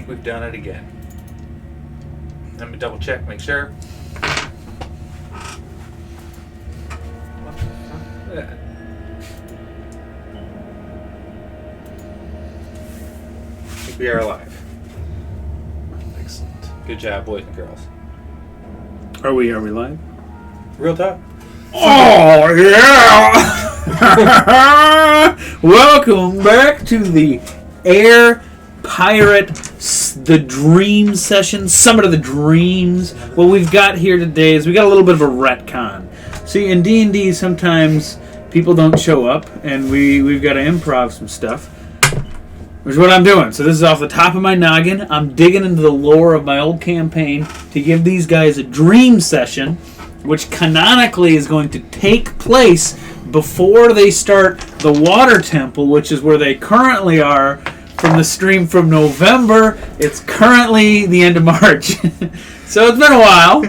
think we've done it again. Let me double check, make sure. Yeah. I think we are alive. Excellent. Good job, boys and girls. Are we live? Real talk. Oh, yeah! Welcome back to the Air Pirate, the Dream Session, Summit of the Dreams. What we've got here today is we got a little bit of a retcon. See, in D&D, sometimes people don't show up, and we've got to improv some stuff, which is what I'm doing. So this is off the top of my noggin. I'm digging into the lore of my old campaign to give these guys a dream session, which canonically is going to take place before they start the water temple, which is where they currently are from the stream from November. It's currently the end of March. So it's been a while.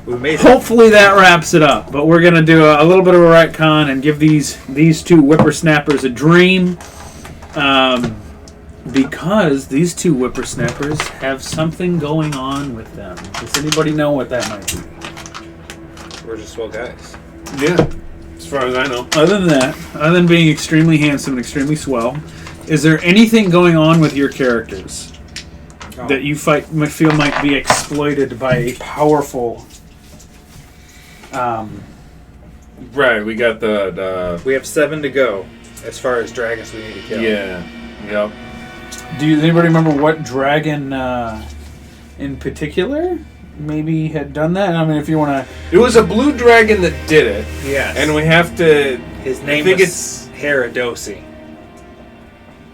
We made it. Hopefully that wraps it up. But we're going to do a little bit of a retcon and give these two whippersnappers a dream. Because these two whippersnappers have something going on with them. Does anybody know what that might be? We're just swell guys. Yeah, as far as I know. Other than that, other than being extremely handsome and extremely swell, is there anything going on with your characters that you feel might be exploited by a powerful... Right, we got the... We have 7 to go as far as dragons we need to kill. Yeah, yep. Does anybody remember what dragon in particular maybe had done that? I mean, if you want to... It was a blue dragon that did it. Yes. And we have to... His name was Heradosi.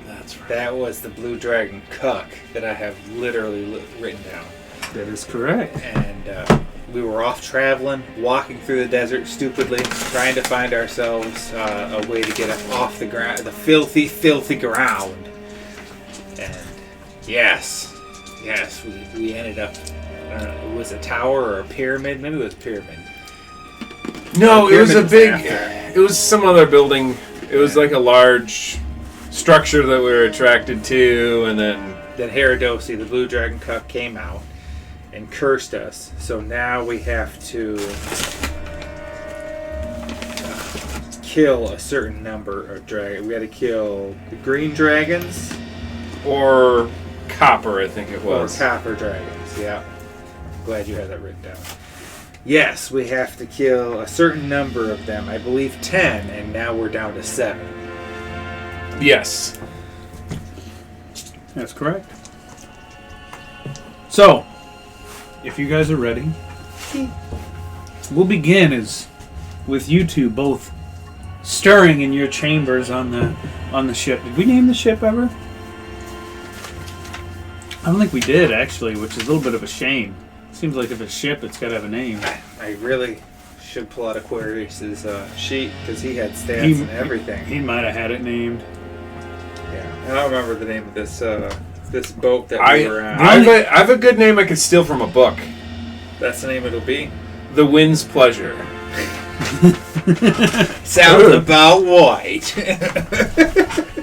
That's right. That was the blue dragon cuck that I have literally written down. That is correct. And we were off traveling, walking through the desert stupidly, trying to find ourselves a way to get off the ground, the filthy, filthy ground. And yes, we ended up, I don't know, it was a tower or a pyramid. Maybe it was a pyramid. No, it was a big... after. It was some other building. It was like a large structure that we were attracted to, and then... That Heradosi, the blue dragon cuck, came out and cursed us. So now we have to kill a certain number of dragons. We got to kill the green dragons. Or copper, I think it was. Or copper dragons, yeah. Glad you had that written down. Yes, we have to kill a certain number of them. I believe 10, and now we're down to 7. Yes. That's correct. So, if you guys are ready, we'll begin with you two both stirring in your chambers on the ship. Did we name the ship ever? I don't think we did, actually, which is a little bit of a shame. Seems like if it's a ship, it's got to have a name. I really should pull out Aquarius' sheet, because he had stats and everything. He might have had it named. Yeah, I don't remember the name of this boat that we were on. I have a good name I could steal from a book. That's the name it'll be? The Wind's Pleasure. Sounds about white.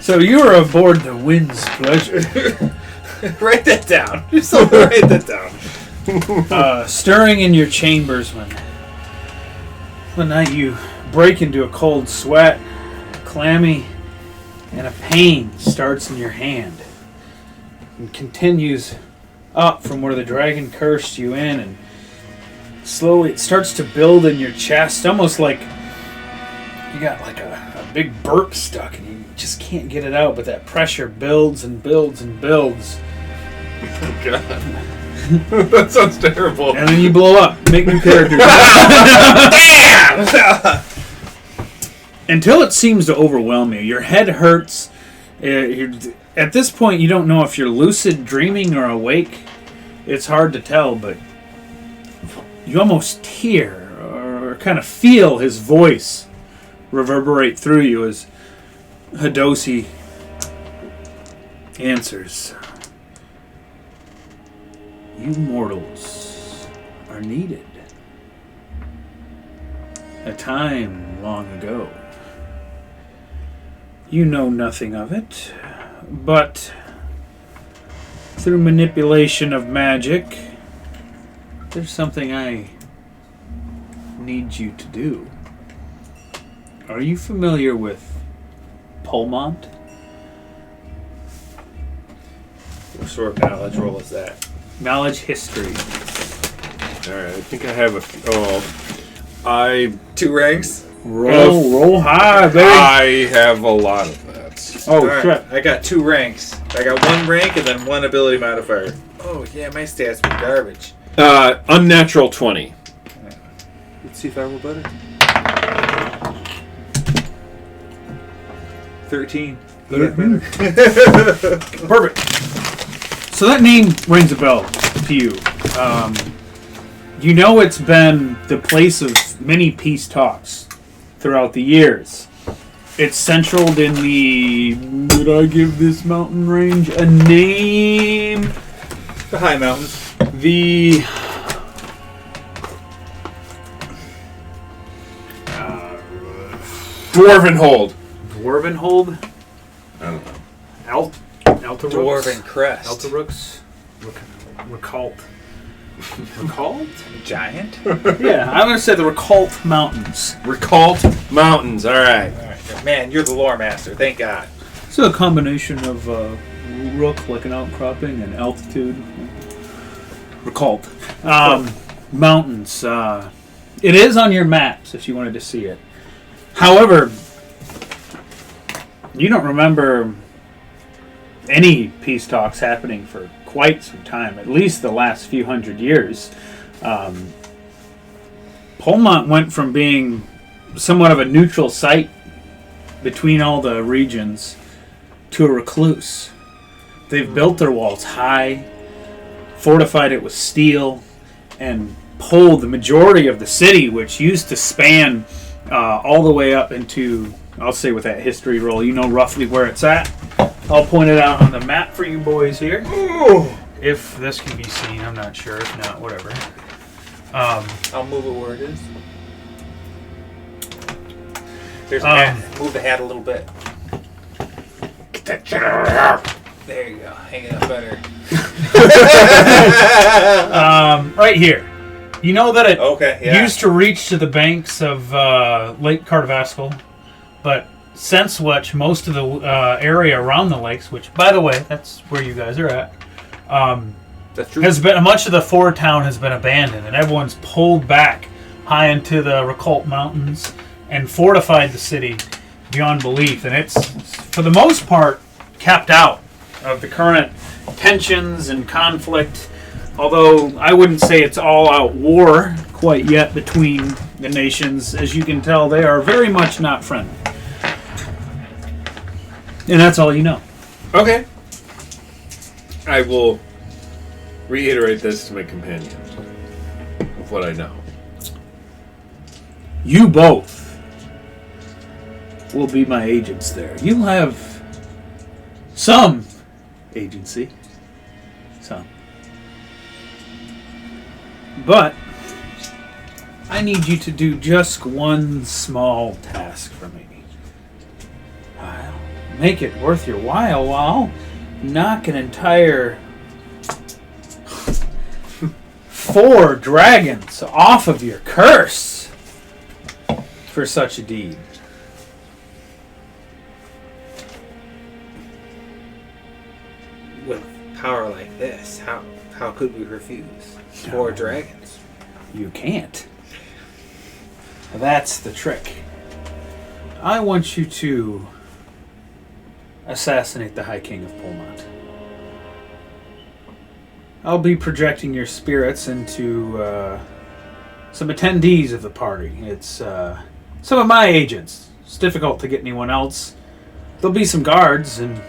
So you were aboard the Wind's Pleasure. Write that down. Just write that down. Stirring in your chambers one night you break into a cold sweat, clammy, and a pain starts in your hand and continues up from where the dragon cursed you in, and slowly it starts to build in your chest, almost like you got like a big burp stuck and you just can't get it out, but that pressure builds and builds and builds. Oh, God. That sounds terrible. And then you blow up. Make new characters. Damn! Until it seems to overwhelm you. Your head hurts. At this point, you don't know if you're lucid dreaming or awake. It's hard to tell, but you almost hear or kind of feel his voice reverberate through you as Hadosi answers. You mortals are needed. A time long ago. You know nothing of it, but through manipulation of magic, there's something I need you to do. Are you familiar with Polmont? What sort of knowledge roll is that? Knowledge history. Alright, I think I have a... I 2 ranks? Roll high, baby. I have a lot of that. Oh, Alright, shit. I got 2 ranks. I got 1 rank and then 1 ability modifier. Oh, yeah, my stats were garbage. Unnatural 20. Let's see if I roll better. 13. Perfect. So that name rings a bell to you. You know it's been the place of many peace talks throughout the years. It's centraled in the... Did I give this mountain range a name? The high mountains. The... Dwarven Hold. Dwarven Hold? I don't know. Altarooks? Dwarven Crest. Altarooks? Recult. Recult? Giant? Yeah, I'm going to say the Recult Mountains. Recult Mountains. Alright. Alright, man, you're the lore master. Thank God. So a combination of rook, like an outcropping, and altitude. Recult. Mountains. It is on your maps if you wanted to see it. However, you don't remember any peace talks happening for quite some time, at least the last few hundred years. Polmont went from being somewhat of a neutral site between all the regions to a recluse. They've built their walls high, fortified it with steel, and pulled the majority of the city, which used to span all the way up into, I'll say with that history roll, you know roughly where it's at. I'll point it out on the map for you boys here. Ooh. If this can be seen, I'm not sure. If not, whatever. I'll move it where it is. There's a hat. Move the hat a little bit. Get that chair out. There you go. Hang it up better. Right here. You know that it yeah. used to reach to the banks of Lake Cartavascal, but since which most of the area around the lakes, which, by the way, that's where you guys are at, that's true. has been much of the Ford town has been abandoned, and everyone's pulled back high into the Recult Mountains and fortified the city beyond belief. And it's, for the most part, kept out of the current tensions and conflict. Although I wouldn't say it's all-out war quite yet between the nations. As you can tell, they are very much not friendly. And that's all you know. Okay. I will reiterate this to my companion of what I know. You both will be my agents there. You'll have some agency. Some. But I need you to do just one small task for me. I'll make it worth your while. I'll knock an entire 4 dragons off of your curse for such a deed. With power like this, how could we refuse? 4 dragons. You can't. That's the trick. I want you to assassinate the High King of Polmont. I'll be projecting your spirits into some attendees of the party. It's some of my agents. It's difficult to get anyone else. There'll be some guards, and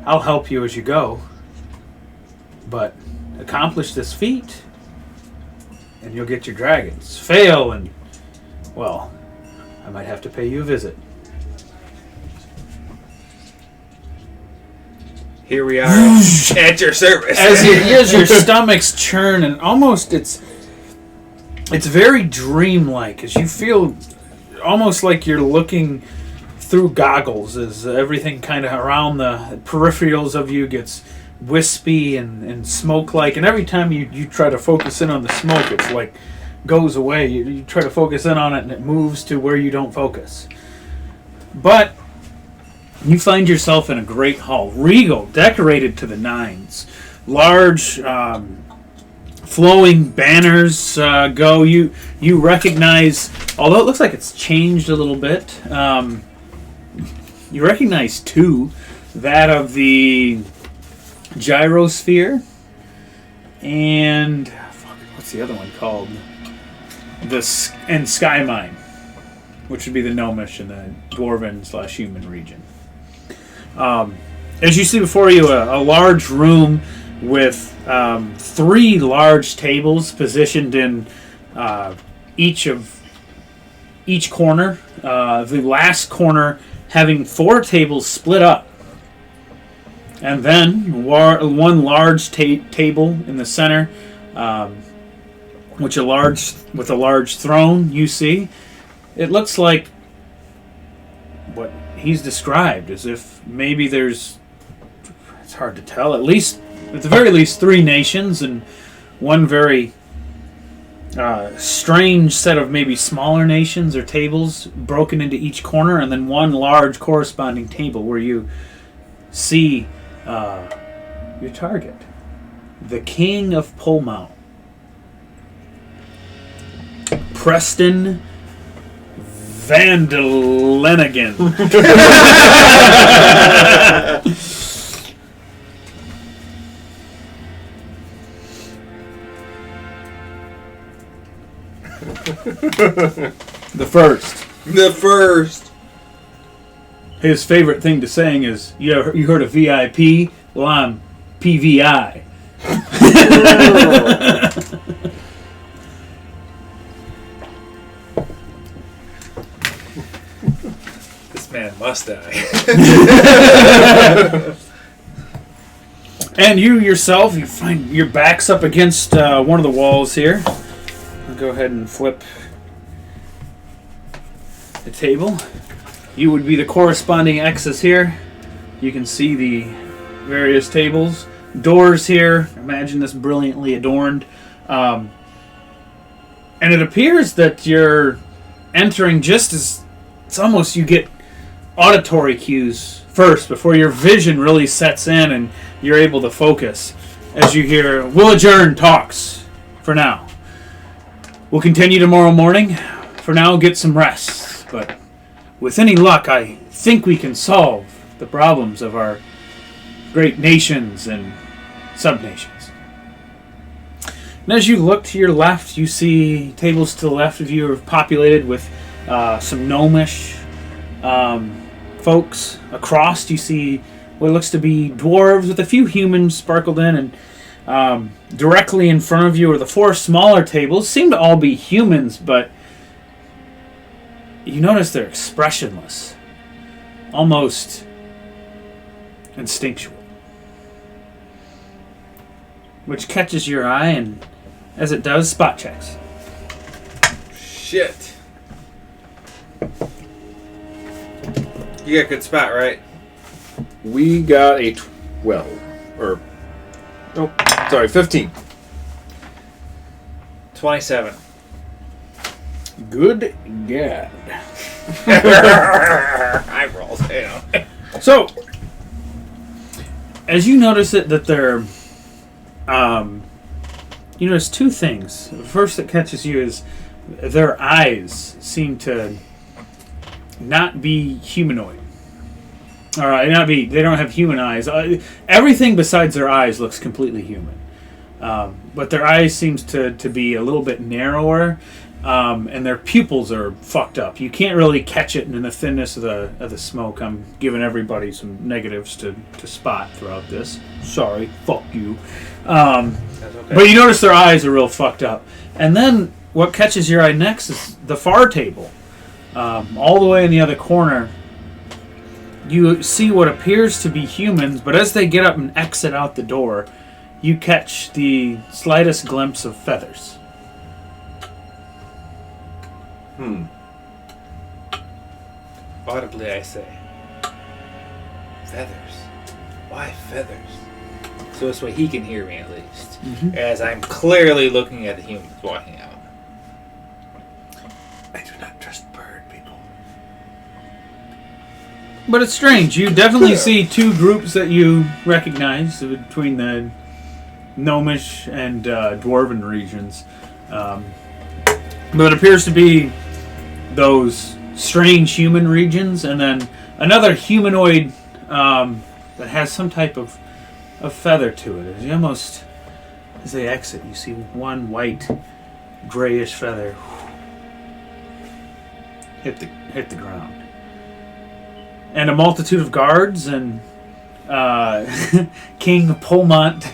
I'll help you as you go. But accomplish this feat, and you'll get your dragons. Fail, and, well, I might have to pay you a visit. Here we are at your service. As your stomachs churn, and almost it's very dreamlike, as you feel almost like you're looking through goggles, as everything kind of around the peripherals of you gets wispy and smoke-like, and every time you try to focus in on the smoke, it's like goes away. You try to focus in on it, and it moves to where you don't focus. But you find yourself in a great hall, regal, decorated to the nines. Large, flowing banners go. You recognize, although it looks like it's changed a little bit, you recognize two. That of the gyrosphere and what's the other one called? And Sky Mine, which would be the gnomish and the dwarven/human region. As you see before you, a large room with 3 large tables positioned in each corner. The last corner having 4 tables split up. And then one large table in the center, with a large throne. You see, it looks like what he's described, as if maybe it's hard to tell. At the very least, 3 nations and one very strange set of maybe smaller nations or tables broken into each corner, and then one large corresponding table where you see your target, the King of Polmount, Preston Vandelenigan. The first. His favorite thing to saying is, you heard of VIP? Well, I'm PVI. This man must die. And you yourself, you find your back's up against one of the walls here. I'll go ahead and flip the table. You would be the corresponding X's here. You can see the various tables. Doors here. Imagine this brilliantly adorned. And it appears that you're entering just as... It's almost you get auditory cues first before your vision really sets in and you're able to focus. As you hear, "We'll adjourn talks for now. We'll continue tomorrow morning. For now, get some rest. But with any luck, I think we can solve the problems of our great nations and subnations." And as you look to your left, you see tables to the left of you are populated with some gnomish folks. Across, you see what looks to be dwarves with a few humans sparkled in, and directly in front of you are the 4 smaller tables. Seem to all be humans, but you notice they're expressionless, almost instinctual, which catches your eye, and as it does, spot checks. Shit. You got a good spot, right? We got a 12. Or... Oh, sorry, 15. 27. Good gad. I rolls. So, as you notice that they're... you notice 2 things. The first that catches you is their eyes seem to not be humanoid. They don't have human eyes. Everything besides their eyes looks completely human. But their eyes seems to be a little bit narrower, and their pupils are fucked up. You can't really catch it in the thinness of the smoke. I'm giving everybody some negatives to spot throughout this. Sorry, fuck you. That's okay. But you notice their eyes are real fucked up. And then what catches your eye next is the far table. All the way in the other corner, you see what appears to be humans, but as they get up and exit out the door, you catch the slightest glimpse of feathers. Audibly, I say, "Feathers? Why feathers?" so this way he can hear me at least, Mhm. as I'm clearly looking at the humans walking out. I do not trust bird people. But it's strange. You definitely see two groups that you recognize between the gnomish and dwarven regions. But it appears to be those strange human regions, and then another humanoid that has some type of feather to it. You almost, as they exit, you see one white, grayish feather hit the ground. And a multitude of guards and King Polmont.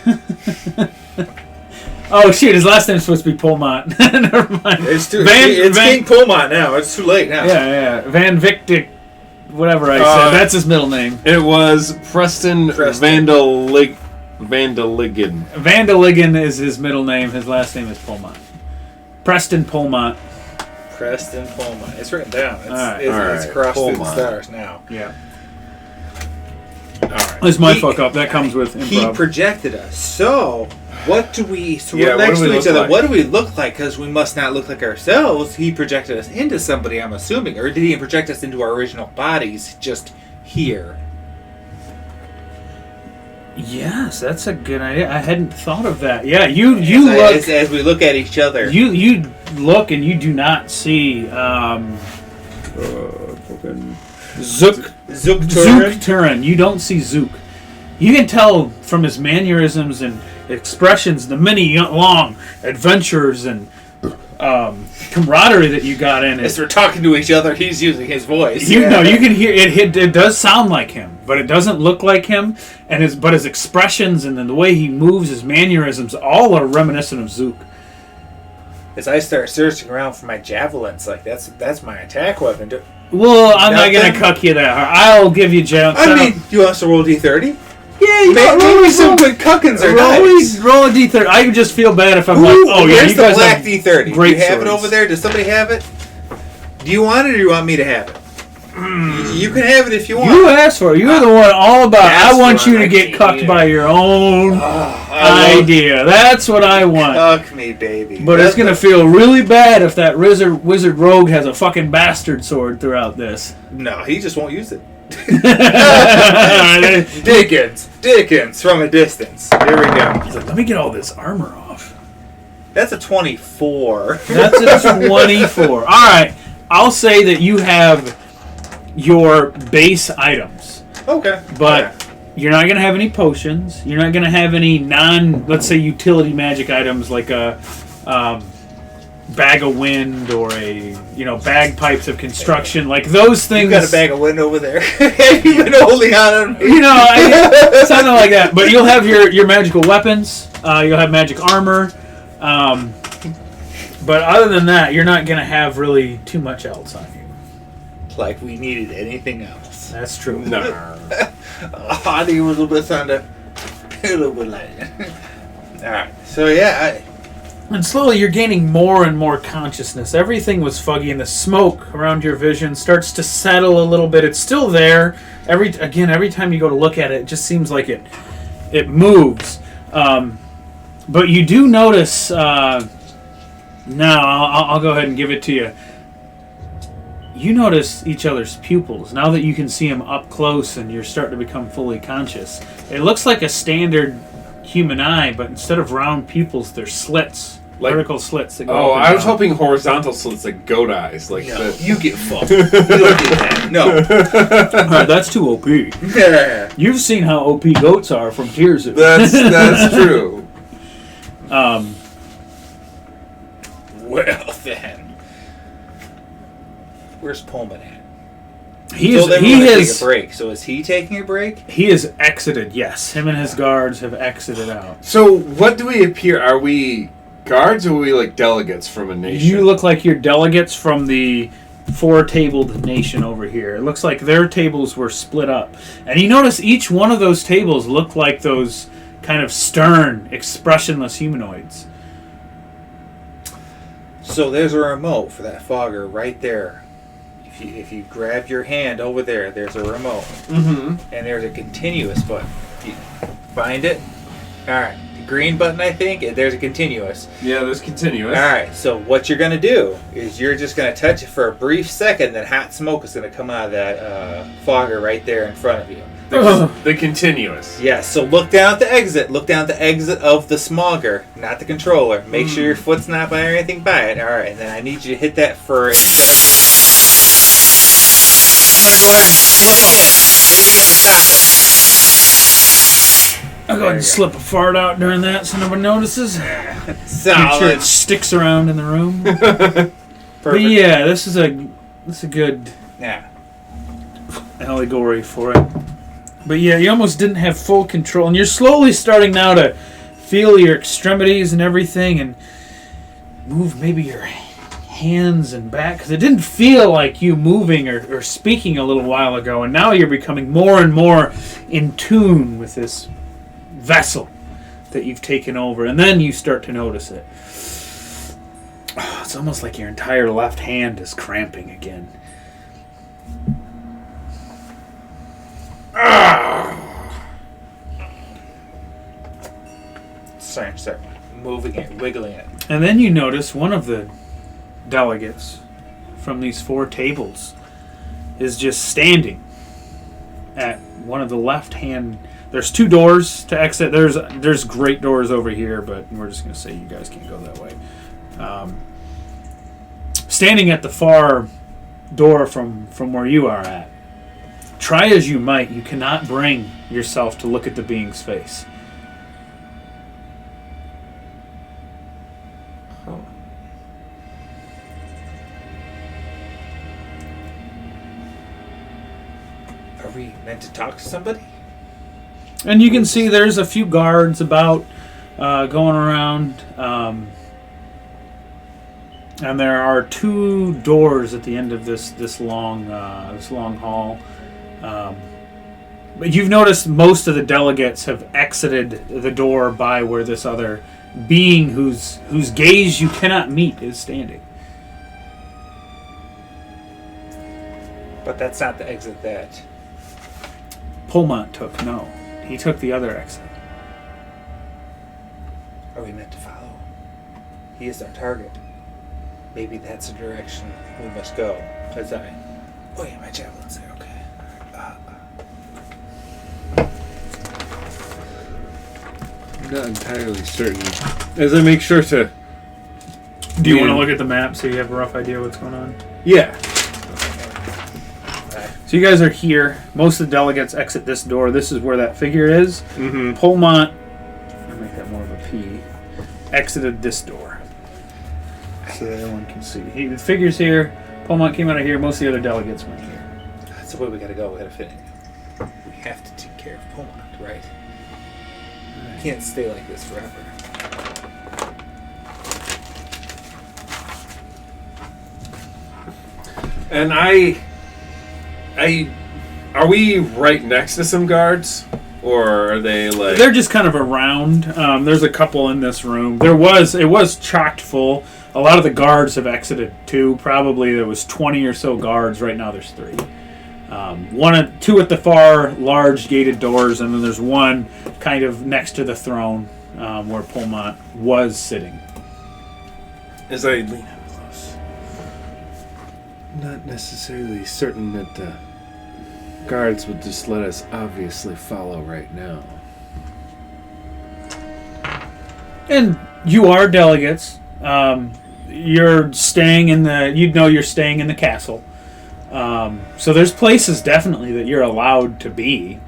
Oh shoot! His last name's supposed to be Polmont. Never mind. It's King Polmont now. It's too late now. Yeah. Van Victic, whatever I said. That's his middle name. It was Preston. Vandaligan. Vandaligan is his middle name. His last name is Polmont. Preston Polmont. Preston Polmont. It's written down. It's Alright. crossed through the Polmont. stars now. Yeah. All right. That's my fuck up. That comes with He improv. projected us. So, what do we... So Yeah, we're what next do we to each look other. like? What do we look like? Because we must not look like ourselves. He projected us into somebody, I'm assuming. Or did he project us into our original bodies just here? Yes, that's a good idea. I hadn't thought of that. Yeah, you look... As we look at each other. You look and you do not see Zook Turin. You don't see Zook. You can tell from his mannerisms and expressions, the many long adventures and camaraderie that you got in As it. we're talking to each other, he's using his voice. You know, you can hear it. It does sound like him, but it doesn't look like him. And his expressions and then the way he moves, his mannerisms, all are reminiscent of Zook. As I start searching around for my javelins, like that's my attack weapon. Well, I'm not Nothing? gonna cuck you that hard. I'll give you javelin. I mean, you want us to roll D30? yeah, you Maybe some good cuckins are nice. roll a D30. I would just feel bad if I'm like, Ooh, oh yeah, where's you the guys black have D30? Do great you have it swords. over there? Does somebody have it? Do you want it, or do you want me to have it? You can have it if you want. You asked for it. You're the one all about. That's I want what you to I get need. cucked by your own I love idea. That's what I want. Cuck me, baby. But it's gonna feel really bad if that wizard rogue has a fucking bastard sword throughout this. No, he just won't use it. Dickens, from a distance. Here we go. He's like, let me get all this armor off. That's a 24. That's a 24. All right, I'll say that you have your base items, Okay. but you're not gonna have any potions. You're not gonna have any let's say, utility magic items like a bag of wind or bagpipes of construction, like those things. You got a bag of wind over there. Have you been holding on me? Something like that. But you'll have your magical weapons. You'll have magic armor. But other than that, you're not going to have really too much else on you. Like we needed anything else. That's true. No. I think it was a little bit thunder. A little bit light. Alright. So yeah, And slowly you're gaining more and more consciousness. Everything was foggy, and the smoke around your vision starts to settle a little bit. It's still there. Every time you go to look at it, it just seems like it moves. But you do notice... I'll go ahead and give it to you. You notice each other's pupils. Now that you can see them up close and you're starting to become fully conscious. It looks like a standard human eye, but instead of round pupils, they're slits. Like- Vertical slits that go Oh, up and I was down. hoping horizontal slits like goat eyes. Like no, the... you get fucked. You don't get that. No. Alright, that's too OP. Yeah. You've seen how OP goats are from Tears of That's true. Well then. Where's Pullman at? He So they is. were He gonna take has. a break. So is he taking a break? He has exited. Yes, him and his guards have exited out. So, what do we appear? Are we guards or are we like delegates from a nation? You look like you're delegates from the four-tabled nation over here. It looks like their tables were split up, and you notice each one of those tables look like those kind of stern, expressionless humanoids. So there's a remote for that fogger right there. If you grab your hand over there, there's a remote. Mm-hmm. And there's a continuous button. If you find it, All right. Green button, I think. There's a continuous. Yeah, there's continuous. All right. So what you're gonna do is you're just gonna touch it for a brief second, then hot smoke is gonna come out of that fogger right there in front of you. The continuous. Yeah. So look down at the exit. Look down at the exit of the smogger, not the controller. Make sure your foot's not by or anything by it. All right. And then I need you to hit that for. I'm gonna go ahead and slip it in. Anything on the top of it. I'll go ahead and slip a fart out during that so nobody notices. Solid. Make sure it sticks around in the room. Perfect. But yeah, this is a good Yeah. allegory for it. But yeah, you almost didn't have full control, and you're slowly starting now to feel your extremities and everything, and move maybe your hands and back, because it didn't feel like you moving or speaking a little while ago, and now you're becoming more and more in tune with this vessel that you've taken over, and then you start to notice it. Oh, it's almost like your entire left hand is cramping again. Start moving it, wiggling it. And then you notice one of the delegates from these 4 tables is just standing at one of the left hand. There's 2 doors to exit. There's great doors over here, but we're just going to say you guys can't go that way. Standing at the far door from where you are at, try as you might, you cannot bring yourself to look at the being's face. Are we meant to talk to somebody? And you can see there's a few guards about going around. And there are 2 doors at the end of this long hall. But you've noticed most of the delegates have exited the door by where this other being whose gaze you cannot meet is standing. But that's not the exit that Pullmont took. No, he took the other exit. are we meant to follow. He is our target. Maybe that's the direction we must go. As I... Oh yeah, my javelin's there, okay. I'm not entirely certain. As I make sure to... Do you want to look at the map so you have a rough idea what's going on? Yeah. So you guys are here. Most of the delegates exit this door. This is where that figure is. Mm-hmm. Pullmont, I'll make that more of a P, exited this door. So that everyone can see. The figure's here. Pullmont came out of here. Most of the other delegates went here. That's the way we gotta go. We gotta fit in. We have to take care of Pullmont, right? We can't stay like this forever. And are we right next to some guards? Or are they like... They're just kind of around. There's a couple in this room. It was chocked full. A lot of the guards have exited too. Probably there was 20 or so guards. Right now there's 3. Two at the far large gated doors, and then there's one kind of next to the throne where Pullmont was sitting. As I lean up close. Not necessarily certain that the guards would just let us obviously follow right now. And you are delegates. You're staying in you're staying in the castle. So there's places definitely that you're allowed to be.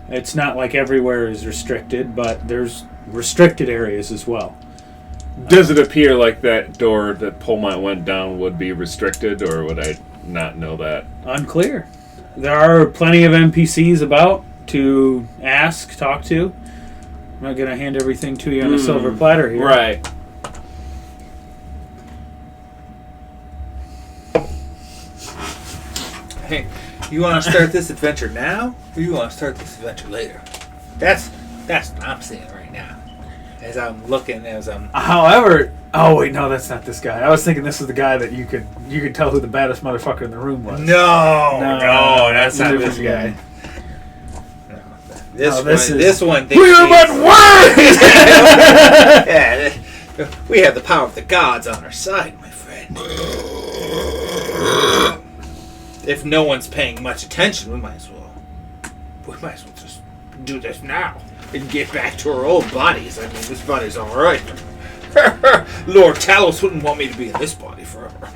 It's not like everywhere is restricted, but there's restricted areas as well. Does it appear like that door that Pullmont went down would be restricted, or would I not know that? Unclear. There are plenty of NPCs about to talk to. I'm not going to hand everything to you on a silver platter here. Right. Hey, you want to start this adventure now, or you want to start this adventure later? That's what I'm seeing right now. As I'm looking, However, oh wait, no, that's not this guy. I was thinking this is the guy that you could tell who the baddest motherfucker in the room was. No, that's not this guy. No, This one. We're but words! Yeah, we have the power of the gods on our side, my friend. If no one's paying much attention, we might as well just do this now and get back to our old bodies. I mean, this body's all right. Lord Talos wouldn't want me to be in this body forever.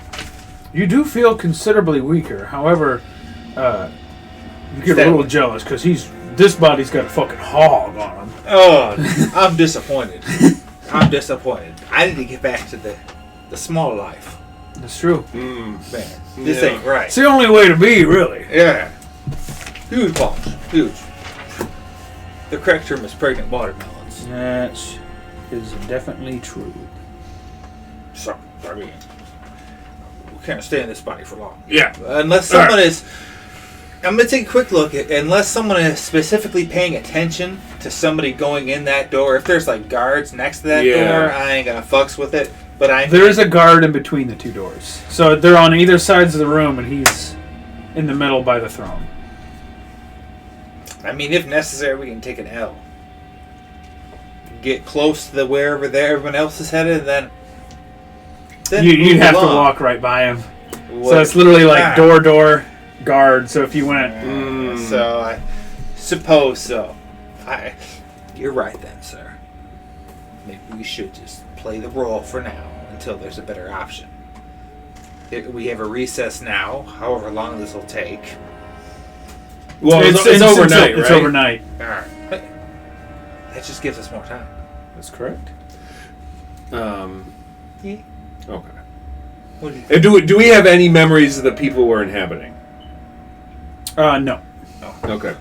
You do feel considerably weaker. However, you get a little jealous because this body's got a fucking hog on him. Oh, I'm disappointed. I'm disappointed. I need to get back to the small life. That's true. Man, this ain't right. It's the only way to be, really. Yeah. Huge balls. Huge. The correct term is pregnant watermelons. That is definitely true. So, I mean, we can't stay in this body for long. Yeah. Unless someone is... I'm going to take a quick look at... Unless someone is specifically paying attention to somebody going in that door. If there's, like, guards next to that door, I ain't going to fucks with it. But there is a guard in between the two doors. So they're on either sides of the room, and he's in the middle by the throne. I mean, if necessary, we can take an L. Get close to wherever everyone else is headed, and then you'd have to walk right by him. So it's literally like door, guard. So if you went... So I suppose so. You're right then, sir. Maybe we should just play the role for now until there's a better option. We have a recess now, however long this will take. Well, it's overnight, right? It's overnight. All right. That just gives us more time. That's correct. Yeah. Okay. What do you And do we have any memories of the people we're inhabiting? No. Oh. Okay.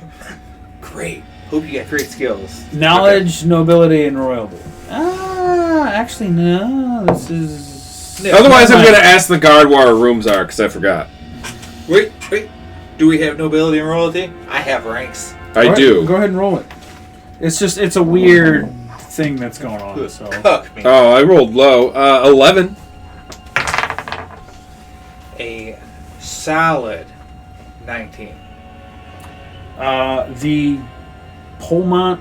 Great. Hope you got great skills. Knowledge, nobility, and royalty. Actually, no. This is... Otherwise, I'm going to ask the guard where our rooms are, because I forgot. Wait. Do we have nobility and royalty? I have ranks. I do. Go ahead and roll it. It's a weird thing that's going on. So. Cuck me. Oh, I rolled low. 11. A solid 19. The Polmont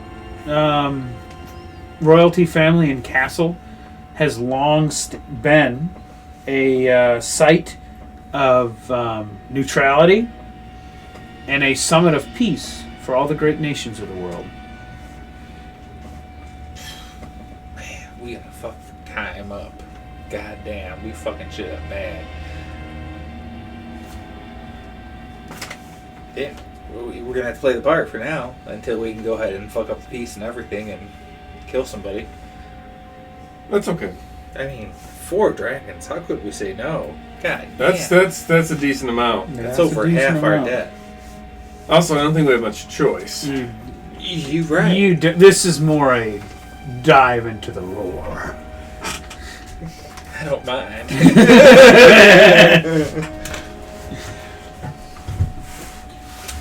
royalty family and castle has long been a site of neutrality and a summit of peace for all the great nations of the world. Man, we gotta fuck time up. God damn, we fucking shit up bad. Yeah, we're gonna have to play the part for now until we can go ahead and fuck up the peace and everything and kill somebody. That's okay. I mean, 4 dragons. How could we say no? God That's damn. a decent amount. That's over half our debt. Also, I don't think we have much choice. You're right. This is more a dive into the lore. I don't mind.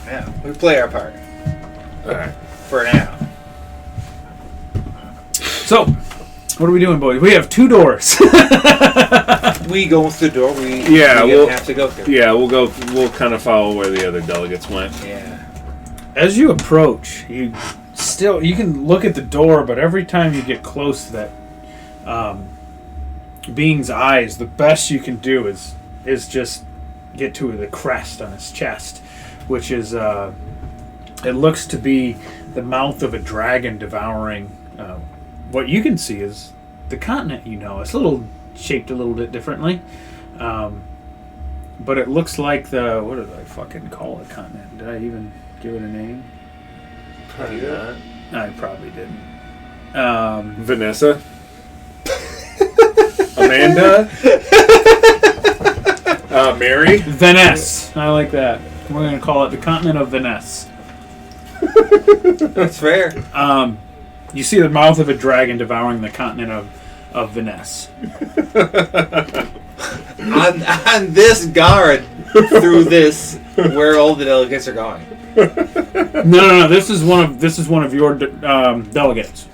Yeah, we play our part. Alright. For now. So, what are we doing, boys? We have 2 doors. We go through the door. We'll have to go through. Yeah, we'll kind of follow where the other delegates went. Yeah. As you approach, you can look at the door, but every time you get close to that being's eyes, the best you can do is just get to the crest on his chest, which is it looks to be the mouth of a dragon devouring. What you can see is the continent. It's shaped a little bit differently, but it looks like what did I fucking call it? Continent? Did I even give it a name? Probably not. I probably didn't. Vanessa? Amanda? Mary? Venice. I like that. We're going to call it the continent of Venice. That's fair. You see the mouth of a dragon devouring the continent of Venice. on this guard through this, where all the delegates are going. No. This is one of your delegates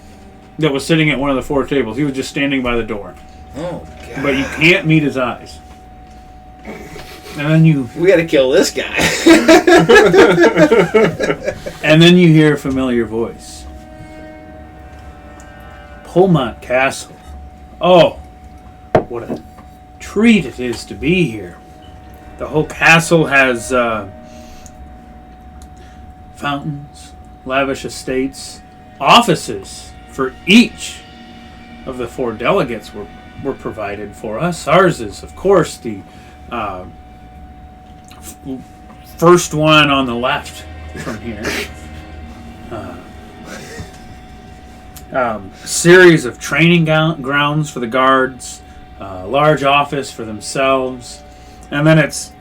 that was sitting at one of the 4 tables. He was just standing by the door. Oh God! But you can't meet his eyes. And then we got to kill this guy. And then you hear a familiar voice. Pullmont Castle. Oh, what a treat it is to be here. The whole castle has fountains, lavish estates, offices for each of the 4 delegates were provided for us. Ours is, of course, the first one on the left from here. Series of training grounds for the guards, large office for themselves, and then it's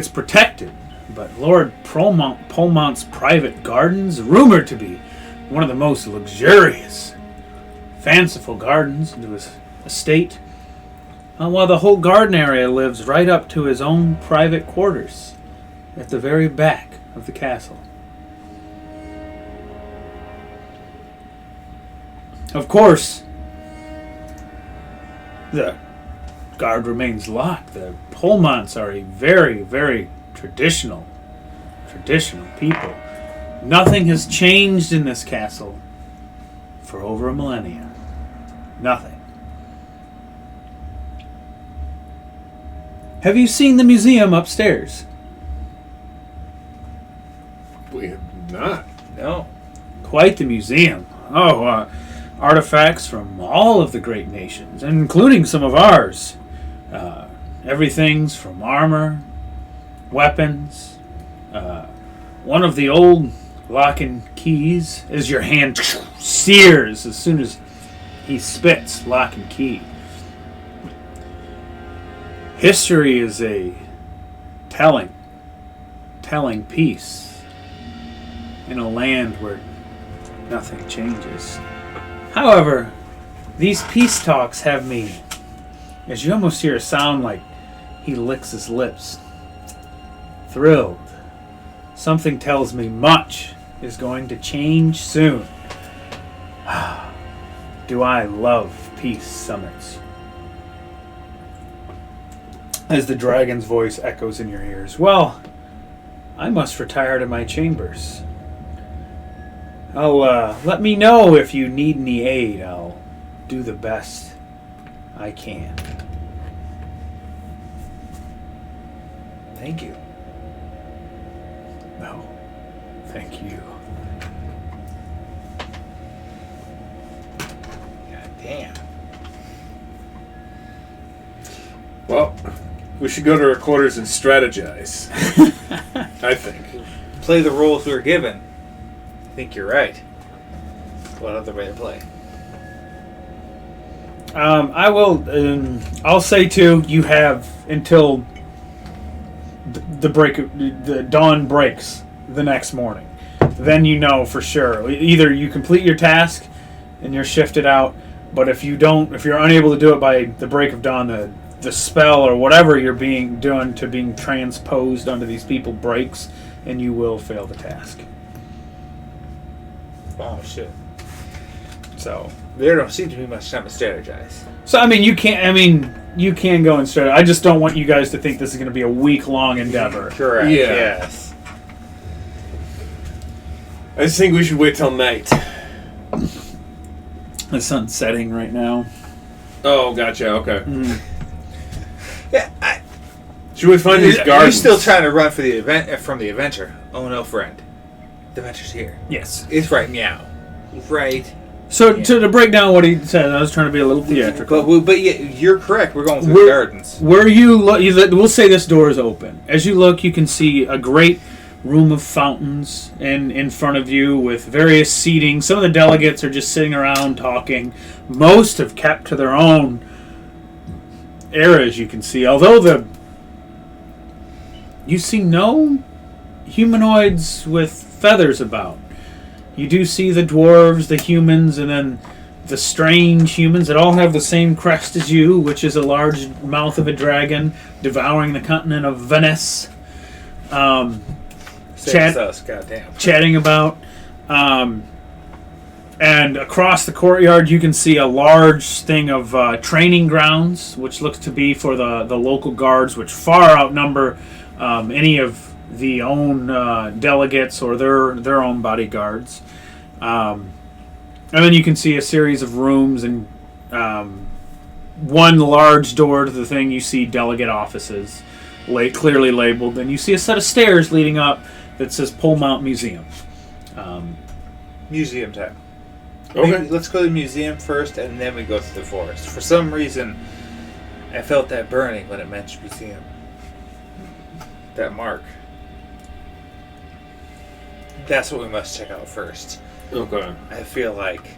protected. But Lord Polmont's private gardens, rumored to be one of the most luxurious, fanciful gardens into his estate, while the whole garden area lives right up to his own private quarters at the very back of the castle. Of course, the guard remains locked. The Polmonts are a very, very traditional people. Nothing has changed in this castle for over a millennia. Nothing. Have you seen the museum upstairs? We have not. No. Quite the museum. Artifacts from all of the great nations, including some of ours. Everything's from armor, weapons. One of the old lock and keys, as your hand sears as soon as he spits lock and key. History is a telling piece in a land where nothing changes. However, these peace talks have me, as you almost hear a sound like he licks his lips, thrilled. Something tells me much is going to change soon. Do I love peace summits? As the dragon's voice echoes in your ears. Well, I must retire to my chambers. Let me know if you need any aid. I'll do the best I can. Thank you. No, thank you. God damn. Well, we should go to our quarters and strategize. I think. Play the roles we were given. I think you're right. What other way to play? I will. I'll say too. You have until the dawn breaks the next morning. Then you know for sure. Either you complete your task and you're shifted out, but if you're unable to do it by the break of dawn, the spell or whatever you're being transposed onto these people breaks, and you will fail the task. Oh shit. So There don't seem to be much time to strategize. So you can go and start. I just don't want you guys to think this is going to be a week-long endeavor. Correct. Yeah. Yes. I just think we should wait till night. The sun's setting right now. Oh, gotcha. Okay. Yeah. Should we find these You're gardens? still trying to run for the event from the adventure. Oh no, friend. The adventure's here. Yes. It's right meow. Right. So to break down what he said, I was trying to be a little theatrical. But yeah, you're correct. We're going through the gardens. Where you look, we'll say this door is open. As you look, you can see a great room of fountains in front of you with various seating. Some of the delegates are just sitting around talking. Most have kept to their own eras, you can see. Although you see no humanoids with feathers about. You do see the dwarves, the humans, and then the strange humans that all have the same crest as you, which is a large mouth of a dragon devouring the continent of Venice. Chatting about. And across the courtyard, you can see a large thing of training grounds, which looks to be for the local guards, which far outnumber any of the own delegates or their own bodyguards. And then you can see a series of rooms and one large door to the thing. You see delegate offices clearly labeled. Then you see a set of stairs leading up that says Pole Mount Museum. Museum time. Okay. Maybe let's go to the museum first, and then we go to the forest. For some reason, I felt that burning when it mentioned museum. That mark. That's what we must check out first. Okay. I feel like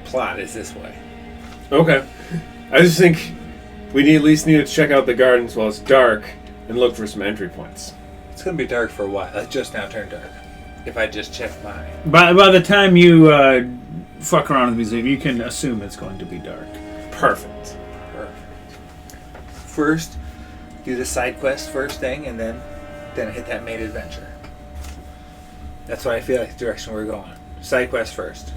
plot is this way. Okay. I just think we at least need to check out the gardens while it's dark and look for some entry points. It's going to be dark for a while. It just now turned dark. If I just check mine. By the time you fuck around in the museum, you can assume it's going to be dark. Perfect. First, do the side quest first thing, and then hit that main adventure. That's what I feel like the direction we're going. Side quest first.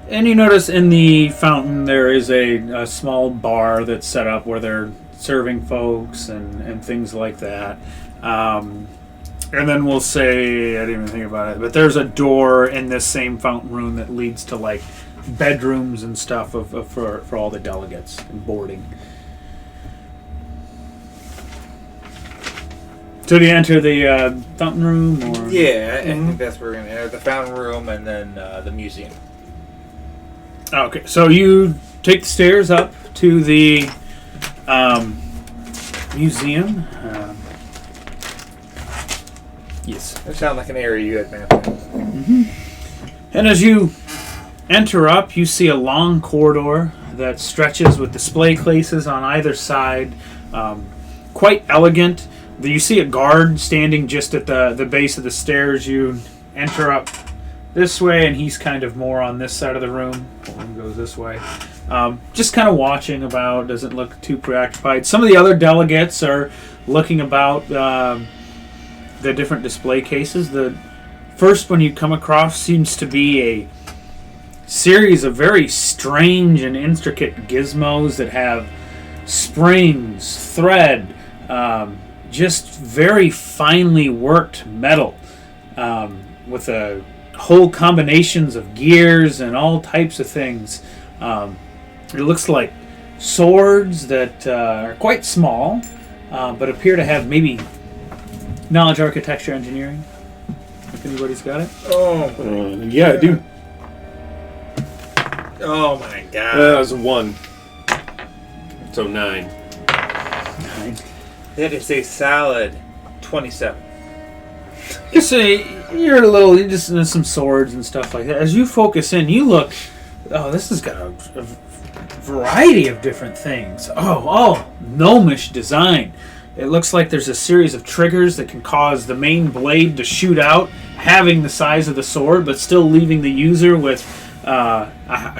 And you notice in the fountain there is a small bar that's set up where they're serving folks and things like that. And then we'll say, I didn't even think about it, but there's a door in this same fountain room that leads to like bedrooms and stuff for all the delegates and boarding. So do you enter the fountain room? Or? Yeah, I think that's where we're going to enter. The fountain room and then the museum. Okay, so you take the stairs up to the museum. Yes. That sounds like an area you had mapped out. Mm-hmm. And as you enter up, you see a long corridor that stretches with display cases on either side. Quite elegant. You see a guard standing just at the base of the stairs. You enter up this way, and he's kind of more on this side of the room. One goes this way. Just kind of watching about, doesn't look too preoccupied. Some of the other delegates are looking about the different display cases. The first one you come across seems to be a series of very strange and intricate gizmos that have springs, thread, just very finely worked metal with a whole combinations of gears and all types of things. It looks like swords that are quite small, but appear to have maybe knowledge, architecture, engineering. If anybody's got it. Yeah, I do. Oh my god. That was a 1. So 9. 9. That is a solid 27. You say you're just into some swords and stuff like that. As you focus in, you look. Oh, this has got a variety of different things. Oh, gnomish design. It looks like there's a series of triggers that can cause the main blade to shoot out, having the size of the sword, but still leaving the user with a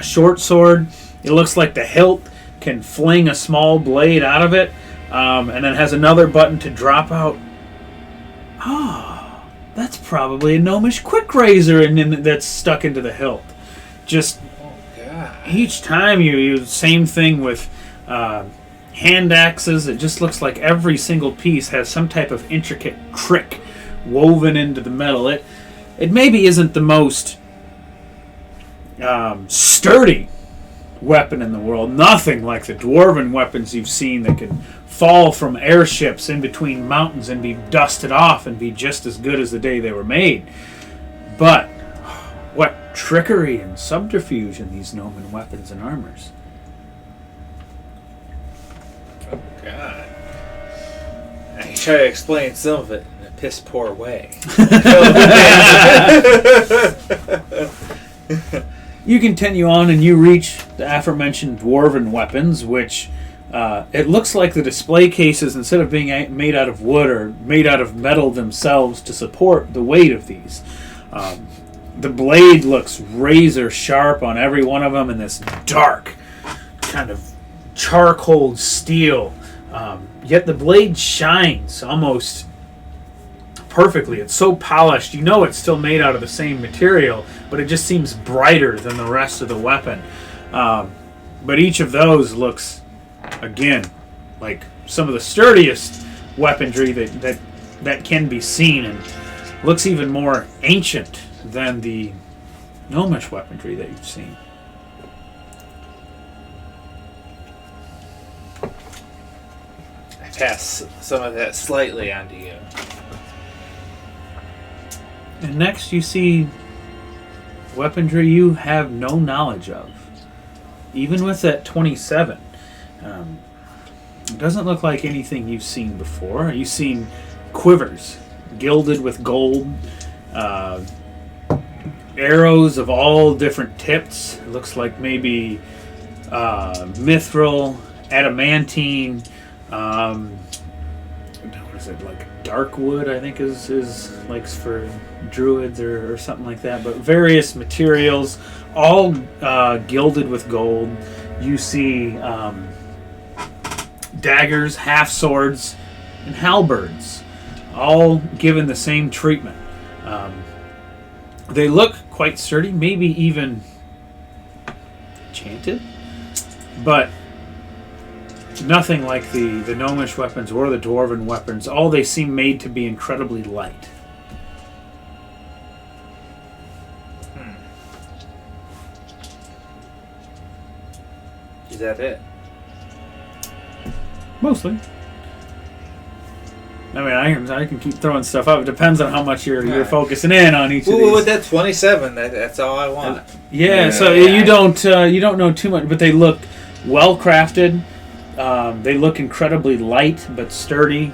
short sword. It looks like the hilt can fling a small blade out of it, and then has another button to drop out. Oh, that's probably a gnomish quick razor that's stuck into the hilt. Just each time you same thing with hand axes. It just looks like every single piece has some type of intricate trick woven into the metal. It maybe isn't the most sturdy weapon in the world. Nothing like the dwarven weapons you've seen that can fall from airships in between mountains and be dusted off and be just as good as the day they were made. But what trickery and subterfuge in these gnomon weapons and armors. Oh God. I try to explain some of it in a piss poor way. You continue on and you reach the aforementioned dwarven weapons, which it looks like the display cases, instead of being made out of wood, are made out of metal themselves to support the weight of these. The blade looks razor sharp on every one of them in this dark kind of charcoal steel. Yet the blade shines almost perfectly. It's so polished. You know it's still made out of the same material, but it just seems brighter than the rest of the weapon. But each of those looks, again, like some of the sturdiest weaponry that that can be seen, and looks even more ancient than the gnomish weaponry that you've seen. I pass some of that slightly onto you. And next you see weaponry you have no knowledge of. Even with that 27, it doesn't look like anything you've seen before. You've seen quivers gilded with gold, arrows of all different tips. It looks like maybe mithril, adamantine, what is it, like dark wood, I think is like for druids or something like that. But various materials, all gilded with gold. You see daggers, half swords, and halberds, all given the same treatment. They look quite sturdy, maybe even enchanted, but nothing like the gnomish weapons or the dwarven weapons. All they seem made to be incredibly light. Is that it? Mostly. I mean, I can keep throwing stuff up. It depends on how much you're focusing in on each of these. With that 27, that's all I want. So you don't know too much, but they look well crafted. They look incredibly light but sturdy,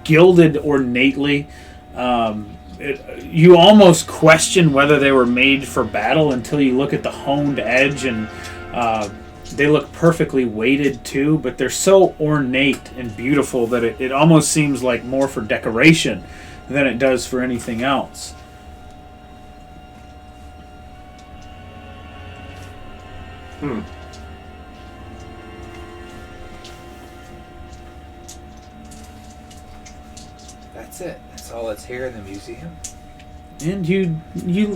gilded ornately. You almost question whether they were made for battle until you look at the honed edge, and they look perfectly weighted too, but they're so ornate and beautiful that it almost seems like more for decoration than it does for anything else. That's it. That's all that's here in the museum. And you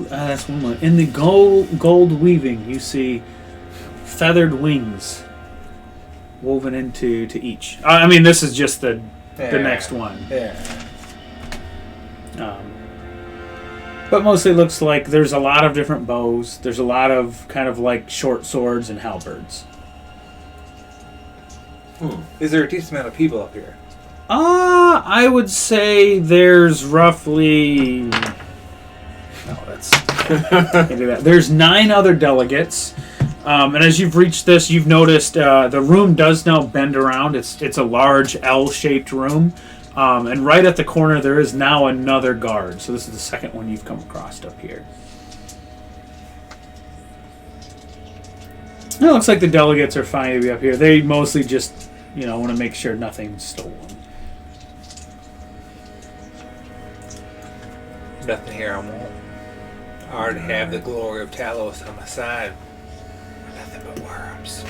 that's one more. In the gold weaving, you see feathered wings woven into each. I mean, this is just the next one. Yeah. But mostly looks like there's a lot of different bows. There's a lot of kind of like short swords and halberds. Is there a decent amount of people up here? I would say there's roughly... No, that's... can't do that. There's 9 other delegates. And as you've reached this, you've noticed the room does now bend around. It's a large L-shaped room. And right at the corner, there is now another guard. So this is the second one you've come across up here. And it looks like the delegates are fine to be up here. They mostly just, want to make sure nothing's stolen. Nothing here I won't. I already have the glory of Talos on my side. Nothing but worms.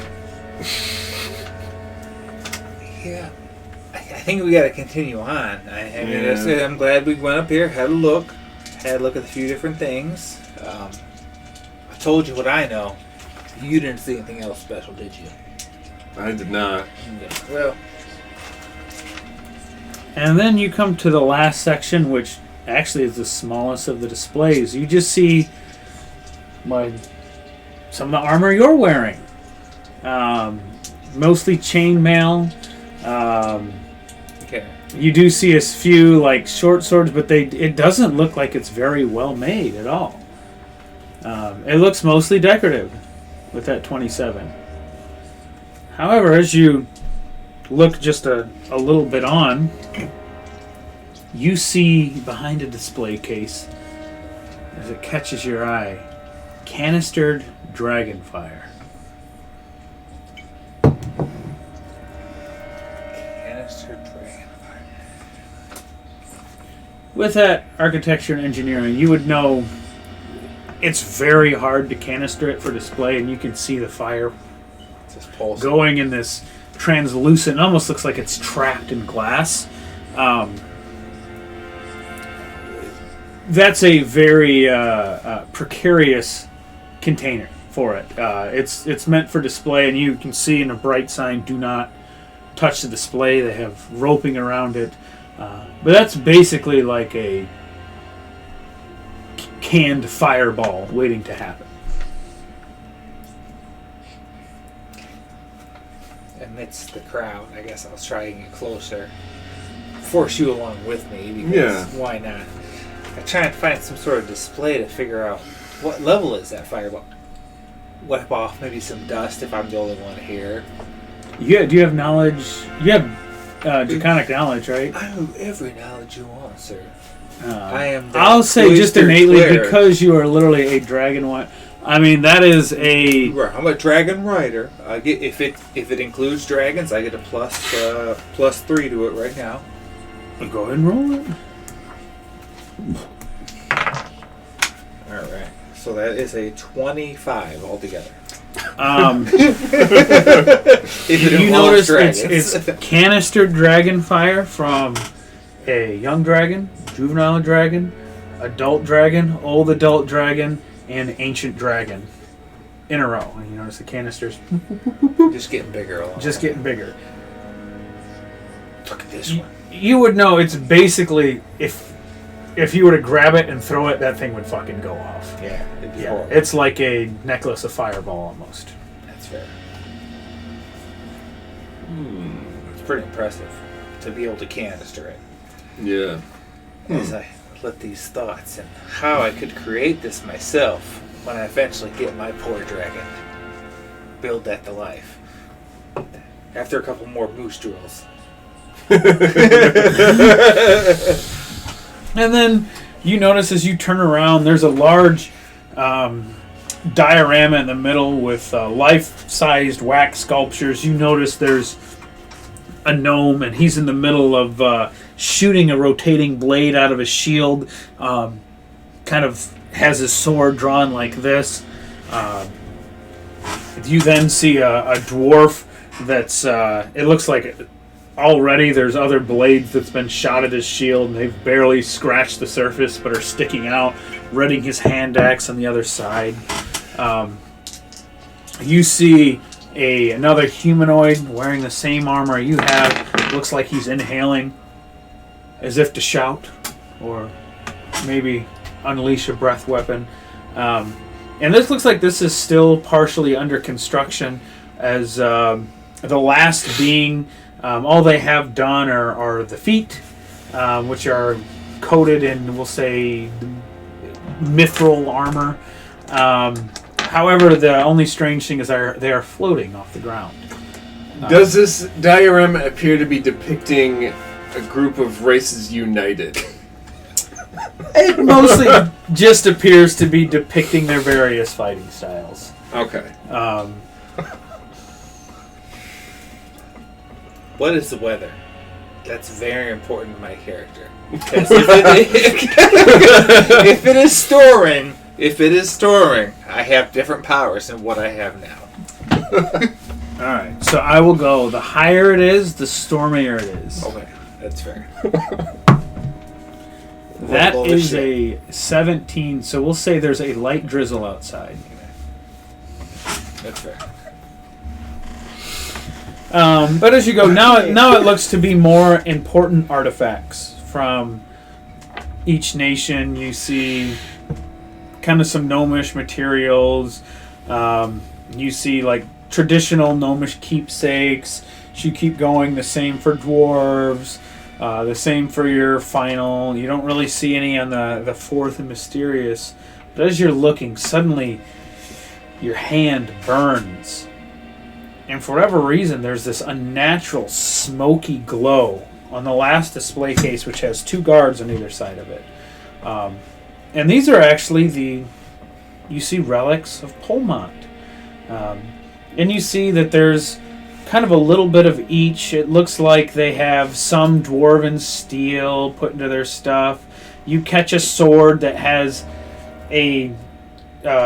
Yeah. I think we got to continue on. I mean, I'm glad we went up here, had a look at a few different things. I told you what I know. You didn't see anything else special, did you? I did not. Yeah. Well. And then you come to the last section, which actually is the smallest of the displays. You just see some of the armor you're wearing. Mostly chainmail. Okay. You do see a few short swords, but it doesn't look like it's very well made at all. It looks mostly decorative with that 27. However, as you look just a little bit on, you see behind a display case, as it catches your eye, canistered dragonfire. With that architecture and engineering, you would know it's very hard to canister it for display, and you can see the fire going in this translucent, almost looks like it's trapped in glass. That's a very precarious container for it. It's meant for display, and you can see in a bright sign, "Do not touch the display." They have roping around it. But that's basically like a canned fireball waiting to happen. Amidst the crowd, I guess I'll try and get closer. Force you along with me, because why not? I try and find some sort of display to figure out what level is that fireball. Wipe off maybe some dust if I'm the only one here. Yeah, do you have knowledge? You have draconic knowledge, right? I know every knowledge you want, sir. I am. I'll say just innately because you are literally a dragon. I mean, that is a. I'm a dragon rider. I get if it includes dragons, I get a +3 to it right now. Go ahead and roll it. All right. So that is a 25 altogether. You notice it's canister dragon fire from a young dragon, juvenile dragon, adult dragon, old adult dragon, and ancient dragon in a row. And you notice the canisters just getting bigger. Getting bigger. Look at this one. You would know it's basically if you were to grab it and throw it, that thing would fucking go off. Yeah, it'd be horrible. It's like a necklace of fireball almost. That's fair. It's pretty impressive to be able to canister it. Yeah. As I let these thoughts and how I could create this myself when I eventually get my poor dragon. Build that to life. After a couple more moose drills. And then you notice as you turn around, there's a large diorama in the middle with life-sized wax sculptures. You notice there's a gnome, and he's in the middle of shooting a rotating blade out of his shield. Kind of has his sword drawn like this. You then see a dwarf that's... it looks like... Already there's other blades that's been shot at his shield, and they've barely scratched the surface but are sticking out, readying his hand axe on the other side. You see another humanoid wearing the same armor you have. Looks like he's inhaling as if to shout or maybe unleash a breath weapon. And this looks like this is still partially under construction, as the last being... all they have done are the feet, which are coated in, we'll say, mithril armor. However, the only strange thing is they are floating off the ground. Does this diorama appear to be depicting a group of races united? It mostly just appears to be depicting their various fighting styles. Okay. What is the weather? That's very important to my character. Because if it is storing, I have different powers than what I have now. Alright, so I will go. The higher it is, the stormier it is. Okay, that's fair. That is a 17, so we'll say there's a light drizzle outside. That's fair. But as you go, now it looks to be more important artifacts from each nation. You see kind of some gnomish materials. You see like traditional gnomish keepsakes. You keep going. The same for dwarves. The same for your final. You don't really see any on the fourth and mysterious. But as you're looking, suddenly your hand burns. And for whatever reason, there's this unnatural smoky glow on the last display case, which has 2 guards on either side of it. And these are actually you see relics of Polmont. And you see that there's kind of a little bit of each. It looks like they have some dwarven steel put into their stuff. You catch a sword that has a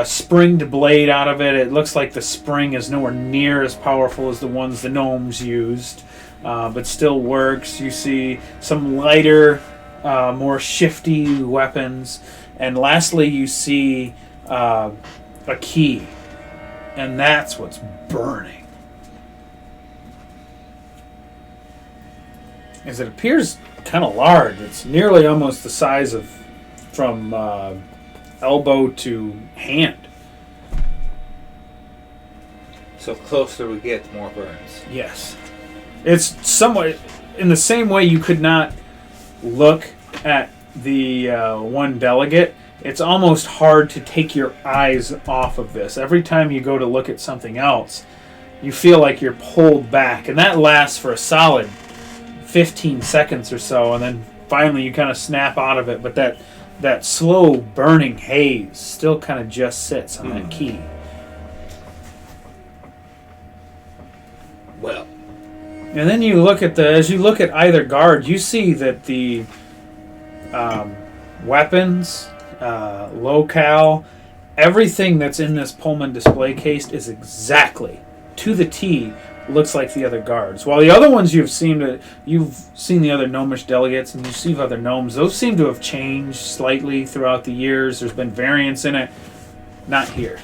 springed blade out of it. It looks like the spring is nowhere near as powerful as the ones the gnomes used, but still works. You see some lighter, more shifty weapons. And lastly, you see a key. And that's what's burning. is it appears kind of large. It's nearly almost the size of from elbow to hand. So closer we get, the more burns. Yes. It's somewhat in the same way you could not look at the one delegate. It's almost hard to take your eyes off of this. Every time you go to look at something else, you feel like you're pulled back. And that lasts for a solid 15 seconds or so. And then finally you kind of snap out of it. But that slow burning haze still kind of just sits on that key. Well. And then you look at as you look at either guard, you see that the weapons, locale, everything that's in this Pullman display case is exactly to the T looks like the other guards. While the other ones you've seen the other gnomish delegates and you see other gnomes, those seem to have changed slightly throughout the years. There's been variance in it. Not here.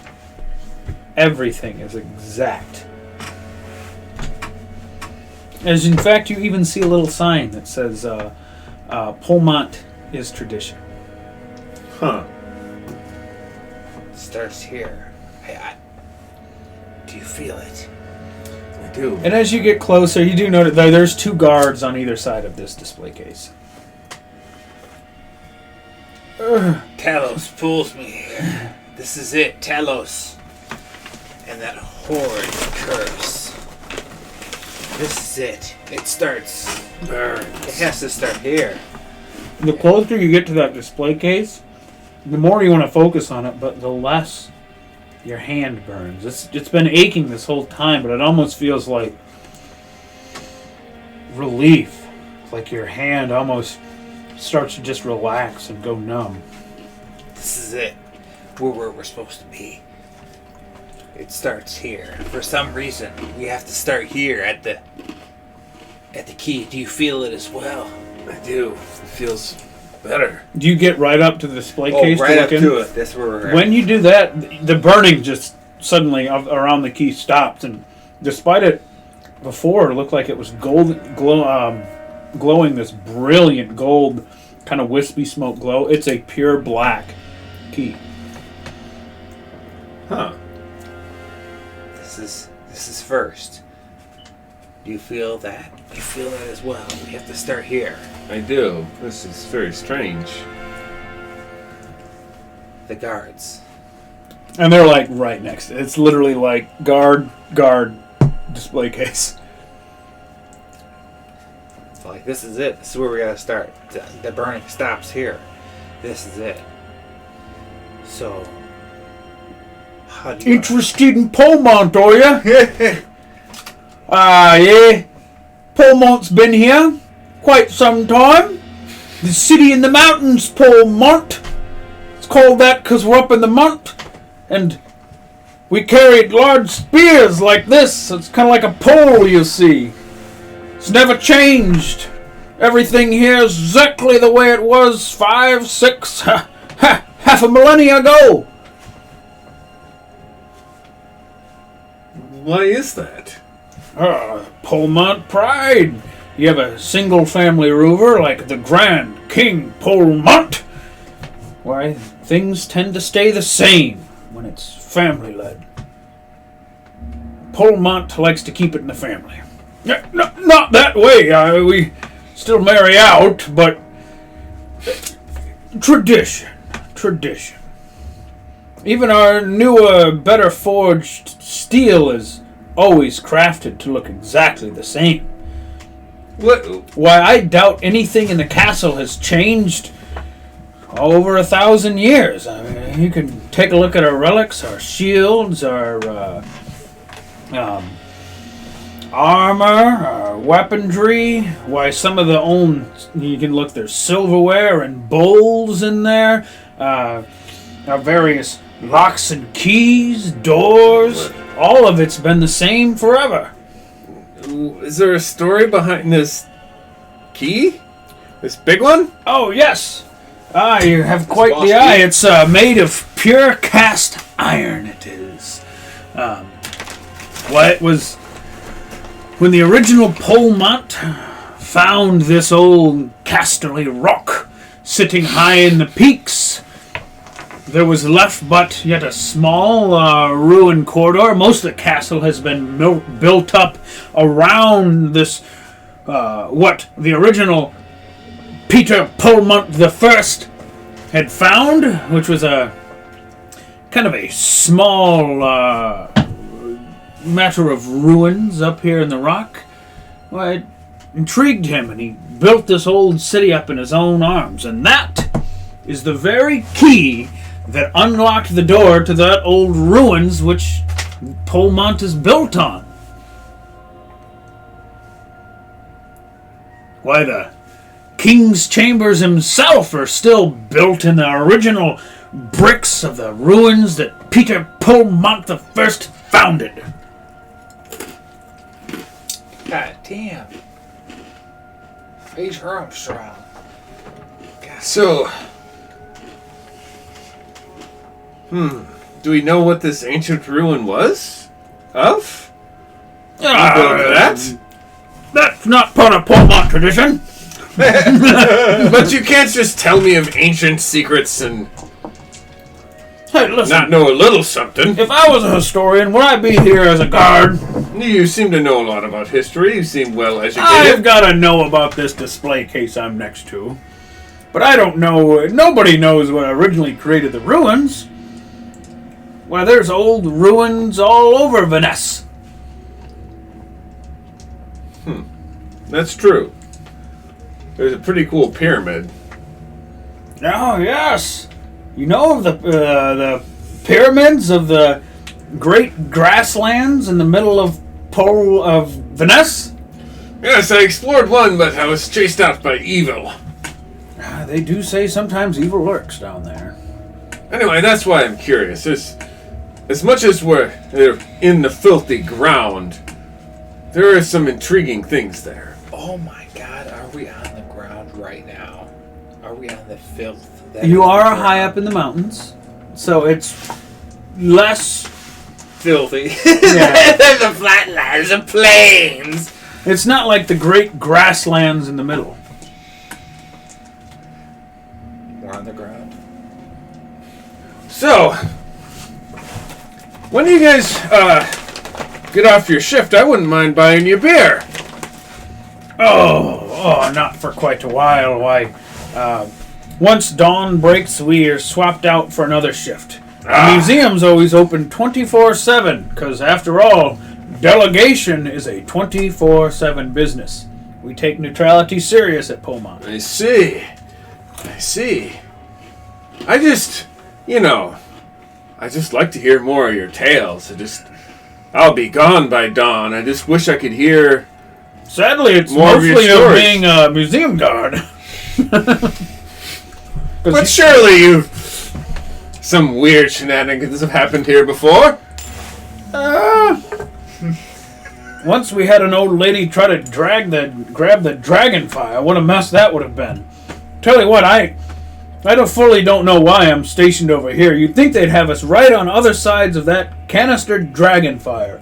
Everything is exact. As in fact, you even see a little sign that says Pullmont is tradition. Huh. Starts here. Do you feel it? I do. And as you get closer, you do notice there's two guards on either side of this display case. Talos pulls me here. This is it, Talos. And that horrid curse. This is it. It starts. Burns. It has to start here. The closer you get to that display case, the more you want to focus on it, but the less your hand burns. It's been aching this whole time, but it almost feels like relief. It's like your hand almost starts to just relax and go numb. This is it. We're where we're supposed to be. It starts here. For some reason, we have to start here at the key. Do you feel it as well? I do. It feels better. Do you get right up to the display case? Right to up look in? to it. That's where we're at. When you do that, the burning just suddenly around the key stops, and despite it before looked like it was glowing this brilliant gold kind of wispy smoke glow, it's a pure black key. Huh. This is first. Do you feel that? You feel that as well. We have to start here. I do. This is very strange. The guards. And they're like right next to it. It's literally like guard, display case. So like, this is it. This is where we gotta start. The burning stops here. This is it. So, how do you... Interested in Pullmont, are you? Yeah. Pullmont's been here quite some time. The city in the mountains, Pullmont. It's called that because we're up in the mount. And we carried large spears like this. It's kind of like a pole, you see. It's never changed. Everything here is exactly the way it was 5, 6, half a millennia ago. Why is that? Pullmont pride. You have a single family rover like the Grand King Pullmont. Why, things tend to stay the same when it's family led. Pullmont likes to keep it in the family. Not that way. We still marry out, but tradition. Even our newer, better forged steel is always crafted to look exactly the same. Why, I doubt anything in the castle has changed over 1,000 years. I mean, you can take a look at our relics, our shields, our armor, our weaponry. Why, some of you can look, there's silverware and bowls in there. Our various locks and keys, doors. All of it's been the same forever. Is there a story behind this key? This big one? Oh, yes. You have quite the eye. It's made of pure cast iron, it is. It was when the original Pullmont found this old casterly rock sitting high in the peaks. There was left but yet a small ruined corridor. Most of the castle has been built up around this, what the original Peter Pullmont I had found, which was a kind of a small matter of ruins up here in the rock. Well, it intrigued him, and he built this old city up in his own arms, and that is the very key that unlocked the door to that old ruins which Pullmont is built on. Why, the King's Chambers himself are still built in the original bricks of the ruins that Peter Pullmont I founded. God damn. Page Armstrong. So, do we know what this ancient ruin was? Of? That? That's not part of Pullmont tradition. But you can't just tell me of ancient secrets and Hey, listen. not know a little something. If I was a historian, would I be here as a guard? You seem to know a lot about history. You seem well I've educated. got to know about this display case I'm next to. But I don't know. Nobody knows what originally created the ruins. Why, there's old ruins all over Venice. That's true. There's a pretty cool pyramid. Oh, yes. You know of the pyramids of the great grasslands in the middle of Venice? Yes, I explored one, but I was chased out by evil. They do say sometimes evil lurks down there. Anyway, that's why I'm curious. As much as we're in the filthy ground, there are some intriguing things there. Oh my god, are we on the ground right now? Are we on the filth? You are high up in the mountains, so it's less filthy. Yeah. Than the flatlands and plains. It's not like the great grasslands in the middle. We're on the ground. So, when you guys get off your shift, I wouldn't mind buying you beer. Oh, not for quite a while. Why, once dawn breaks, we are swapped out for another shift. The museum's always open 24/7, because after all, delegation is a 24/7 business. We take neutrality serious at Pullmont. I see. I just like to hear more of your tales. I'll be gone by dawn. I just wish I could hear. Sadly, it's More of your mostly of stories. being a museum guard. But surely some weird shenanigans have happened here before. Once we had an old lady try to grab the dragonfire. What a mess that would have been. Tell you what, I fully don't know why I'm stationed over here. You'd think they'd have us right on other sides of that canistered dragonfire.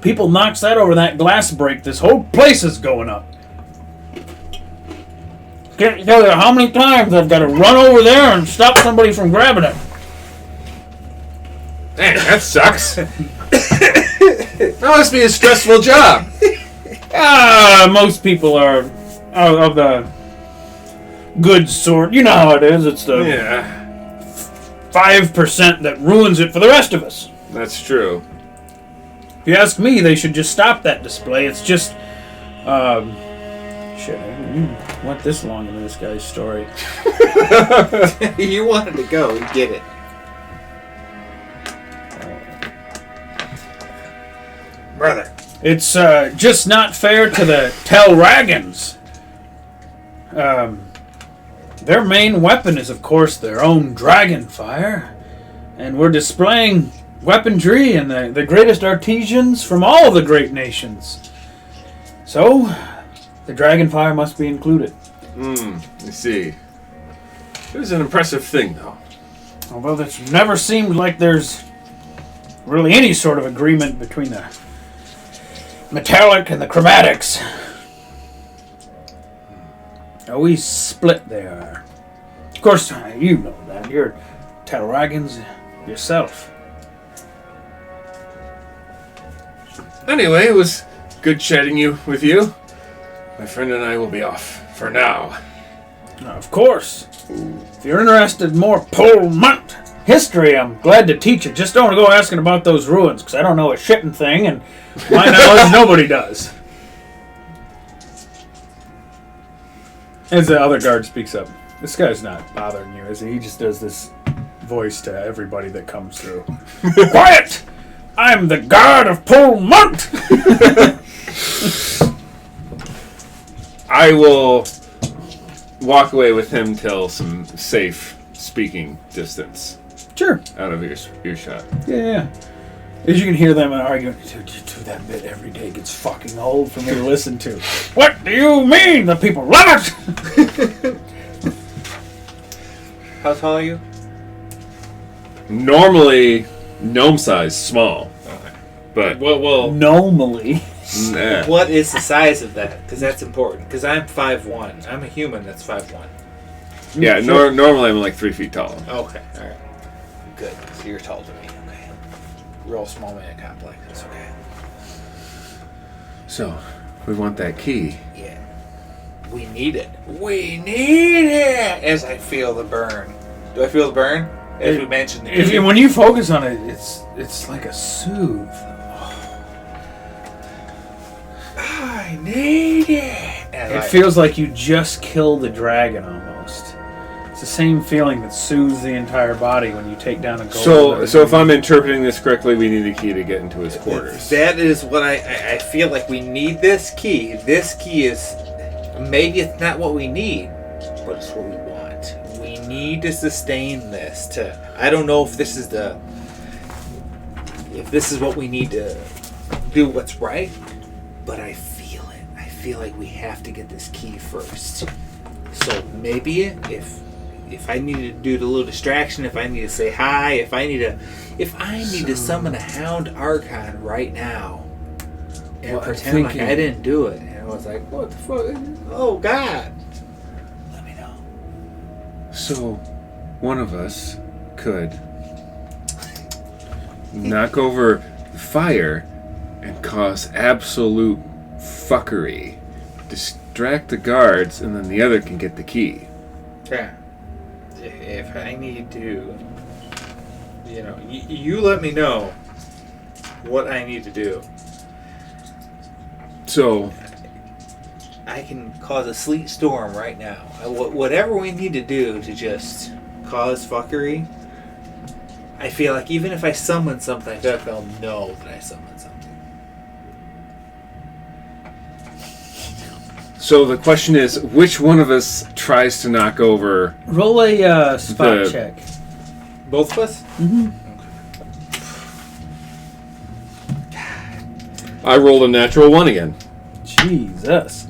People knocks that over that glass break, this whole place is going up. Can't tell you how many times I've got to run over there and stop somebody from grabbing it. Dang, that sucks. That must be a stressful job. Most people are of the good sort. You know how it is. It's the 5% that ruins it for the rest of us. That's true. If you ask me, they should just stop that display. It's just, shit, I went this long into this guy's story. You wanted to go and get it. Brother. It's just not fair to the Telragans. Their main weapon is, of course, their own dragonfire. And we're displaying weaponry and the greatest artisans from all the great nations. So, the dragonfire must be included. I see. It was an impressive thing, though. Although it's never seemed like there's really any sort of agreement between the metallic and the chromatics. We split there. Of course, you know that. You're Talragans yourself. Anyway, it was good chatting with you. My friend and I will be off for now. Of course. If you're interested in more Polmont history, I'm glad to teach it. Just don't go asking about those ruins, because I don't know a shitting thing, and my knowledge nobody does. As the other guard speaks up, this guy's not bothering you, is he? He just does this voice to everybody that comes through. Quiet! I'm the guard of Polmont! I will walk away with him till some safe speaking distance. Sure. Out of earshot. Yeah. As you can hear them arguing, dude, that bit every day gets fucking old for me to listen to. What do you mean? The people love it! How tall are you? Normally, gnome size, small. Okay. But Well, Normally. nah. what is the size of that? Because that's important. Because I'm 5'1". I'm a human that's 5'1". Yeah, normally I'm like 3 feet tall. Okay, alright. Good. So you're taller than me. Okay. Real small man complex. That's okay. So, we want that key. Yeah. We need it. We need it! As I feel the burn. Do I feel the burn? As we mentioned the key. When you focus on it, it's like a soothe. I need it! It feels like you just killed a dragon almost. It's the same feeling that soothes the entire body when you take down a gold. So if I'm interpreting this correctly, we need a key to get into his quarters. That is what I feel like we need this key. This key is, maybe it's not what we need, but it's what we want. We need to sustain this I don't know if this is what we need to do what's right, but I feel it. I feel like we have to get this key first. So maybe if I need to do the little distraction, if I need to say hi, if I need to summon a Hound Archon right now and pretend like I didn't do it, and I was like, what the fuck? Oh God! Let me know. So, one of us could knock over the fire and cause absolute fuckery, distract the guards, and then the other can get the key. Yeah. If I need to, you let me know what I need to do. So, I can cause a sleet storm right now. Whatever we need to do to just cause fuckery, I feel like even if I summon something, I feel like they'll know that I summoned something. So the question is, which one of us tries to knock over... Roll a spot check. Both of us? Mm-hmm. I rolled a natural 1 again. Jesus.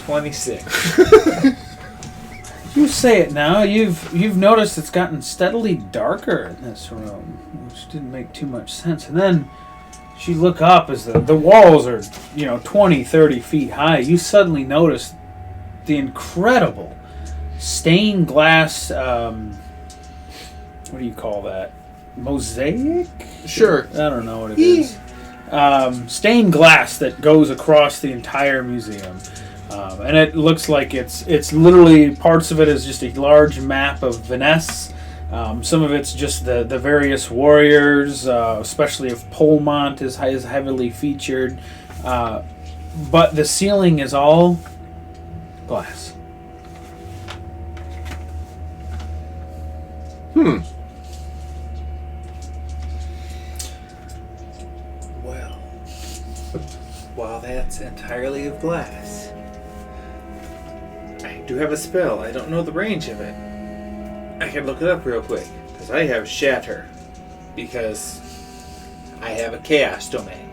26. You say it now. You've noticed it's gotten steadily darker in this room, which didn't make too much sense. And then you look up as the walls are, 20, 30 feet high. You suddenly notice the incredible stained glass, what do you call that? Mosaic? Sure. I don't know what it is. Stained glass that goes across the entire museum. And it looks like it's literally, parts of it is just a large map of Venice. Some of it's just the various warriors, especially if Polmont is heavily featured. But the ceiling is all glass. Well, while that's entirely of glass, I do have a spell. I don't know the range of it. I can look it up real quick, because I have Shatter, because I have a Chaos Domain.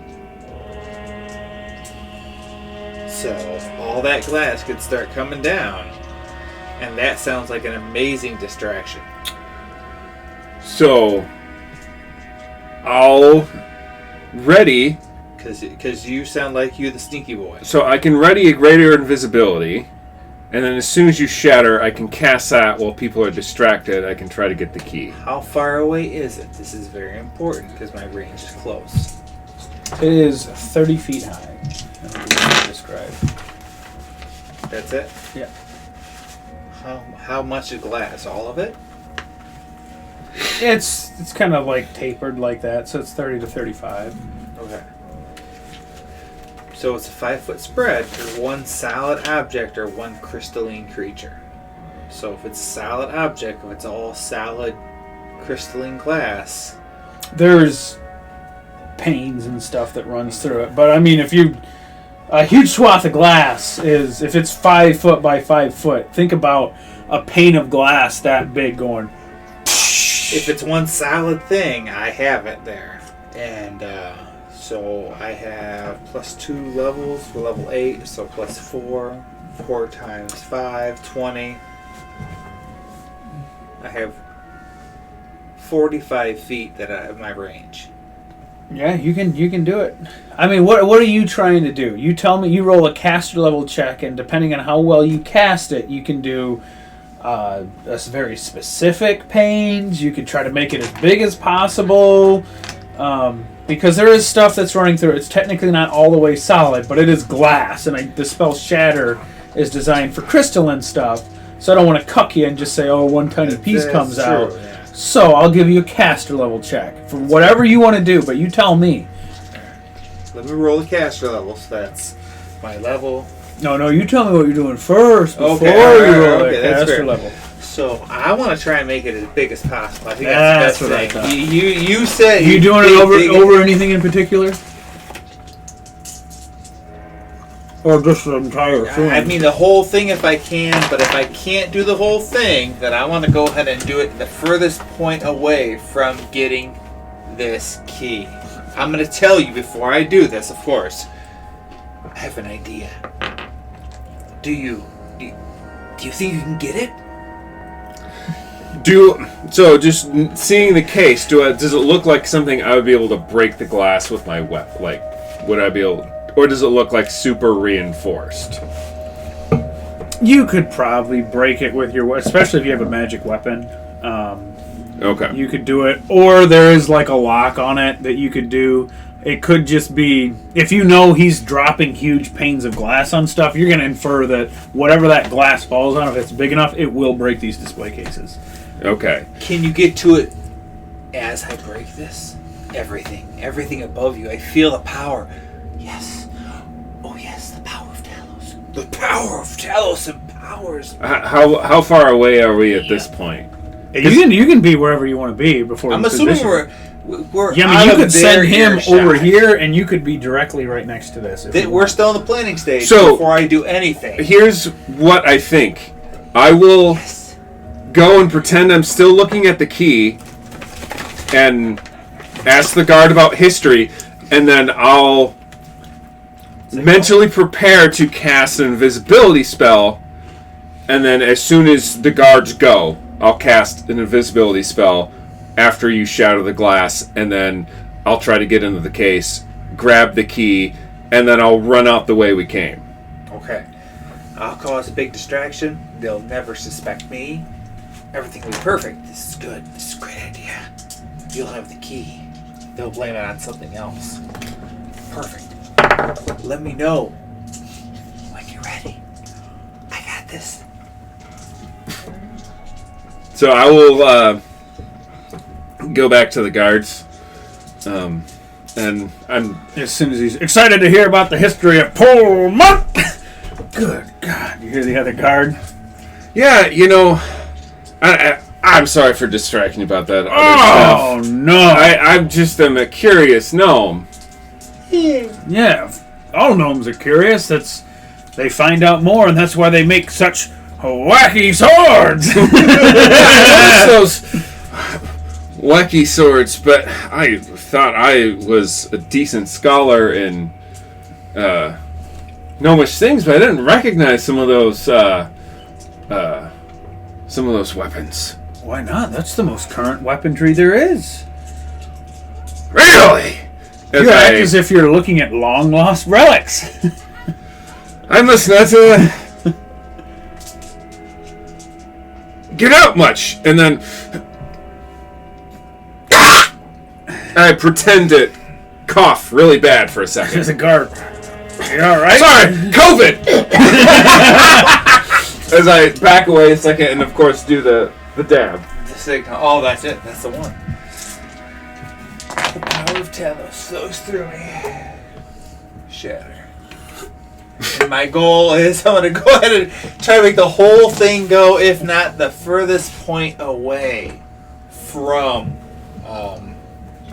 So, all that glass could start coming down, and that sounds like an amazing distraction. So, I'll ready Because you sound like you the sneaky boy. So I can ready a greater invisibility, and then as soon as you shatter, I can cast that while people are distracted. I can try to get the key. How far away is it? This is very important because my range is close. It is 30 feet high. I'll describe. That's it? Yeah. How much is glass? All of it? It's kind of like tapered like that, so it's 30 to 35. Okay. So it's a 5-foot spread for one solid object or one crystalline creature. So if it's solid object, if it's all solid crystalline glass, there's panes and stuff that runs through it. But I mean, a huge swath of glass is, if it's 5 foot by 5 foot, think about a pane of glass that big going. If it's one solid thing, I have it there. And so I have plus 2 levels for level 8, so plus 4. 4 times 5, 20. I have 45 feet that I have my range. Yeah, you can do it. I mean, what are you trying to do? You tell me. You roll a caster level check, and depending on how well you cast it, you can do very specific panes. You could try to make it as big as possible, because there is stuff that's running through it. It's technically not all the way solid, but it is glass, and the spell Shatter is designed for crystalline stuff. So I don't want to cuck you and just say, oh, one tiny piece comes out. Yeah. So I'll give you a caster level check for whatever you want to do, but you tell me. Let me roll the caster level, so that's my level. No, you tell me what you're doing first before Okay, you roll okay, the that's caster fair. level. So I want to try and make it as big as possible. I think that's the That's best what I thing. thought. You said Are you doing it over anything in particular? Or just the entire thing? I mean the whole thing if I can, but if I can't do the whole thing, then I want to go ahead and do it the furthest point away from getting this key. I'm going to tell you before I do this, of course. I have an idea. Do you think you can get it? So just seeing the case, does it look like something I would be able to break the glass with my weapon? Like, would I be able, or does it look like super reinforced? You could probably break it with your, especially if you have a magic weapon. Okay. You could do it, or there is like a lock on it that you could do. It could just be, if you know he's dropping huge panes of glass on stuff, you're going to infer that whatever that glass falls on, if it's big enough, it will break these display cases. Okay. Can you get to it as I break this? Everything above you. I feel the power. Yes. Oh yes, the power of Talos. The power of Talos empowers. How far away are we at this point? You can be wherever you want to be before. I'm assuming we're yeah, I mean, you could send him over here, and you could be directly right next to this. We're still in the planning stage before I do anything. Here's what I think. I will go and pretend I'm still looking at the key and ask the guard about history, and then I'll mentally prepare to cast an invisibility spell, and then as soon as the guards go, I'll cast an invisibility spell after you shatter the glass, and then I'll try to get into the case, grab the key, and then I'll run out the way we came. Okay. I'll cause a big distraction. They'll never suspect me. Everything will be perfect. This is good. This is a great idea. You'll have the key. They'll blame it on something else. Perfect. Let me know when you're ready. I got this. So I will go back to the guards, and I'm as soon as he's excited to hear about the history of Pullman. Good God! You hear the other guard? Yeah, I'm sorry for distracting you about that other stuff. No! I'm just a curious gnome. Yeah, all gnomes are curious. They find out more, and that's why they make such wacky swords. Those wacky swords, but I thought I was a decent scholar in gnomish things, but I didn't recognize some of those weapons. Why not? That's the most current weaponry there is. Really? You act as if you're looking at long lost relics. I must not get out much, and then I pretend to cough really bad for a second. There's a guard. You all right? Sorry, COVID. As I back away a second, and of course do the dab. The signal. Oh, that's it. That's the one. The power of Telos flows through me. Shatter. And my goal is I'm going to go ahead and try to make the whole thing go, if not the furthest point away from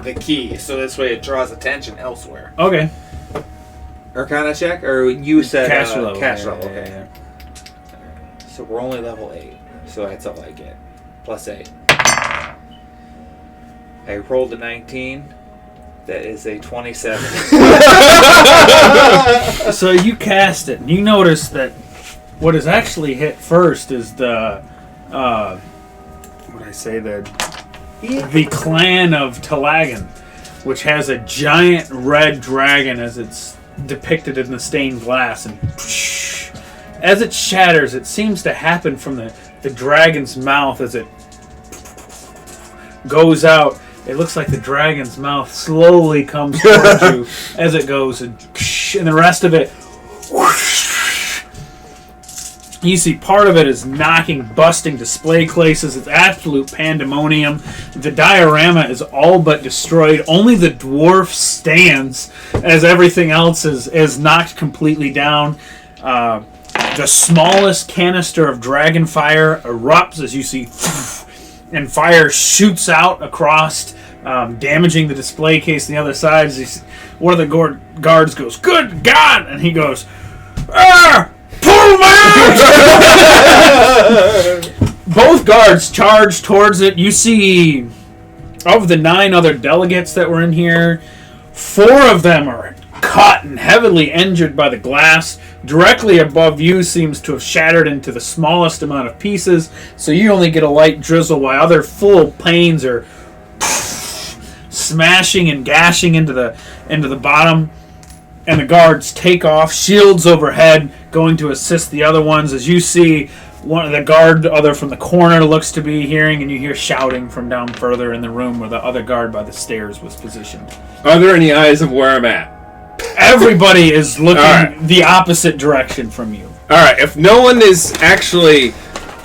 the key. So this way it draws attention elsewhere. Okay. Arcana check? Or you said Caster level. Caster level, Yeah, okay. yeah. So we're only level 8. So that's all I get. Plus 8. I rolled a 19. That is a 27. So you cast it, and you notice that what is actually hit first is the the clan of Talagan, which has a giant red dragon as it's depicted in the stained glass, and as it shatters, it seems to happen from the dragon's mouth as it goes out. It looks like the dragon's mouth slowly comes towards you as it goes, and the rest of it, you see part of it is knocking, busting display cases. It's absolute pandemonium. The diorama is all but destroyed. Only the dwarf stands as everything else is knocked completely down. The smallest canister of dragon fire erupts as you see, and fire shoots out across, damaging the display case on the other side. One of the guards goes, "Good God!" And he goes, "Pull me out!" Both guards charge towards it. You see, of the 9 other delegates that were in here, 4 of them are cut and heavily injured by the glass. Directly above you seems to have shattered into the smallest amount of pieces, so you only get a light drizzle, while other full panes are smashing and gashing into the bottom. And the guards take off, shields overhead, going to assist the other ones. As you see, one of the guard other from the corner looks to be hearing, and you hear shouting from down further in the room where the other guard by the stairs was positioned. Are there any eyes of where I'm at? Everybody is looking the opposite direction from you. Alright, if no one is actually...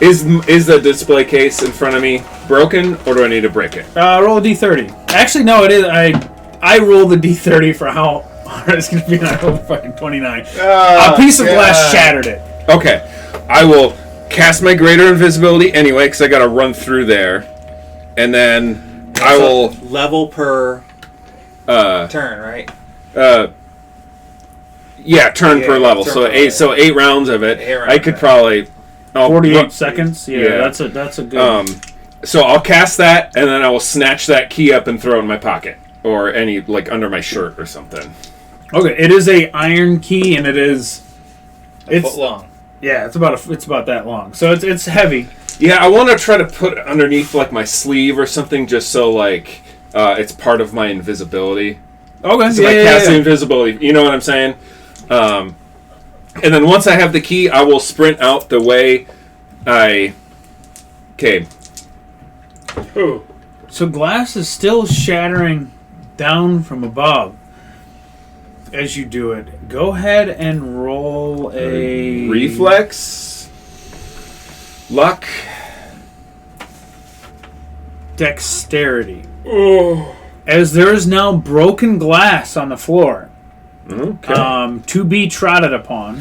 Is the display case in front of me broken, or do I need to break it? Roll a d30. Actually, no, it is. I rolled the d30 for how hard it's going to be, and I rolled a fucking 29. A piece of glass shattered it. Okay. I will cast my greater invisibility anyway, because I got to run through there. And then I will... Level per turn, right? Yeah, turn per level. So 8 rounds of it. I could probably... 48 seconds? Yeah, that's a good... So I'll cast that, and then I will snatch that key up and throw it in my pocket. Or under my shirt or something. Okay, it is a iron key, and it's a foot long. Yeah, it's about that long. So it's heavy. Yeah, I want to try to put it underneath my sleeve or something, just so it's part of my invisibility. Okay, so casting invisibility. You know what I'm saying? And then once I have the key, I will sprint out the way I came. Ooh. So glass is still shattering down from above as you do it. Go ahead and roll a... Reflex. Luck. Dexterity. Oh. As there is now broken glass on the floor. Okay. To be trotted upon.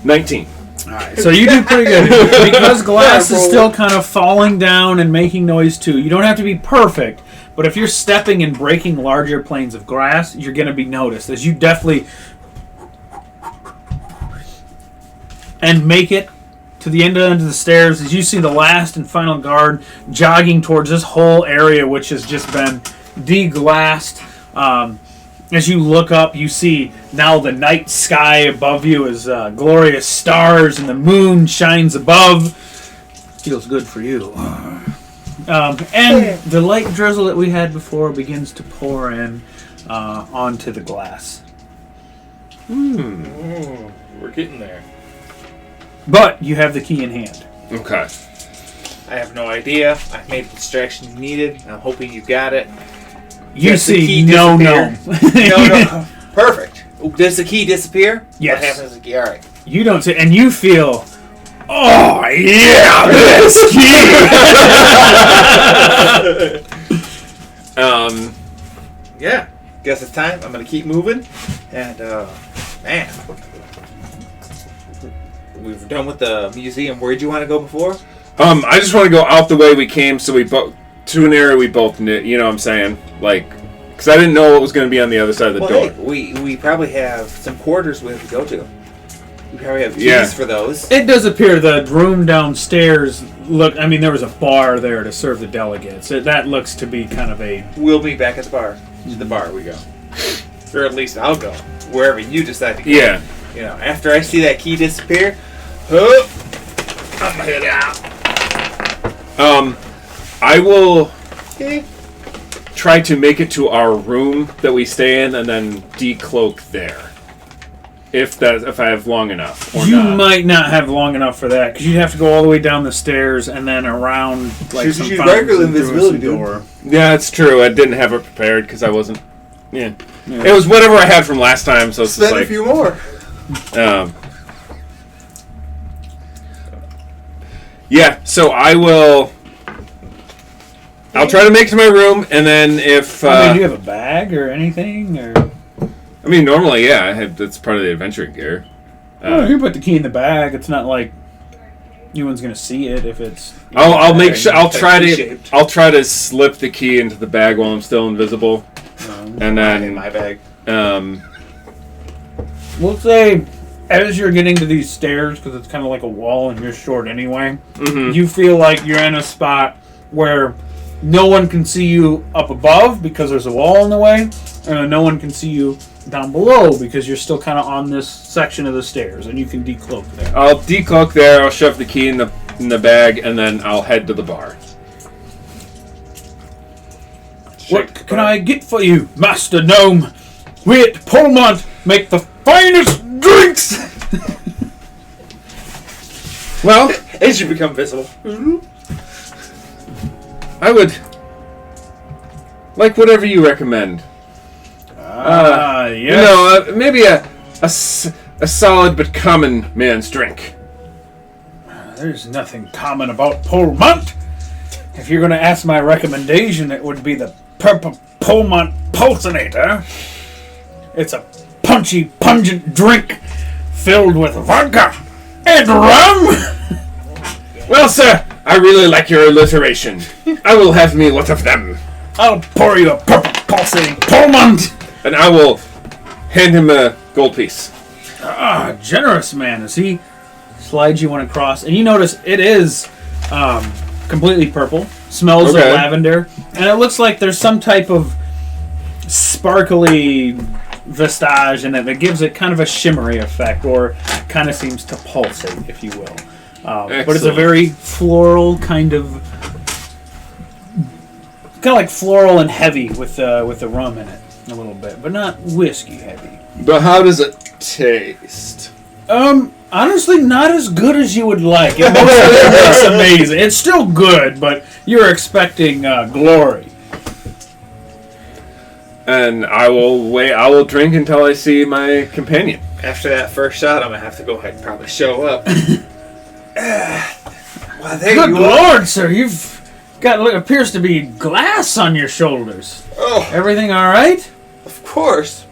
19. Alright, so you do pretty good. Because glass is still kind of falling down and making noise too. You don't have to be perfect, but if you're stepping and breaking larger planes of glass, you're going to be noticed. As you definitely... and make it to the end of the stairs, as you see the last and final guard jogging towards this whole area, which has just been deglassed. As you look up, you see now the night sky above you is glorious stars, and the moon shines above. Feels good for you. And the light drizzle that we had before begins to pour in. onto the glass. Ooh, we're getting there. But you have the key in hand. Okay. I have no idea. I've made the distraction needed. I'm hoping you got it. You Does the see key no. No. Perfect. Does the key disappear? Yes. What happens to the key? All right. You don't see, and you feel, oh yeah, this key. Yeah. Guess it's time. I'm gonna keep moving, and man, we've done with the museum. Where'd you want to go before? I just want to go out the way we came, so we both to an area we both knew. You know what I'm saying? Like, because I didn't know what was going to be on the other side of the door. Hey, we probably have some quarters we have to go to. We probably have keys for those. It does appear the room downstairs there was a bar there to serve the delegates. That looks to be kind of a... We'll be back at the bar. To the bar we go. Or at least I'll go. Wherever you decide to go. Yeah. You know, after I see that key disappear, I'm gonna head out. I will try to make it to our room that we stay in and then decloak there. If I have long enough. Or you not. might not have long enough for that, because you'd have to go all the way down the stairs and then around She's some regular fountains and through invisibility, a door. Yeah, it's true. I didn't have it prepared because I wasn't... Yeah. It was whatever I had from last time, so it's just Spend like... a few more. Yeah, so I'll try to make it to my room, and then if... do you have a bag or anything? Or I mean, normally, yeah, that's part of the adventuring gear. you put the key in the bag. It's not like anyone's gonna see it if it's... I'll make sure... I'll try to slip the key into the bag while I'm still invisible. And then... In my bag. We'll say, as you're getting to these stairs, because it's kind of like a wall and you're short anyway, you feel like you're in a spot where no one can see you up above because there's a wall in the way, and no one can see you down below because you're still kind of on this section of the stairs, and you can decloak there. I'll decloak there, I'll shove the key in the bag, and then I'll head to the bar. What can I get for you, Master Gnome? We at Polmont make the finest drinks! Well, As you become visible. I would like whatever you recommend. Yes. You know, maybe a solid but common man's drink. There's nothing common about Polmont. If you're going to ask my recommendation, it would be the Purple Polmont Pulsinator. It's a punchy, pungent drink filled with vodka and rum. Well, sir, I really like your alliteration. I will have me one of them. I'll pour you a purple pulsating Polmont. And I will hand him a gold piece. Generous man. As he slides you one across, and you notice it is completely purple. Smells of lavender, and it looks like there's some type of sparkly vestige in it that gives it kind of a shimmery effect, or kind of seems to pulsate, if you will. But it's a very floral kind of like floral and heavy with the rum in it a little bit, but not whiskey heavy. But how does it taste? Honestly, not as good as you would like. It's amazing. It's still good, but you're expecting glory. And I will drink until I see my companion. After that first shot, I'm going to have to go ahead and probably show up. Well, there Good you Lord, are. sir. You've got what appears to be glass on your shoulders. Oh, Everything all right? of course.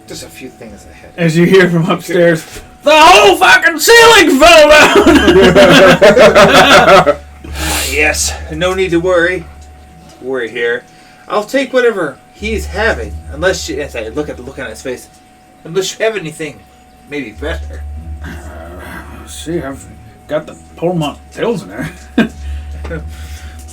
Just a few things I had. As you hear from upstairs, the whole fucking ceiling fell down! Yes, no need to worry. Worry here. I'll take whatever he's having, unless you, as I look at the look on his face, unless you have anything maybe better. See, I've got the Polmont Pilsner.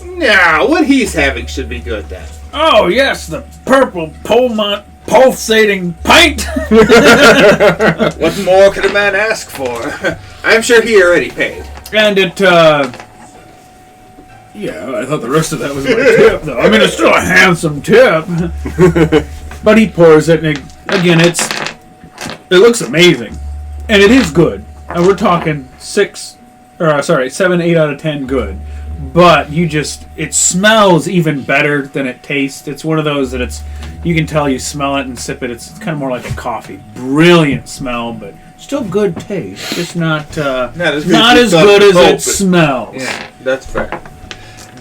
Now, what he's having should be good then. Oh, yes, the purple Polmont pulsating pint! What more could a man ask for? I'm sure he already paid. And it, Yeah, I thought the rest of that was my tip, though. I mean, it's still a handsome tip. But he pours it, and it looks amazing. And it is good. And we're talking 7, 8 out of 10 good. But it smells even better than it tastes. It's one of those that you can tell you smell it and sip it. It's kind of more like a coffee. Brilliant smell, but still good taste. Just not as good as it smells. Yeah, that's fair.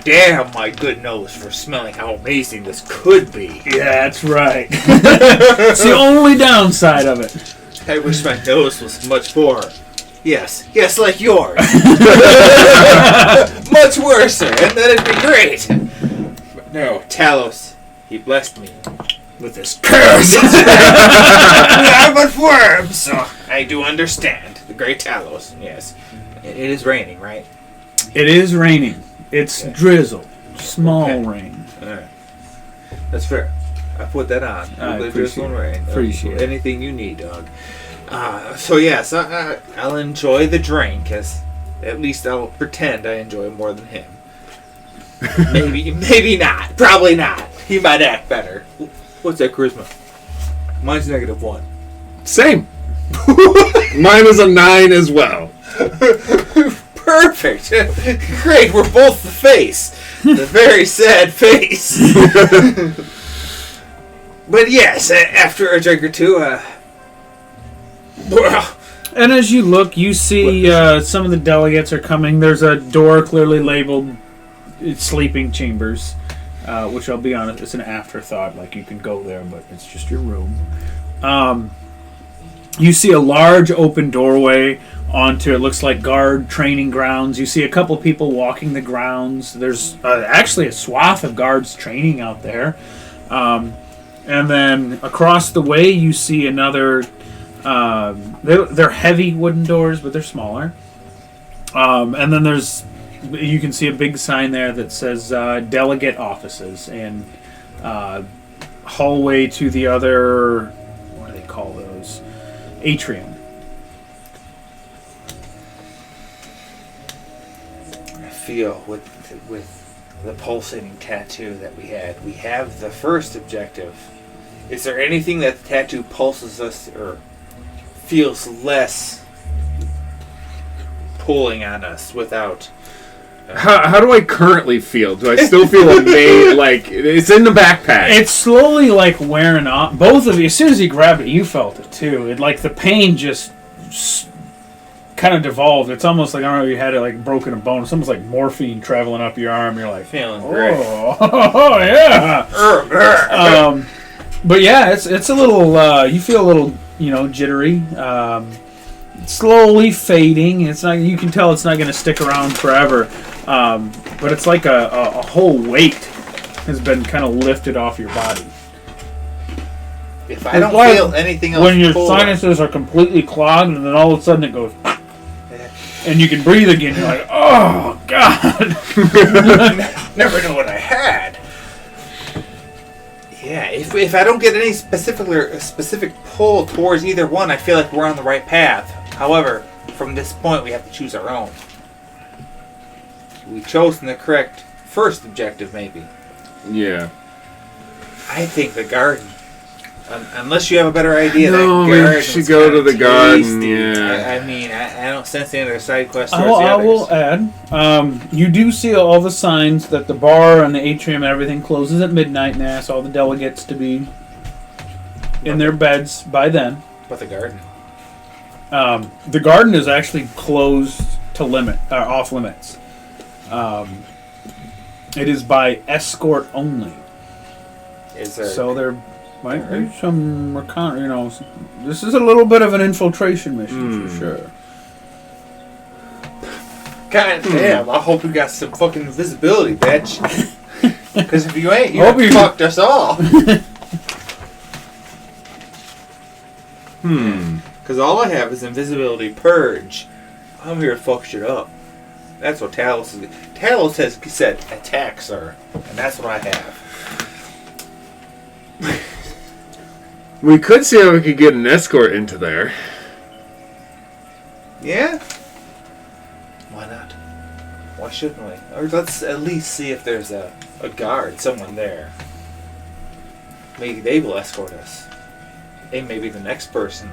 Damn, my good nose for smelling how amazing this could be. Yeah, that's right. It's the only downside of it. I wish my nose was much more. Yes, like yours. Much worse, sir, and that'd be great. But no, Talos, he blessed me with this curse. I'm but worms, so I do understand. The great Talos, yes. It is raining, right? It is raining. It's drizzle. Small rain. All right. That's fair. I put that on. I Drizzle and rain. Appreciate it. Anything you need, dog. So yes, I'll enjoy the drink, as at least I'll pretend I enjoy more than him. Maybe not. Probably not. He might act better. What's that charisma? Mine's -1. Same. Mine is a 9 as well. Perfect. Great. We're both the face. The very sad face. But yes, after a drink or two, well. And as you look, you see some of the delegates are coming. There's a door clearly labeled sleeping chambers, which I'll be honest, it's an afterthought. Like, you can go there, but it's just your room. You see a large open doorway onto, it looks like guard training grounds. You see a couple people walking the grounds. There's actually a swath of guards training out there. And then across the way, you see another... they're heavy wooden doors, but they're smaller. And then you can see a big sign there that says delegate offices, and hallway to the other, what do they call those? Atrium. I feel with the pulsating tattoo that we have the first objective. Is there anything that the tattoo pulses us or feels less pulling on us without... How do I currently feel? Do I still feel amazed? Like, it's in the backpack. It's slowly, like, wearing off. Both of you, as soon as you grabbed it, you felt it, too. It, like, the pain just kind of devolved. It's almost like, I don't know, you had it, like, broken a bone. It's almost like morphine traveling up your arm. You're like, feeling great. Oh, yeah. But, yeah, it's a little, you feel a little, jittery. Slowly fading. It's not. You can tell it's not going to stick around forever. But it's like a whole weight has been kind of lifted off your body. If I don't feel anything else, when your sinuses are completely clogged, and then all of a sudden it goes, and you can breathe again. You're like, oh God! Never knew what I had. Yeah, if I don't get any specific pull towards either one, I feel like we're on the right path. However, from this point, we have to choose our own. We've chosen the correct first objective, maybe. Yeah. I think the garden. Unless you have a better idea, no, that garden. We should go to the garden. Yeah. I don't sense any other side quests. I will add. You do see all the signs that the bar and the atrium and everything closes at midnight, and they ask all the delegates to be in their beds by then. But the garden. The garden is actually closed to off limits. It is by escort only. So there might be some, this is a little bit of an infiltration mission for sure. God damn, I hope you got some fucking visibility, bitch. Because if you ain't, you fucked us all. Because all I have is invisibility purge. I'm here to fuck shit up. That's what Talos is. Talos has said, attack, sir. And that's what I have. We could see how we could get an escort into there. Yeah? Why not? Why shouldn't we? Or let's at least see if there's a guard, someone there. Maybe they will escort us. And maybe the next person.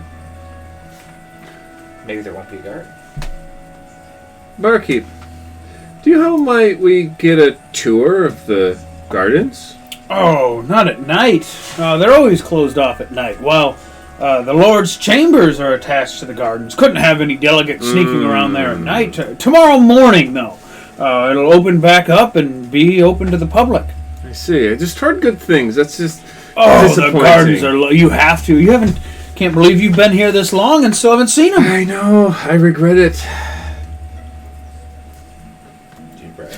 Maybe there won't be a guard. Barkeep, how might we get a tour of the gardens? Oh, not at night. They're always closed off at night. Well, the Lord's chambers are attached to the gardens. Couldn't have any delegates sneaking around there at night. Tomorrow morning, though, it'll open back up and be open to the public. I see. I just heard good things. That's just the gardens are. You have to. You haven't. Can't believe you've been here this long and still haven't seen them. I know. I regret it.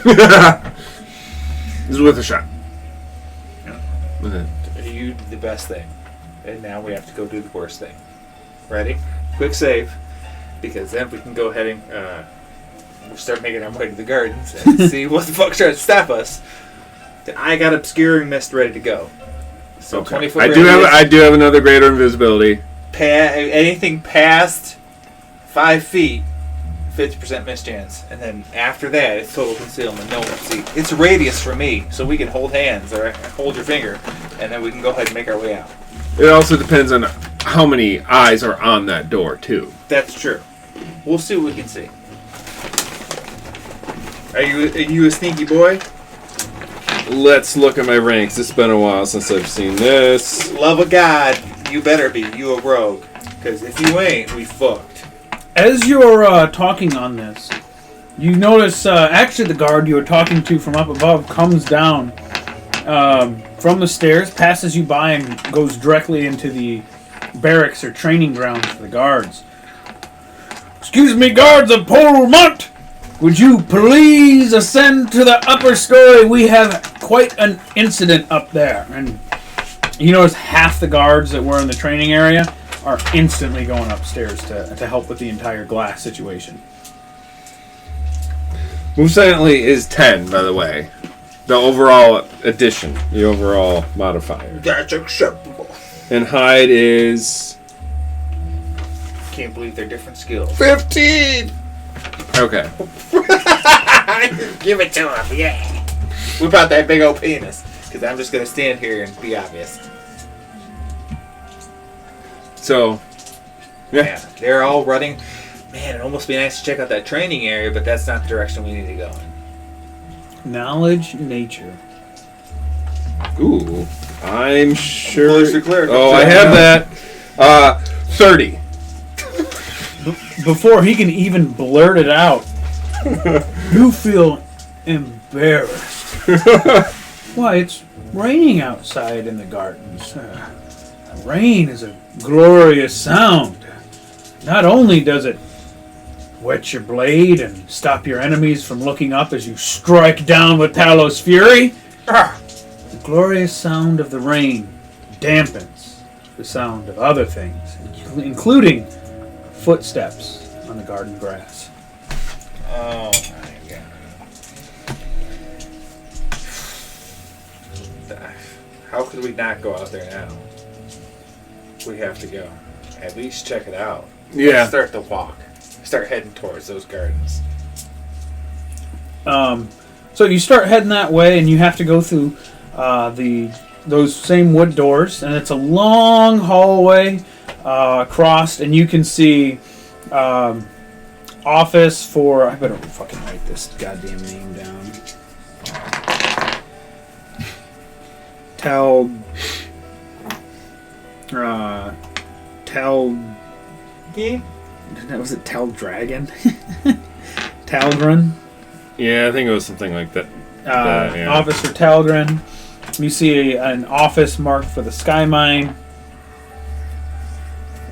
This is with a shot. You did the best thing. And now we have to go do the worst thing. Ready? Quick save. Because then we can go ahead and we'll start making our way to the gardens and see what the fuck's trying to stop us. Then I got obscuring mist ready to go. So okay. 20 foot I do have another greater invisibility. Anything past 5 feet, 50% miss chance. And then after that, it's total concealment. No one can see. It's a radius for me, so we can hold hands or hold your finger, and then we can go ahead and make our way out. It also depends on how many eyes are on that door, too. That's true. We'll see what we can see. Are you a sneaky boy? Let's look at my ranks. It's been a while since I've seen this. Love of God, you better be. You a rogue. Because if you ain't, we fucked. As you're talking on this, you notice actually the guard you were talking to from up above comes down from the stairs, passes you by, and goes directly into the barracks or training grounds for the guards. Excuse me, guards of Portmont! Would you please ascend to the upper story? We have quite an incident up there. And you notice half the guards that were in the training area are instantly going upstairs to help with the entire glass situation. Move silently is 10, by the way. The overall addition, the overall modifier. That's acceptable. And hide is... Can't believe they're different skills. 15! Okay. Give it to him, yeah. Whip out that big old penis. Because I'm just going to stand here and be obvious. So, yeah. They're all running. Man, it'd almost be nice to check out that training area, but that's not the direction we need to go in. Knowledge, nature. Ooh, I'm sure... Cleric. Oh, I have that. 30. Before he can even blurt it out, you feel embarrassed. Why, it's raining outside in the gardens. Rain is a glorious sound. Not only does it wet your blade and stop your enemies from looking up as you strike down with Talos' fury, the glorious sound of the rain dampens the sound of other things, including footsteps on the garden grass. Oh my god. How could we not go out there now? We have to go. At least check it out. Yeah. Let's start the walk. Start heading towards those gardens. So you start heading that way, and you have to go through those same wood doors, and it's a long hallway across, and you can see office for... I better fucking write this goddamn name down. Was it Dragon? Talgren? Yeah, I think it was something like that. Yeah. Office for Talgren. You see an office marked for the Sky Mine.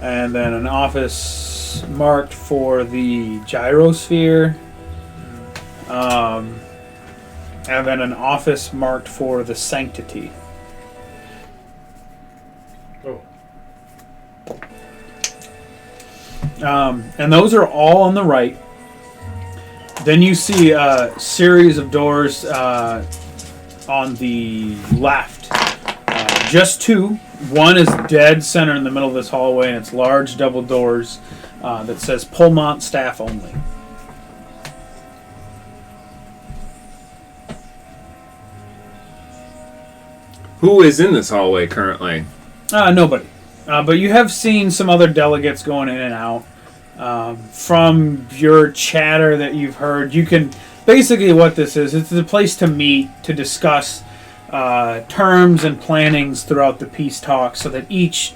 And then an office marked for the Gyrosphere. And then an office marked for the Sanctity. And those are all on the right. Then you see a series of doors on the left. Just two. One is dead center in the middle of this hallway, and it's large double doors that says Pullmont staff only. Who is in this hallway currently? Nobody. But you have seen some other delegates going in and out. From your chatter that you've heard, you can... Basically what this is, it's a place to meet, to discuss terms and plannings throughout the peace talks so that each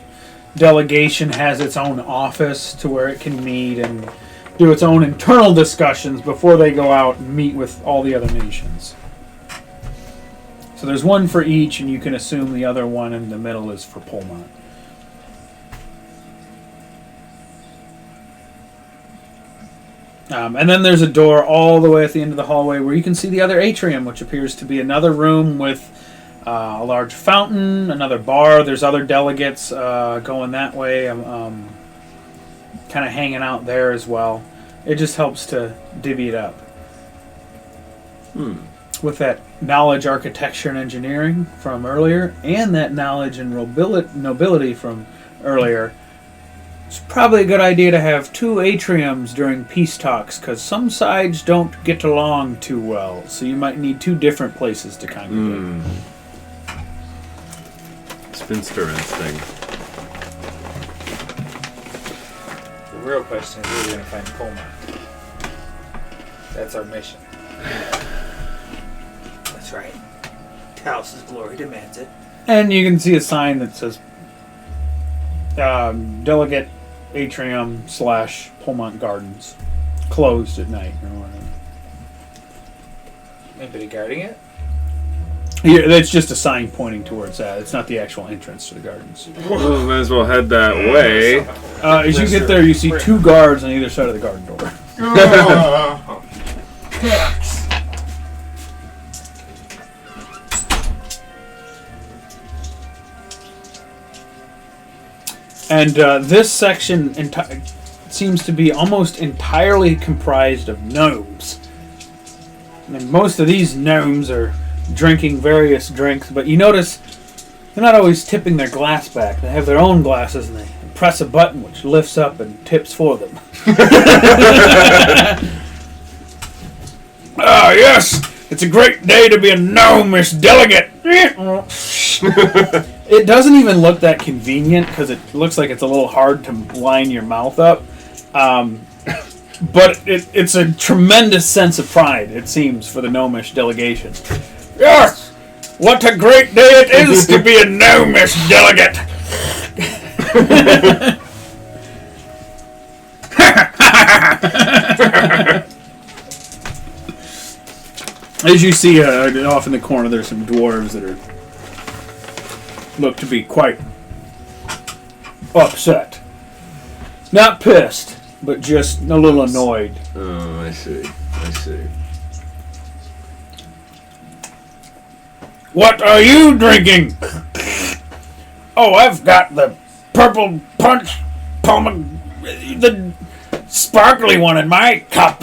delegation has its own office to where it can meet and do its own internal discussions before they go out and meet with all the other nations. So there's one for each, and you can assume the other one in the middle is for Polmont. And then there's a door all the way at the end of the hallway where you can see the other atrium, which appears to be another room with a large fountain, another bar. There's other delegates going that way, kind of hanging out there as well. It just helps to divvy it up. With that knowledge, architecture, and engineering from earlier, and that knowledge and nobility from earlier, it's probably a good idea to have 2 atriums during peace talks, because some sides don't get along too well, so you might need 2 different places to congregate. Spinster instinct. The real question is, where are we going to find Polmont? That's our mission. That's right. House's glory demands it. And you can see a sign that says Delegate Atrium / Polmont Gardens. Closed at night or whatever. Anybody guarding it? Yeah, that's just a sign pointing towards that. It's not the actual entrance to the gardens. Well, might as well head that way. As you get there, you see 2 guards on either side of the garden door. And this section seems to be almost entirely comprised of gnomes. And most of these gnomes are drinking various drinks, but you notice they're not always tipping their glass back. They have their own glasses, and they press a button which lifts up and tips for them. Ah, yes! It's a great day to be a gnomish delegate! It doesn't even look that convenient because it looks like it's a little hard to line your mouth up. But it's a tremendous sense of pride, it seems, for the gnomish delegation. Yes! What a great day it is to be a gnomish delegate! As you see off in the corner, there's some dwarves that look to be quite upset. Not pissed, but just a little annoyed. Oh, I see. What are you drinking? Oh, I've got the purple punch, the sparkly one in my cup.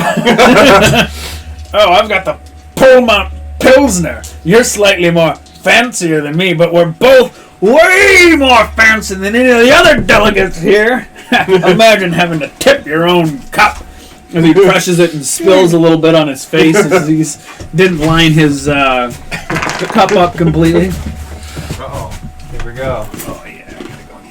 Oh, I've got the Polmont Pilsner. You're slightly more fancier than me, but we're both way more fancy than any of the other delegates here. Imagine having to tip your own cup. As he crushes it and spills a little bit on his face as he didn't line his cup up completely. Uh-oh. Here we go. Oh, yeah. I gotta go in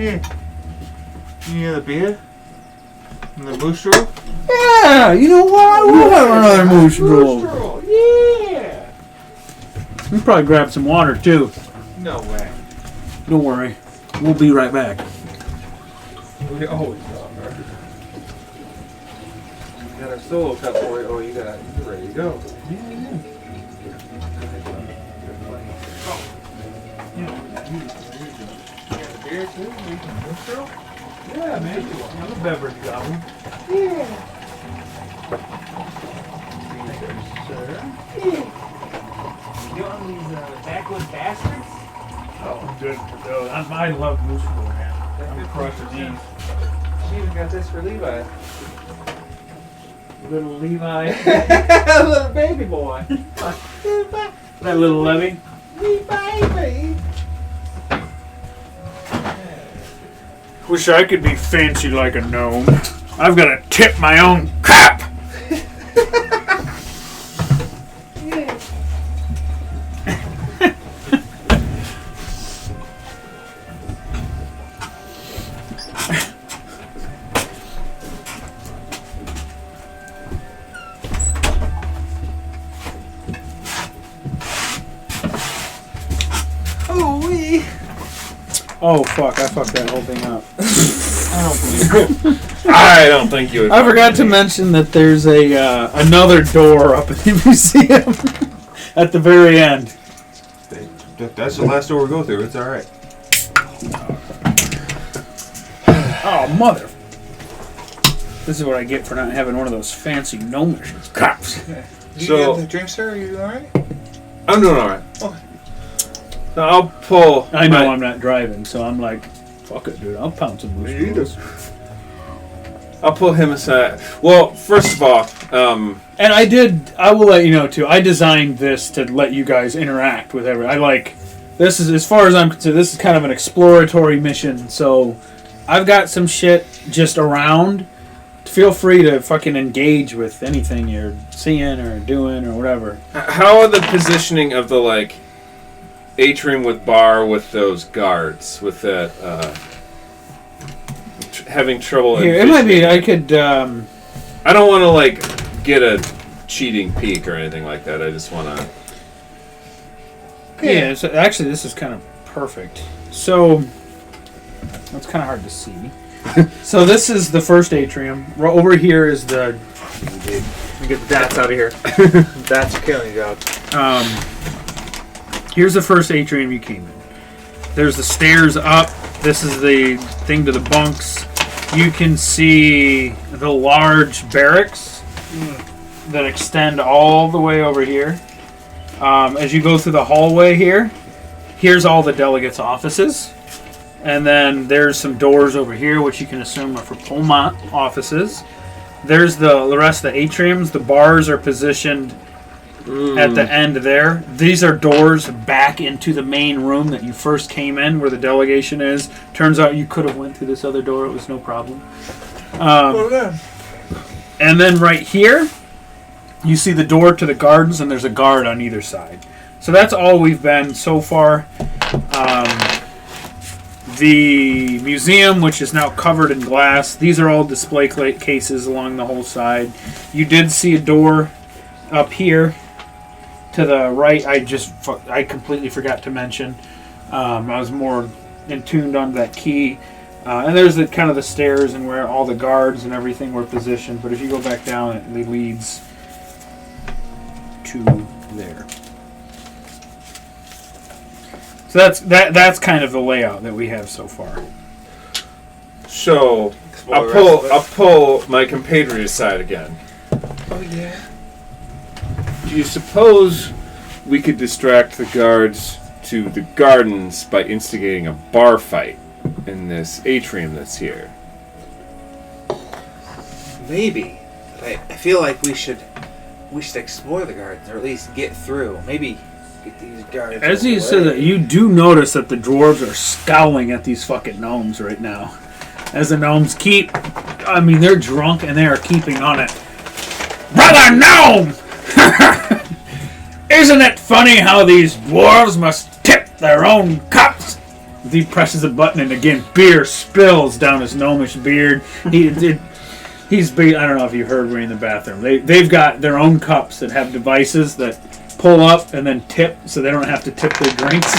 here. You hear the beer? And the moose roll? Yeah, you know what? I will have another moose roll. Yeah! We probably grab some water, too. No way. Don't worry. We'll be right back. We always go. We got our solo cup for you. Oh, you got it. You're ready to go. Yeah. Beer too? Yeah, man. I'm a beverage goblin. Yeah. You on these backwood bastards? Oh, I'm good for those. I love moose roll, man. I'm crushing these. She even got this for Levi. Little Levi. Little baby boy. That little Levy. Me baby. Wish I could be fancy like a gnome. I've got to tip my own cap. Oh fuck! I fucked that whole thing up. I don't think you would. I forgot to mention that there's a another door up in the museum at the very end. That's the last door we go through. It's all right. Oh mother! This is what I get for not having one of those fancy gnomish cups. You get the drink, sir? Are you all right? I'm doing all right. Oh. So I'll pull. I know I'm not driving, so I'm like, fuck it, dude. I'll pound some moose. I'll pull him aside. Well, first of all, and I will let you know too. I designed this to let you guys interact with everyone. This is, as far as I'm concerned, this is kind of an exploratory mission. So I've got some shit just around. Feel free to fucking engage with anything you're seeing or doing or whatever. how are the positioning of the atrium with bar with those guards with that having trouble? Here, it might be. I could. I don't want to get a cheating peek or anything like that. I just want to. Yeah. So actually, this is kind of perfect. So it's kind of hard to see. So this is the first atrium. Over here is the. Let me get the dats out of here. Dats are killing you, dog. Here's the first atrium you came in. There's the stairs up. This is the thing to the bunks. You can see the large barracks that extend all the way over here. As you go through the hallway here, here's all the delegates' offices. And then there's some doors over here, which you can assume are for Pullman offices. There's the rest of the atriums. The bars are positioned at the end there. These are doors back into the main room that you first came in, where the delegation is. Turns out you could have went through this other door. It was no problem. And then right here, you see the door to the gardens, and there's a guard on either side. So that's all we've been so far. The museum, which is now covered in glass. These are all display cases along the whole side. You did see a door up here to the right. I completely forgot to mention. I was more in tuned on that key. And there's the kind of the stairs and where all the guards and everything were positioned. But if you go back down, it leads to there. So that's kind of the layout that we have so far. So I'll pull my compatriot aside again. Oh yeah. Do you suppose we could distract the guards to the gardens by instigating a bar fight in this atrium that's here? Maybe. But I feel like we should explore the gardens, or at least get through. Maybe get these guards. As you said that, you do notice that the dwarves are scowling at these fucking gnomes right now. As the gnomes they're drunk and they are keeping on it. Brother Gnome! Isn't it funny how these dwarves must tip their own cups? He presses a button and again beer spills down his gnomish beard. He's I don't know if you heard we're in the bathroom. They've got their own cups that have devices that pull up and then tip, so they don't have to tip their drinks.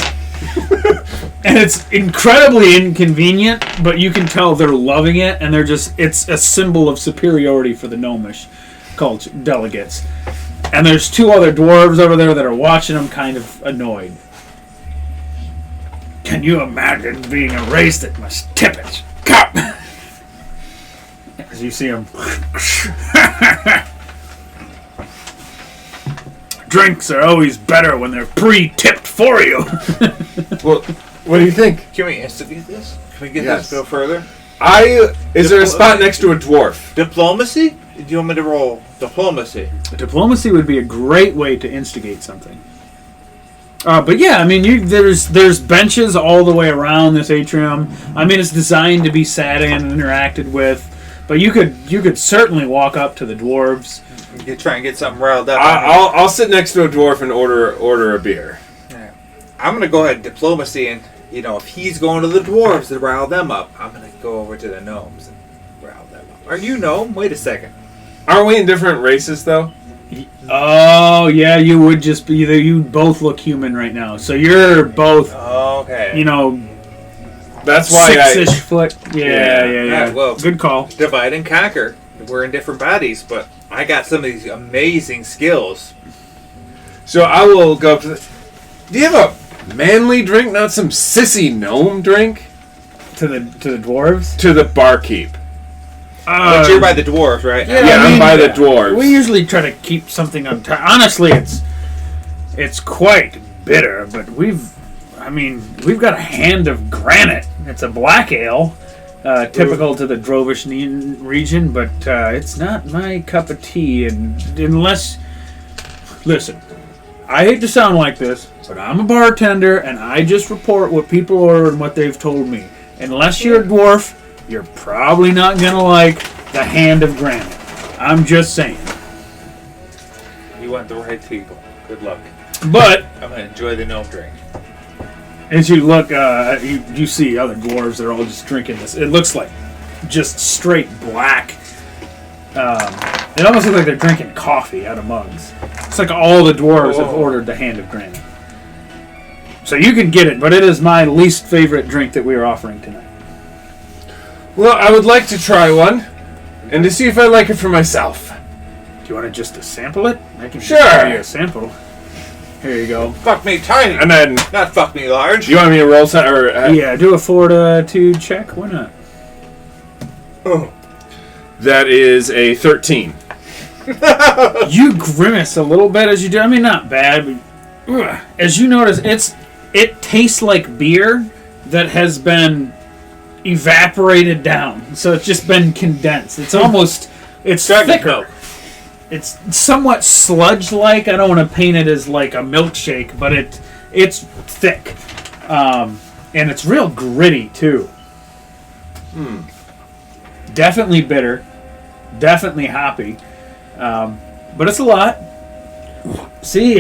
And it's incredibly inconvenient, but you can tell they're loving it, and it's a symbol of superiority for the gnomish culture delegates. And there's two other dwarves over there that are watching them kind of annoyed. Can you imagine being a race that must tip its cup? As you see them. Drinks are always better when they're pre-tipped for you. Well, what do you think? Can we instigate this? Can we get Yes. this go further? Is there a spot next to a dwarf? Diplomacy? Do you want me to roll diplomacy? Diplomacy would be a great way to instigate something. But yeah, I mean, there's benches all the way around this atrium. I mean, it's designed to be sat in and interacted with. But you could certainly walk up to the dwarves. You try and get something riled up. I'll sit next to a dwarf and order a beer. Yeah. I'm gonna go ahead and diplomacy, and if he's going to the dwarves to rile them up, I'm gonna go over to the gnomes and rile them up. Are you gnome? Wait a second. Aren't we in different races though? Oh yeah, you would just be. You both look human right now, so you're both. Okay. That's why 6-ish foot. Yeah. Well, good call. Divide and conquer. We're in different bodies, but I got some of these amazing skills. So I will go up to the... Do you have a manly drink, not some sissy gnome drink? To the dwarves? To the barkeep. But you're by the dwarves, right? Yeah, I'm by the dwarves. We usually try to keep something on time. Honestly, it's quite bitter, but we've got a hand of granite. It's a black ale, typical to the Drovish region, but it's not my cup of tea. And unless, listen, I hate to sound like this, but I'm a bartender, and I just report what people order and what they've told me. Unless you're a dwarf, you're probably not gonna like the hand of granite. I'm just saying. You want the right people. Good luck. But I'm gonna enjoy the gnome drink. as you look, you see other dwarves. They're all just drinking this. It looks like just straight black. It almost looks like they're drinking coffee out of mugs. It's like all the dwarves have ordered the hand of granite. So you can get it, but it is my least favorite drink that we are offering tonight. Well, I would like to try one, and to see if I like it for myself. Do you want to just sample it? I can Sure. give you a sample. Here you go. Fuck me tiny. And then... Not fuck me large. You want me to roll some... Yeah, do a fortitude check. Why not? Oh. That is a 13. You grimace a little bit as you do. I mean, not bad, but as you notice, it tastes like beer that has been evaporated down. So it's just been condensed. It's almost... It's thicker. It's somewhat sludge-like. I don't want to paint it as like a milkshake, but it's thick. And it's real gritty, too. Definitely bitter. Definitely hoppy. But it's a lot. See,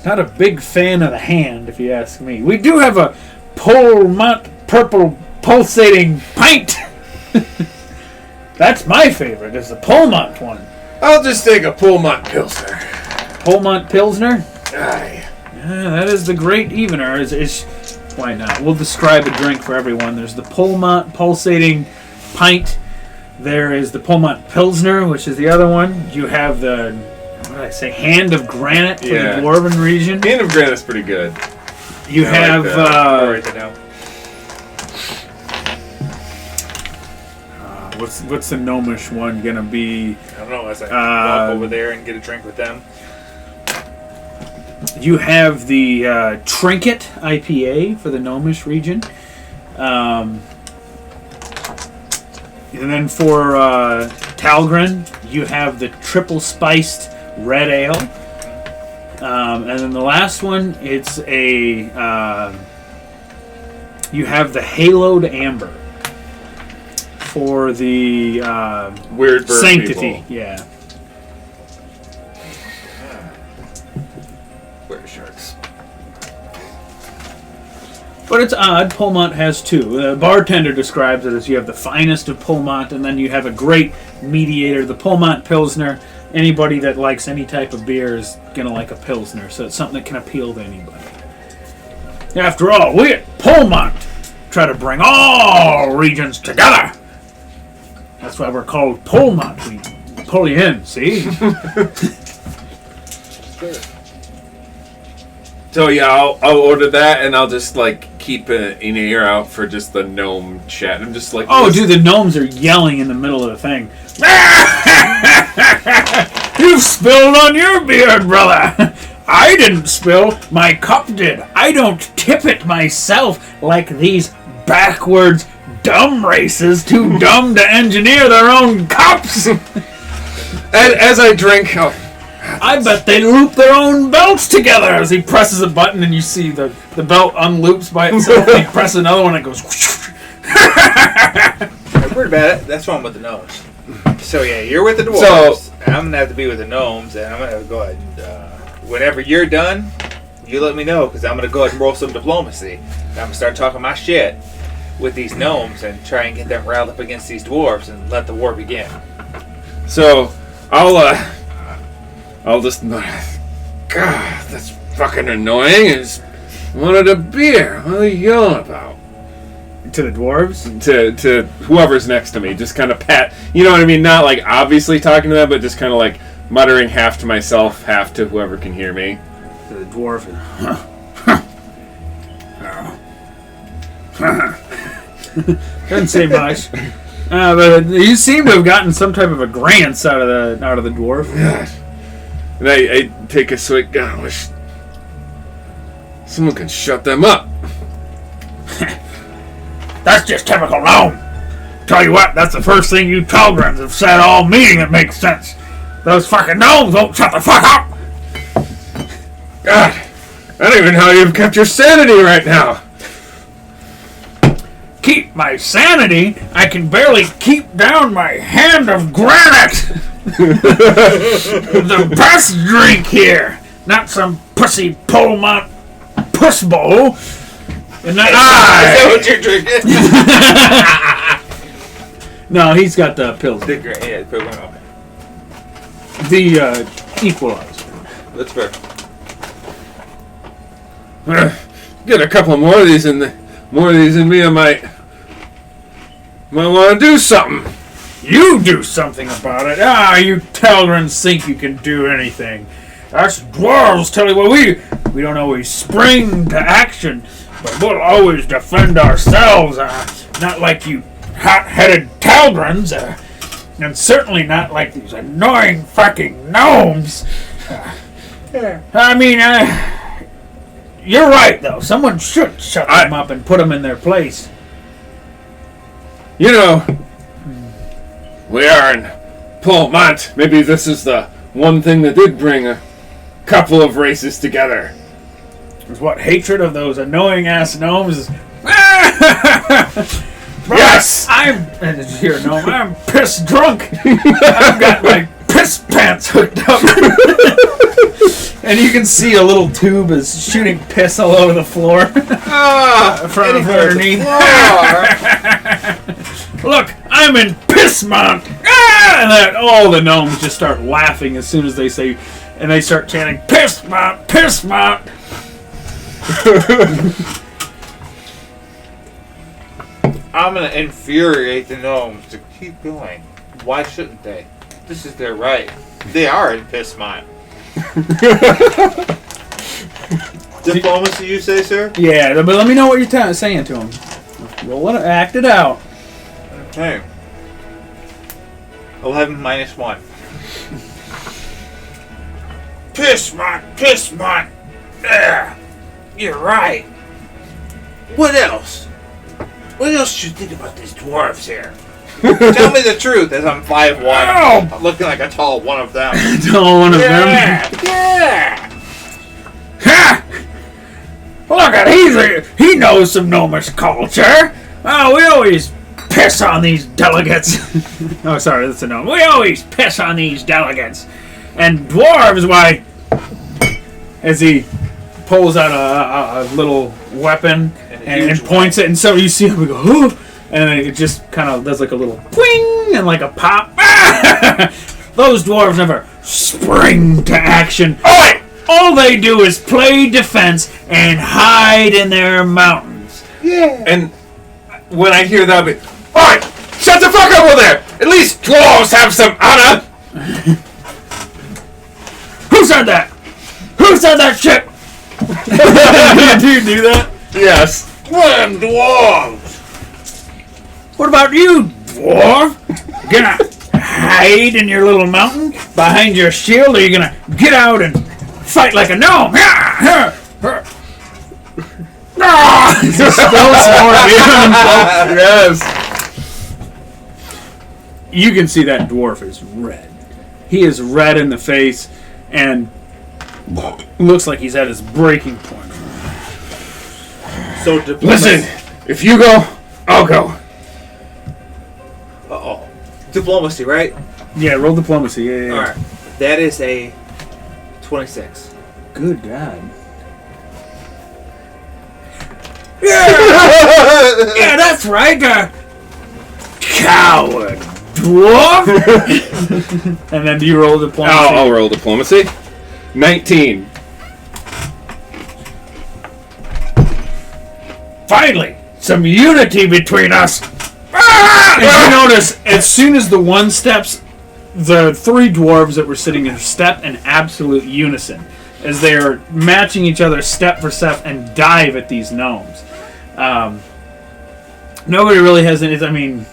not a big fan of the hand, if you ask me. We do have a Polmont Purple Pulsating Pint. That's my favorite, is the Polmont one. I'll just take a Pullmont Pilsner. Polmont Pilsner? Aye. Yeah, that is the great evener. Why not? We'll describe a drink for everyone. There's the Polmont Pulsating Pint. There is the Polmont Pilsner, which is the other one. You have the, what did I say, Hand of Granite for the Dwarven region. Hand of Granite's pretty good. You have... I'll write it down. What's the gnomish one gonna be? I don't know, as I walk over there and get a drink with them. You have the Trinket IPA for the gnomish region. And then for Talgren, you have the Triple Spiced Red Ale. And then the last one, it's a... you have the Haloed Amber for the Weird bird Sanctity. people. Yeah. Where sharks? But it's odd. Polmont has two. The bartender describes it as you have the finest of Polmont, and then you have a great mediator, the Polmont Pilsner. Anybody that likes any type of beer is going to like a Pilsner, so it's something that can appeal to anybody. After all, we at Polmont try to bring all regions together. That's why we're called Polmont. We pull you in, see? So yeah, I'll order that, and I'll just like keep an ear out for just the gnome chat. I'm just like, oh, dude, the gnomes are yelling in the middle of the thing. You've spilled on your beard, brother. I didn't spill. My cup did. I don't tip it myself like these backwards dumb races too dumb to engineer their own cups. as I drink, I bet they loop their own belts together. As he presses a button and you see the belt unloops by itself. And he presses another one and it goes. I've heard about it. That's one with the gnomes. So yeah, you're with the dwarves. And I'm gonna have to be with the gnomes, and I'm gonna go ahead and whenever you're done, you let me know because I'm gonna go ahead and roll some diplomacy. And I'm gonna start talking my shit with these gnomes and try and get them riled up against these dwarves and let the war begin. So I'll just. God, that's fucking annoying. I just wanted a beer. What are you yelling about? To the dwarves? To whoever's next to me. Just kind of pat. You know what I mean? Not like obviously talking to them, but just kind of like muttering half to myself, half to whoever can hear me. To the dwarf. Doesn't say much. But you seem to have gotten some type of a grants out of the dwarf. God. And I take a swig. God, I wish someone can shut them up. That's just typical gnome. Tell you what, that's the first thing you Talgrins have said all meeting that makes sense. Those fucking gnomes won't shut the fuck up. God, I don't even know how you've kept your sanity right now. Keep my sanity? I can barely keep down my hand of granite. The best drink here. Not some pussy Polmont puss bowl. And that, Is that what you're drinking? No, he's got the pills. The pilgrim. Okay. The equalizer. That's fair. Get a couple more of these in me. I might want to do something. You do something about it. You Talgrins think you can do anything. Us dwarves tell you what we don't always spring to action, but we'll always defend ourselves. Not like you hot-headed Talgrins, and certainly not like these annoying fucking gnomes. I mean, you're right though. Someone should shut them up and put them in their place. You know, we are in Polmont. Maybe this is the one thing that did bring a couple of races together. Is what hatred of those annoying ass gnomes is. Yes! I'm pissed drunk. I've got my piss pants hooked up. And you can see a little tube is shooting piss all over the floor. From underneath. Look, I'm in Pissmont. And then all the gnomes just start laughing as soon as they say, and they start chanting, Pissmont, Pissmont. I'm gonna infuriate the gnomes to keep going. Why shouldn't they? This is their right. They are in Pissmont. Diplomacy, you say, sir? Yeah, but let me know what you're saying to them. We'll let it act it out. Okay. 11 minus 1. Pissmont, Pissmont. Yeah, you're right. What else? What else should you think about these dwarves here? Tell me the truth, as I'm 5'1". Oh. I'm looking like a tall one of them. Tall one of them. Yeah. Ha! Look at he knows some gnomish culture. Oh, we always piss on these delegates. Oh, sorry, that's a gnome. We always piss on these delegates. And dwarves, why? As he pulls out a little weapon and points it, and so you see him go, ooh, and then it just kind of does like a little pling and like a pop. Those dwarves never spring to action. Oi! All they do is play defense and hide in their mountains. Yeah. And when I hear that, I'll be, oi! Shut the fuck up over there! At least dwarves have some honor! Who said that? Who said that shit? Do you do that? Yes. Them dwarves. What about you, dwarf? You gonna hide in your little mountain behind your shield, or you gonna get out and fight like a gnome? Just spill some more beer on himself. Yes. You can see that dwarf is red. He is red in the face, and looks like he's at his breaking point. So Listen, if you go, I'll go. Uh-oh. Diplomacy, right? Yeah, roll diplomacy. Yeah. All right. That is a 26. Good God. Yeah, that's right. Coward dwarf. And then do you roll diplomacy? I'll roll diplomacy. 19. Finally, some unity between us. And you notice, as soon as the one steps, the three dwarves that were sitting in step in absolute unison as they are matching each other step for step and dive at these gnomes. Nobody really has any. I mean,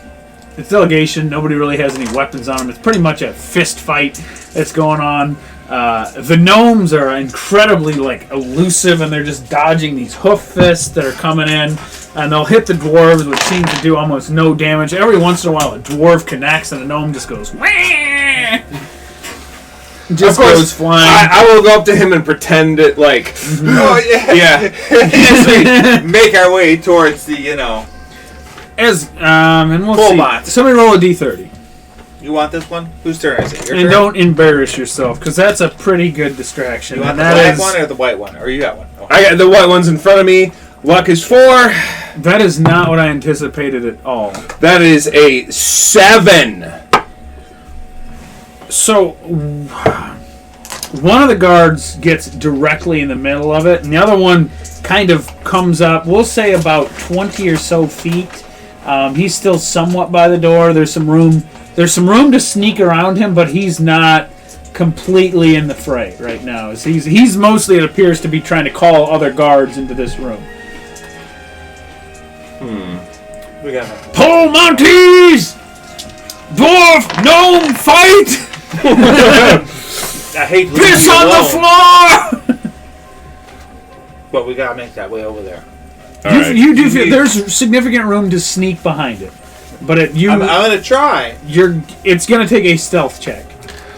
it's delegation. Nobody really has any weapons on them. It's pretty much a fist fight that's going on. The gnomes are incredibly elusive, and they're just dodging these hoof fists that are coming in, and they'll hit the dwarves, which seems to do almost no damage. Every once in a while, a dwarf connects, and the gnome just goes wah! Just of course, goes flying. I will go up to him and pretend it Oh yeah. Yeah. As we make our way towards the, And we'll Full see. bots. Somebody roll a d30. You want this one? Whose turn is it? Your And turn? don't embarrass yourself, because that's a pretty good distraction. You want And the that black is- one or the white one? Or you got one? Oh. I got the white ones in front of me. Luck is 4. That is not what I anticipated at all. That is a 7. So, one of the guards gets directly in the middle of it, and the other one kind of comes up, we'll say about 20 or so feet. He's still somewhat by the door. There's some room to sneak around him, but he's not completely in the fray right now. He's mostly, it appears to be, trying to call other guards into this room. We got Pull Monties! Dwarf gnome fight! I hate leaving Piss you on the alone, floor! but we gotta make that way over there. You do feel there's significant room to sneak behind it, but I'm gonna try. it's gonna take a stealth check.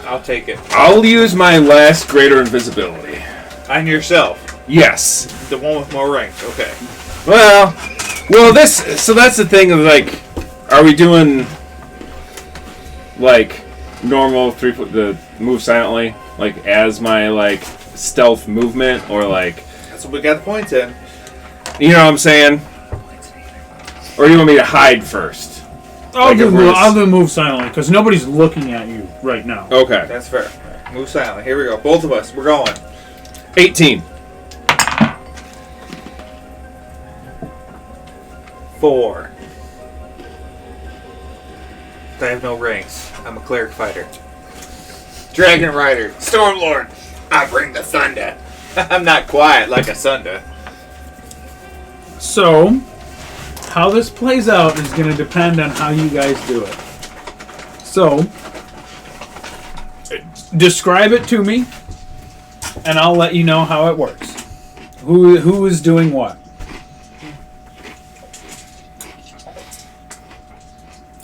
I'll take it. I'll use my last greater invisibility. On yourself, Yes. the one with more ranks. Okay. Well, so that's the thing of are we doing normal 3 foot the move silently as my stealth movement or That's what we got the points in. you know what I'm saying? Or you want me to hide first? I'll do move silently because nobody's looking at you right now. Okay. That's fair. Move silently. Here we go. Both of us. We're going. 18. 4. I have no ranks. I'm a cleric fighter. Dragon rider. Stormlord. I bring the thunder. I'm not quiet like a thunder. So, how this plays out is going to depend on how you guys do it. So, describe it to me, and I'll let you know how it works. Who is doing what?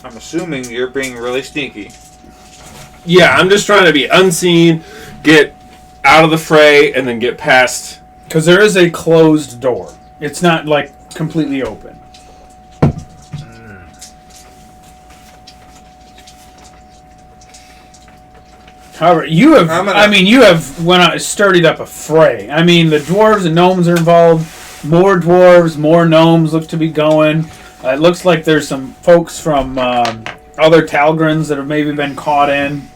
I'm assuming you're being really sneaky. Yeah, I'm just trying to be unseen, get out of the fray, and then get past. Because there is a closed door. It's not completely open. However, you have went out sturdied up a fray. I mean, the dwarves and gnomes are involved. More dwarves, more gnomes look to be going. It looks like there's some folks from other Talgrins that have maybe been caught in.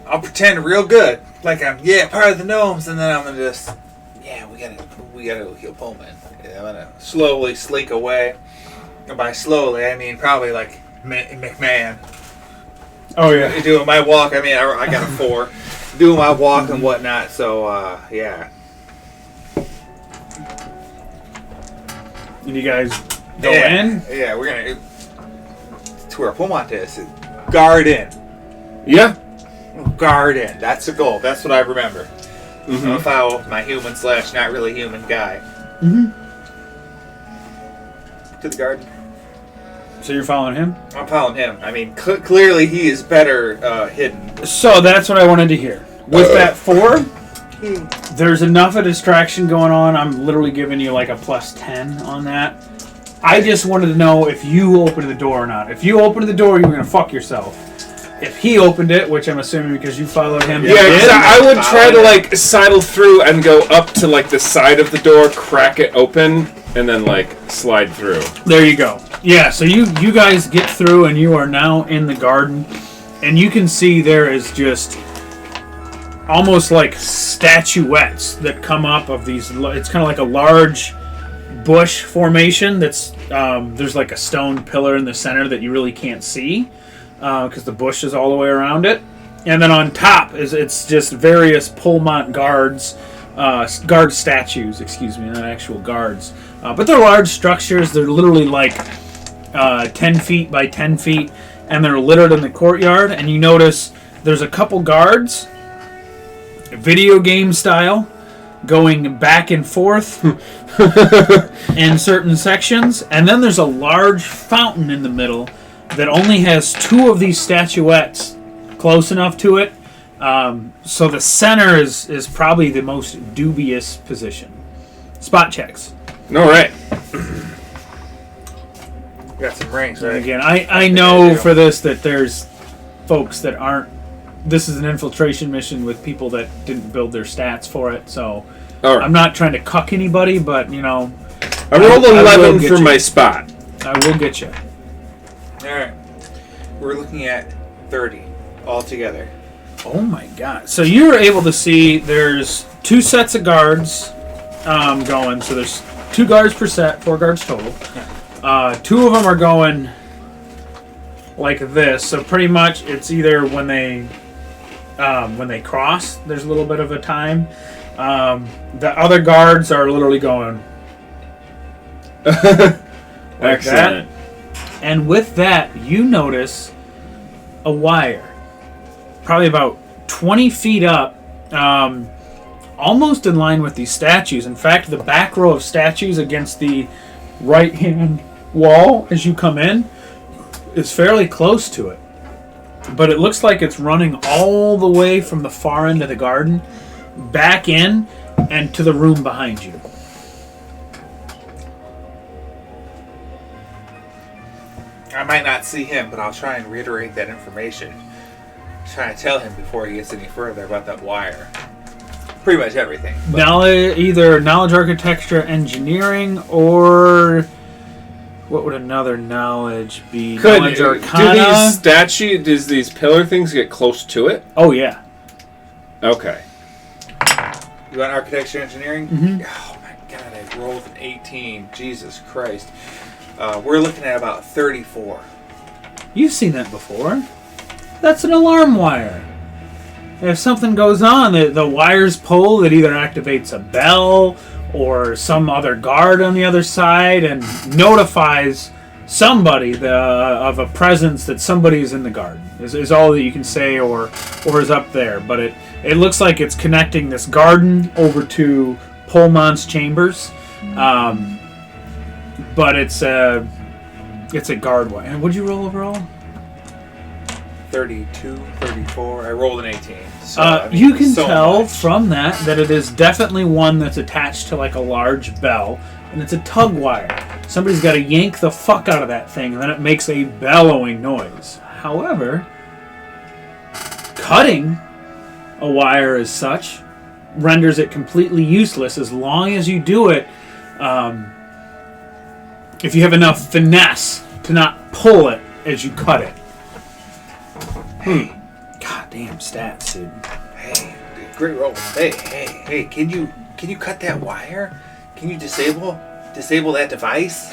I'll pretend real good, like I'm part of the gnomes, and then I'm gonna just we gotta kill Pullman. I'm gonna slowly slink away. And by slowly, I mean probably like McMahon. Oh yeah, Doing my walk. I mean I got a 4. Doing my walk and whatnot. So yeah. And you guys go in. Yeah, we're gonna to where Pullman is. Guard in. Yeah. Guard in. That's the goal. That's what I remember. Mm-hmm. I'm gonna follow my human / not really human guy. Mm-hmm. To the garden. So you're following him? I'm following him. I mean, clearly he is better hidden. So that's what I wanted to hear. With that 4, There's enough of distraction going on. I'm literally giving you like a +10 on that. I just wanted to know if you opened the door or not. If you opened the door, you were going to fuck yourself. If he opened it, which I'm assuming because you followed him. Yeah, I would try to like sidle through and go up to like the side of the door, crack it open, and then like slide through. There you go. Yeah, so you guys get through and you are now in the garden. And you can see there is just almost like statuettes that come up of these. It's kind of like a large bush formation that's there's like a stone pillar in the center that you really can't see because the bush is all the way around it. And then on top it's just various Pullmont guards, guard statues, excuse me, not actual guards. But they're large structures. They're literally like 10 feet by 10 feet, and they're littered in the courtyard. And you notice there's a couple guards, video game style, going back and forth in certain sections. And then there's a large fountain in the middle that only has 2 of these statuettes close enough to it. So the center is probably the most dubious position. Spot checks. All right. Got some rings, right? Again, I know for this that there's folks that aren't. This is an infiltration mission with people that didn't build their stats for it, so All right. I'm not trying to cuck anybody, but you know, I rolled I will 11 get for you. my spot. I will get you. Alright. We're looking at 30 altogether. Oh my god! So you were able to see there's 2 sets of guards going. So there's 2 guards per set, 4 guards total. 2 of them are going like this. So pretty much it's either when they cross, there's a little bit of a time. The other guards are literally going like Excellent. that. And with that, you notice a wire, probably about 20 feet up, almost in line with these statues. In fact, the back row of statues against the right-hand wall as you come in is fairly close to it. But it looks like it's running all the way from the far end of the garden back in and to the room behind you. I might not see him, but I'll try and reiterate that information. Try to tell him before he gets any further about that wire. Pretty much everything. Knowledge, either knowledge, architecture, engineering, or what would another knowledge be? Knowledge, arcana. Does these pillar things get close to it? Oh yeah. Okay. You want architecture engineering? Mhm. Oh my god, I rolled an 18. Jesus Christ. We're looking at about 34. You've seen that before. That's an alarm wire. If something goes on, the wires pull that either activates a bell or some other guard on the other side and notifies somebody of a presence that somebody is in the garden. Is all that you can say or is up there. But it looks like it's connecting this garden over to Pullman's chambers. But it's a guard wire. And what'd you roll overall? 32, 34. I rolled an 18. So, I mean, you can so tell much. from that it is definitely one that's attached to like a large bell, and it's a tug wire. Somebody's got to yank the fuck out of that thing, and then it makes a bellowing noise. However, cutting a wire as such renders it completely useless as long as you do it if you have enough finesse to not pull it as you cut it. Goddamn stats, dude. Hey, dude, great roll. Hey, can you cut that wire? Can you disable that device?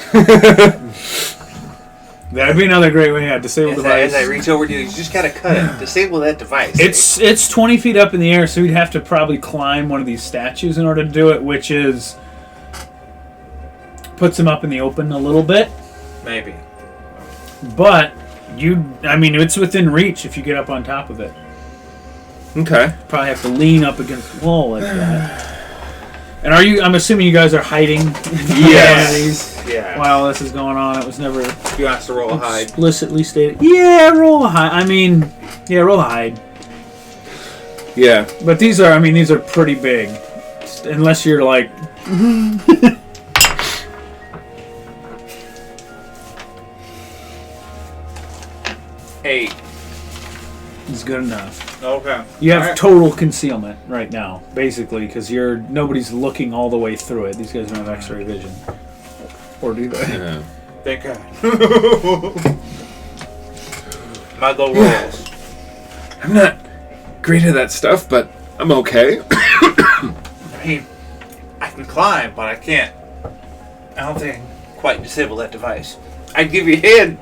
That'd be another great way. Yeah, disable device. As I reach over to you, you just gotta cut it. Disable that device. It's 20 feet up in the air, so you'd have to probably climb one of these statues in order to do it, which is puts him up in the open a little bit. Maybe. But it's within reach if you get up on top of it. Okay. Probably have to lean up against the wall like that. And I'm assuming you guys are hiding Yes. Yeah. while this is going on. It was never You want us to roll a hide? explicitly stated. Yeah, roll a hide. Roll a hide. Yeah. But these are pretty big. Unless you're like... Hey. It's good enough. Okay. You have total concealment right now, basically, because nobody's looking all the way through it. These guys don't have X-ray vision. Or do they? Yeah. Thank God. My low rolls. I'm not great at that stuff, but I'm okay. I mean, I can climb, but I can't. I don't think I can quite disable that device. I'd give you a hand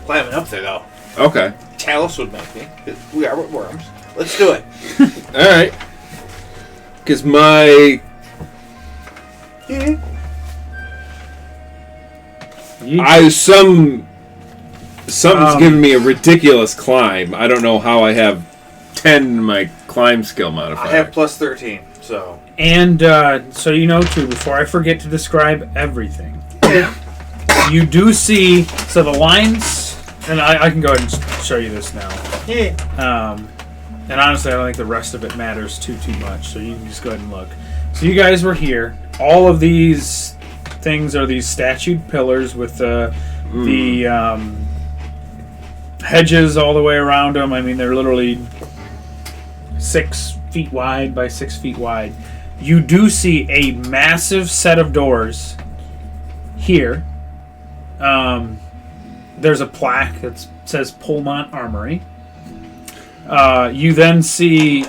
climbing up there, though. Okay. Chalice would make me. We are with worms. Let's do it. Alright. Because my... Something's giving me a ridiculous climb. I don't know how I have 10 in my climb skill modifier. I have plus 13, so... And so you know, too, before I forget to describe everything, you do see... So the lines... And I can go ahead and show you this now. Yeah. And honestly, I don't think the rest of it matters too much. So you can just go ahead and look. So you guys were here. All of these things are these statued pillars with the hedges all the way around them. I mean, they're literally 6 feet wide by 6 feet wide. You do see a massive set of doors here. There's a plaque that says Pullmont Armory. You then see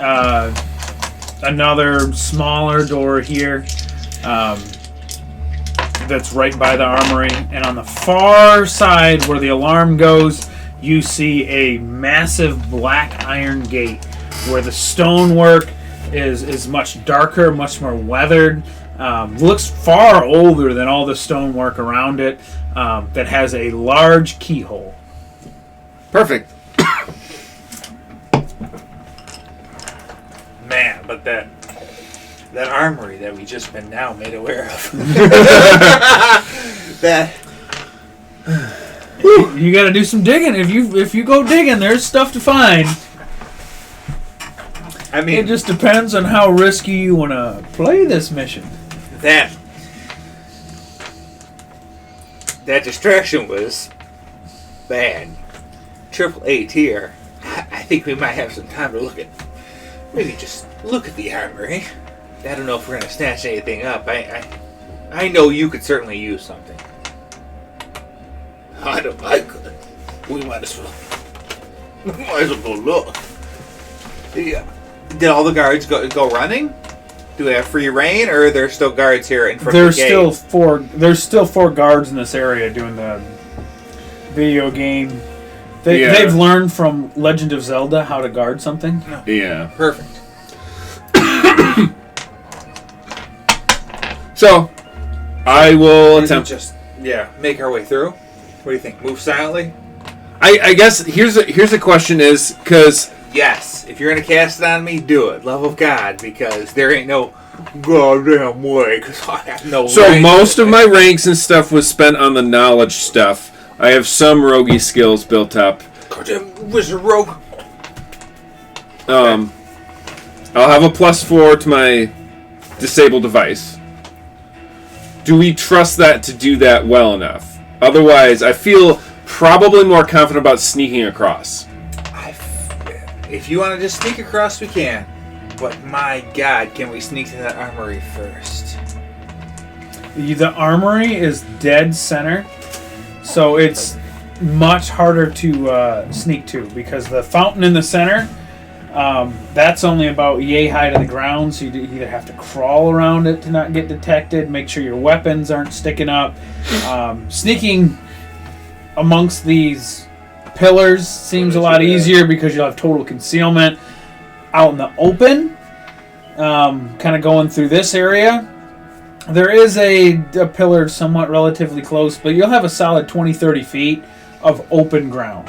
another smaller door here that's right by the armory. And on the far side where the alarm goes, you see a massive black iron gate where the stonework is much darker, much more weathered. Looks far older than all the stonework around it. That has a large keyhole. Perfect. Man, but that armory that we just been now made aware of. That... You got to do some digging. If you go digging, there's stuff to find. I mean... It just depends on how risky you want to play this mission. That distraction was bad. 888 here. I think we might have some time to maybe just look at the armory. I don't know if we're gonna snatch anything up. I know you could certainly use something. I could. We might as well go look. Yeah. Did all the guards go running? Do they have free reign, or are there still guards here in front of the gate? There's still 4 guards in this area doing the video game. They've learned from Legend of Zelda how to guard something. No. Yeah. Perfect. So, I will attempt... make our way through. What do you think? Move silently? I guess here's a question is, because... Yes. If you're going to cast it on me, do it. Love of God, because there ain't no goddamn way, because I have no So most of my ranks and stuff was spent on the knowledge stuff. I have some roguey skills built up. Goddamn wizard rogue. I'll have a +4 to my disable device. Do we trust that to do that well enough? Otherwise, I feel probably more confident about sneaking across. If you want to just sneak across, we can. But my God, can we sneak to that armory first? The armory is dead center, so it's much harder to sneak to because the fountain in the center, that's only about yay high to the ground, so you either have to crawl around it to not get detected, make sure your weapons aren't sticking up. Sneaking amongst these pillars seems a lot easier because you'll have total concealment. Out in the open, kind of going through this area, there is a pillar somewhat relatively close, but you'll have a solid 20-30 feet of open ground.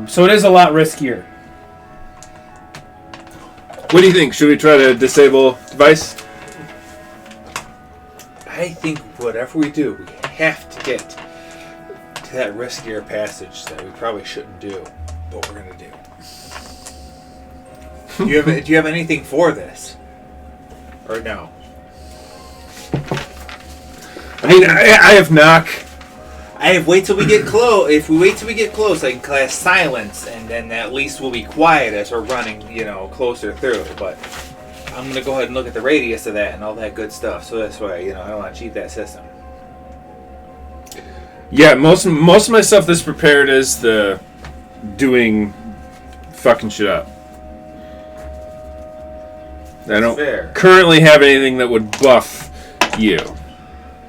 So it is a lot riskier. What do you think? Should we try to disable device? I think whatever we do, we have to get to that riskier passage that we probably shouldn't do, but we're going to do. Do you have anything for this? Or no? I mean, I have knock. Wait till we get close. If we wait till we get close, I can cast silence, and then at least we'll be quiet as we're running, closer through. But I'm gonna go ahead and look at the radius of that and all that good stuff. So that's why, I don't want to cheat that system. Yeah, most of my stuff that's prepared is the doing fucking shit up. I don't currently have anything that would buff you.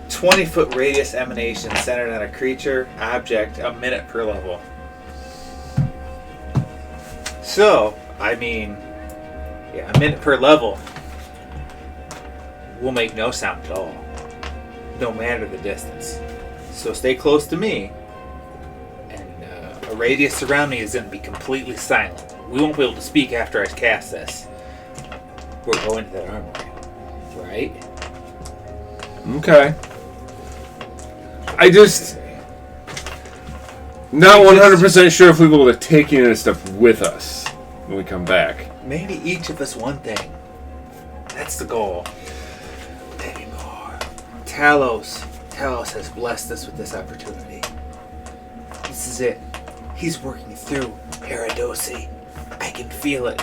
20-foot radius emanation centered on a creature, object, a minute per level. So, a minute per level will make no sound at all, no matter the distance. So stay close to me, and a radius around me is going to be completely silent. We won't be able to speak after I cast this. We're going to that armory, right? Okay. I just not 100% sure if we'll be able to take any of this stuff with us when we come back. Maybe each of us one thing. That's the goal. Maybe more. Talos has blessed us with this opportunity. This is it. He's working through Paradosi. I can feel it.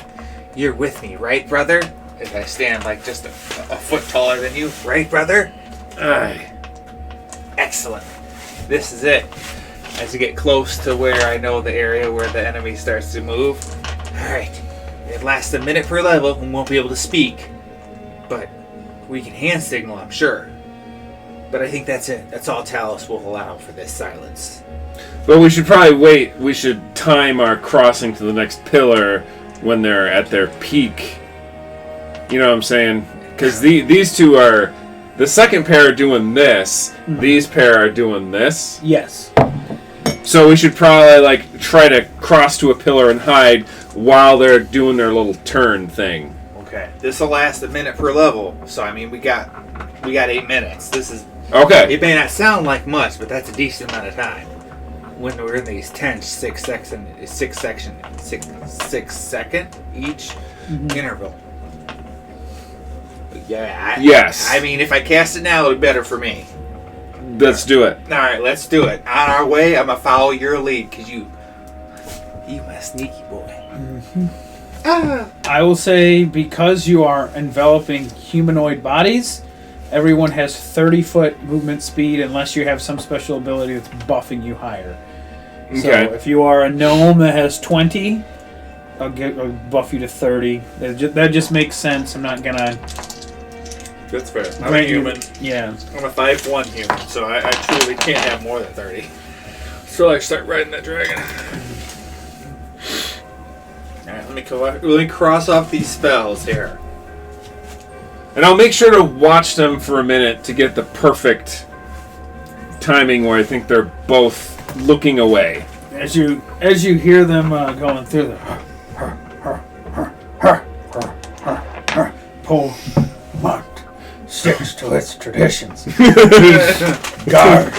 You're with me, right, brother? As I stand like just a foot taller than you, right, brother? Aye. Excellent. This is it. As you get close to where I know the area where the enemy starts to move. Alright. It lasts a minute per level and won't be able to speak. But we can hand signal, I'm sure. But I think that's it. That's all Talos will allow for this silence. But we should probably wait. We should time our crossing to the next pillar when they're at their peak. You know what I'm saying? Because these two are... The second pair are doing this. Mm-hmm. These pair are doing this. Yes. So we should probably try to cross to a pillar and hide while they're doing their little turn thing. Okay. This will last a minute per level. So we got 8 minutes. This is okay. It may not sound like much, but that's a decent amount of time. When we're in these tense 6 second each interval. Yeah. Yes. If I cast it now, it'll be better for me. Let's do it. All right, let's do it. On our way, I'm gonna follow your lead because you my sneaky boy. Mm-hmm. I will say because you are enveloping humanoid bodies, everyone has 30-foot movement speed unless you have some special ability that's buffing you higher. Okay. So if you are a gnome that has 20, I'll buff you to 30. That just makes sense. I'm not gonna. That's fair. I'm a human. Yeah. I'm a 5'1" human, so I truly can't have more than 30. So I start riding that dragon. Alright, let me cross off these spells here. And I'll make sure to watch them for a minute to get the perfect timing where I think they're both looking away. As you hear them going through the pull marked sticks to its traditions. Each guard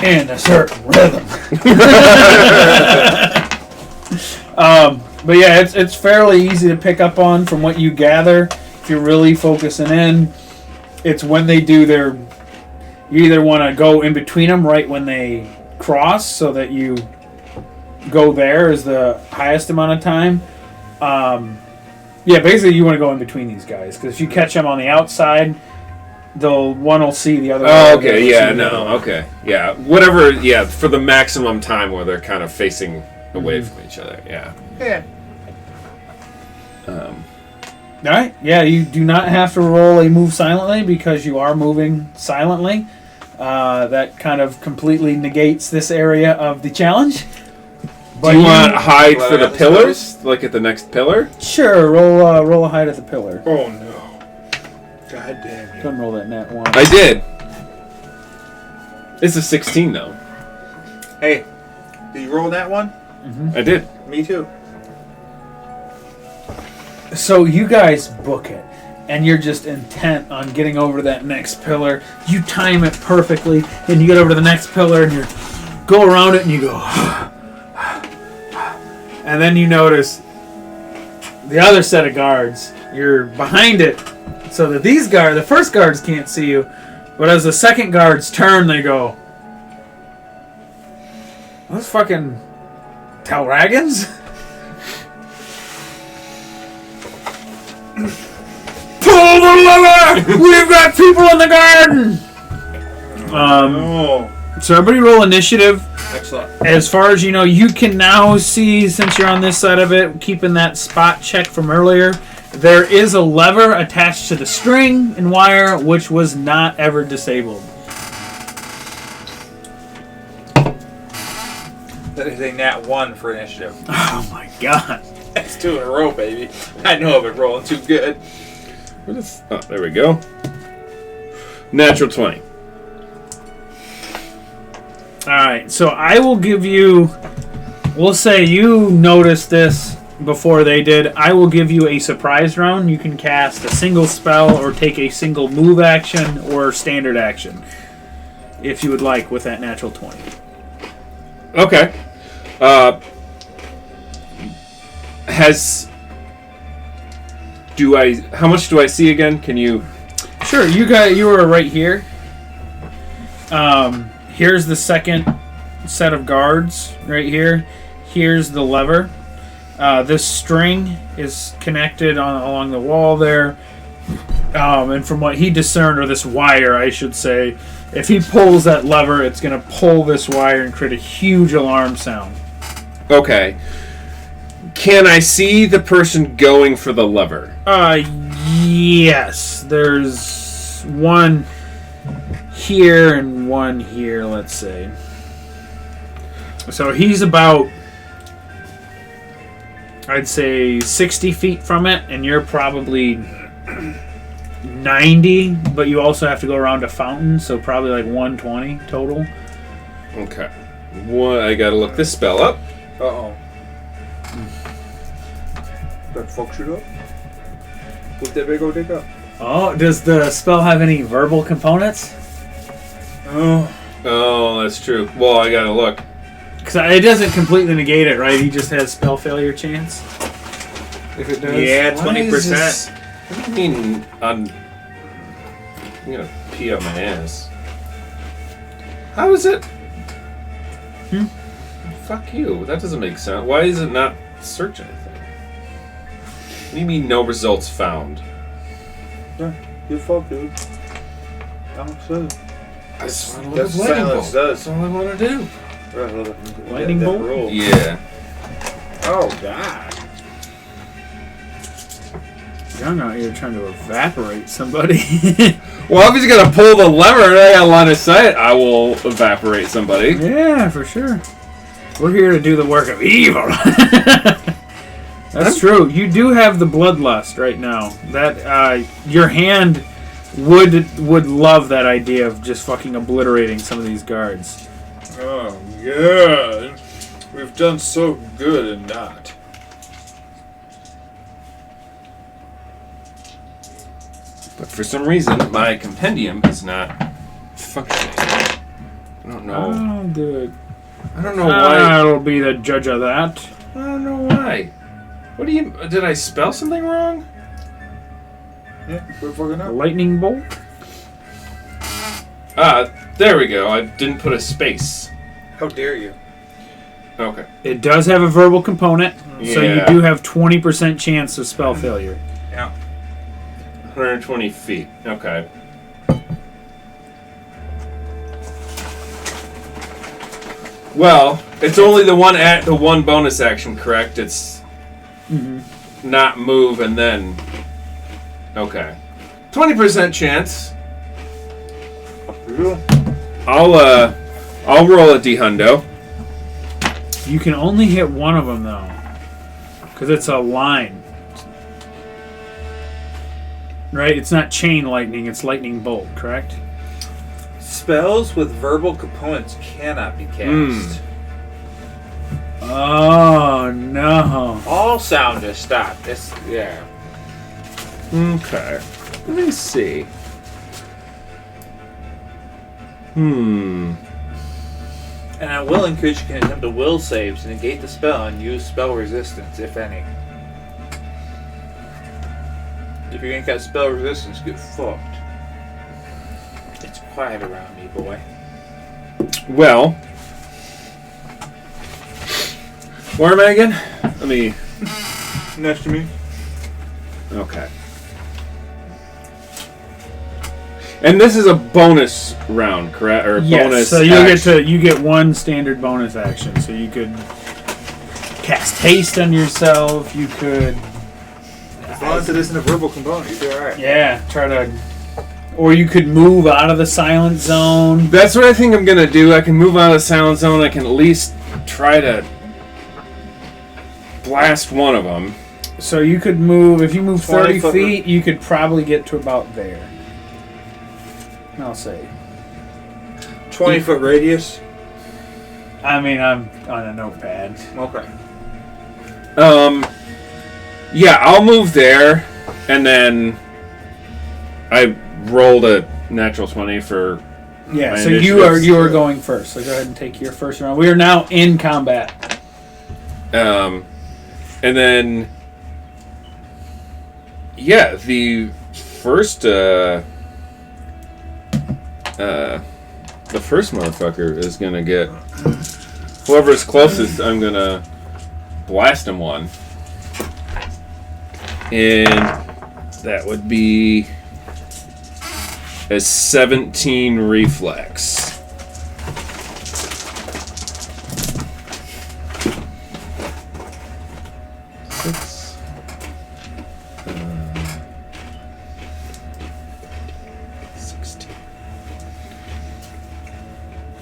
in a certain rhythm. But yeah, it's fairly easy to pick up on from what you gather. If you're really focusing in, it's when they do their... You either want to go in between them right when they cross so that you go there is the highest amount of time. Yeah, basically you want to go in between these guys because if you catch them on the outside, one will see the other. Oh, okay, yeah, no, okay, yeah, whatever, yeah, for the maximum time where they're kind of facing away from each other, yeah. Yeah. All right, yeah, you do not have to roll a move silently because you are moving silently. That kind of completely negates this area of the challenge. Do you want to hide for the pillars? Like at the next pillar? Sure, roll a hide at the pillar. Oh no. God damn you. Couldn't roll that nat 1. I did. It's a 16 though. Hey, did you roll that one? Mm-hmm. I did. Me too. So you guys book it, and you're just intent on getting over to that next pillar. You time it perfectly, and you get over to the next pillar, and you go around it, and you go... And then you notice the other set of guards. You're behind it, so that the first guards can't see you. But as the second guards turn, they go, "Those fucking Talragans?" Pull the lever! We've got people in the garden! So everybody roll initiative. Excellent. As far as you know, you can now see, since you're on this side of it, keeping that spot check from earlier, there is a lever attached to the string and wire, which was not ever disabled. That is a nat 1 for initiative. Oh my god. That's 2 in a row, baby. I know I've been rolling too good. Oh, there we go. Natural 20. Alright, so I will give you... We'll say you noticed this before they did. I will give you a surprise round. You can cast a single spell or take a single move action or standard action. If you would like, with that natural 20. Okay. How much do I see again? Can you... Sure, you were right here. Here's the second set of guards right here. Here's the lever. This string is connected along the wall there. And from what he discerned, or this wire, I should say, if he pulls that lever, it's going to pull this wire and create a huge alarm sound. Okay. Can I see the person going for the lever? Yes. There's one here and one here, let's say. So he's about, I'd say, 60 feet from it, and you're probably 90, but you also have to go around a fountain, so probably like 120 total. Okay. I gotta look this spell up. Uh-oh. That fucks you up? Look that big old dick up. Oh, does the spell have any verbal components? Oh, that's true. Well, I gotta look. Because it doesn't completely negate it, right? He just has spell failure chance. If it does. Yeah, Why 20%. is this- What do you mean I'm gonna pee on my ass. How is it? Fuck you. That doesn't make sense. Why is it not search anything? What do you mean no results found? Yeah, your fault, dude. I'm sorry. I just want to That's look what at lightning silence bolt. does. That's all I want to do. Lightning bolt? Roll. Yeah. Oh, God. Young out here trying to evaporate somebody. Well, if he's gonna pull the lever and I got line of sight, I will evaporate somebody. Yeah, for sure. We're here to do the work of evil. That's true. You do have the bloodlust right now. That your hand would love that idea of just fucking obliterating some of these guards. Oh, God. We've done so good in that. But for some reason, my compendium is not functioning. I don't know. Oh, good. I don't know why. I'll be the judge of that. I don't know why. What do you... Did I spell something wrong? Yeah, we're fucking up. Lightning bolt. There we go. I didn't put a space. How dare you? Okay. It does have a verbal component, so you Yeah. do have 20% chance of spell failure. Yeah. 120 feet. Okay. Well, it's only the one bonus action, correct? It's not move and then. Okay. 20% chance. I'll roll a D-hundo. You can only hit one of them, though. Because it's a line. Right? It's not chain lightning, it's lightning bolt, correct? Spells with verbal components cannot be cast. Oh, no. All sound just stopped. Yeah. Okay. Let me see. And a willing creature can attempt a will save to negate the spell and use spell resistance, if any. If you ain't got spell resistance, get fucked. It's quiet around me, boy. Well, where am I again? Let me. Next to me. Okay. And this is a bonus round, correct? Or Yes, bonus. so you action. get one standard bonus action. So you could cast haste on yourself. You could, As long as it isn't a verbal component, you'll be alright. yeah, try to, or you could move out of the silent zone. That's what I think I'm gonna do. I can move out of the silent zone. I can at least try to blast one of them. So you could move, if you move 30 20 feet, you could probably get to about there. I'll say. 20-foot radius. I mean, I'm on a notepad. Okay. Yeah, I'll move there, and then I rolled a natural 20 for. Yeah, my so initiative. you are going first. So go ahead and take your first round. We are now in combat. And then. Yeah, the first. The first motherfucker is gonna get. Whoever's closest, I'm gonna blast him one. And that would be a 17 reflex. Six. 16.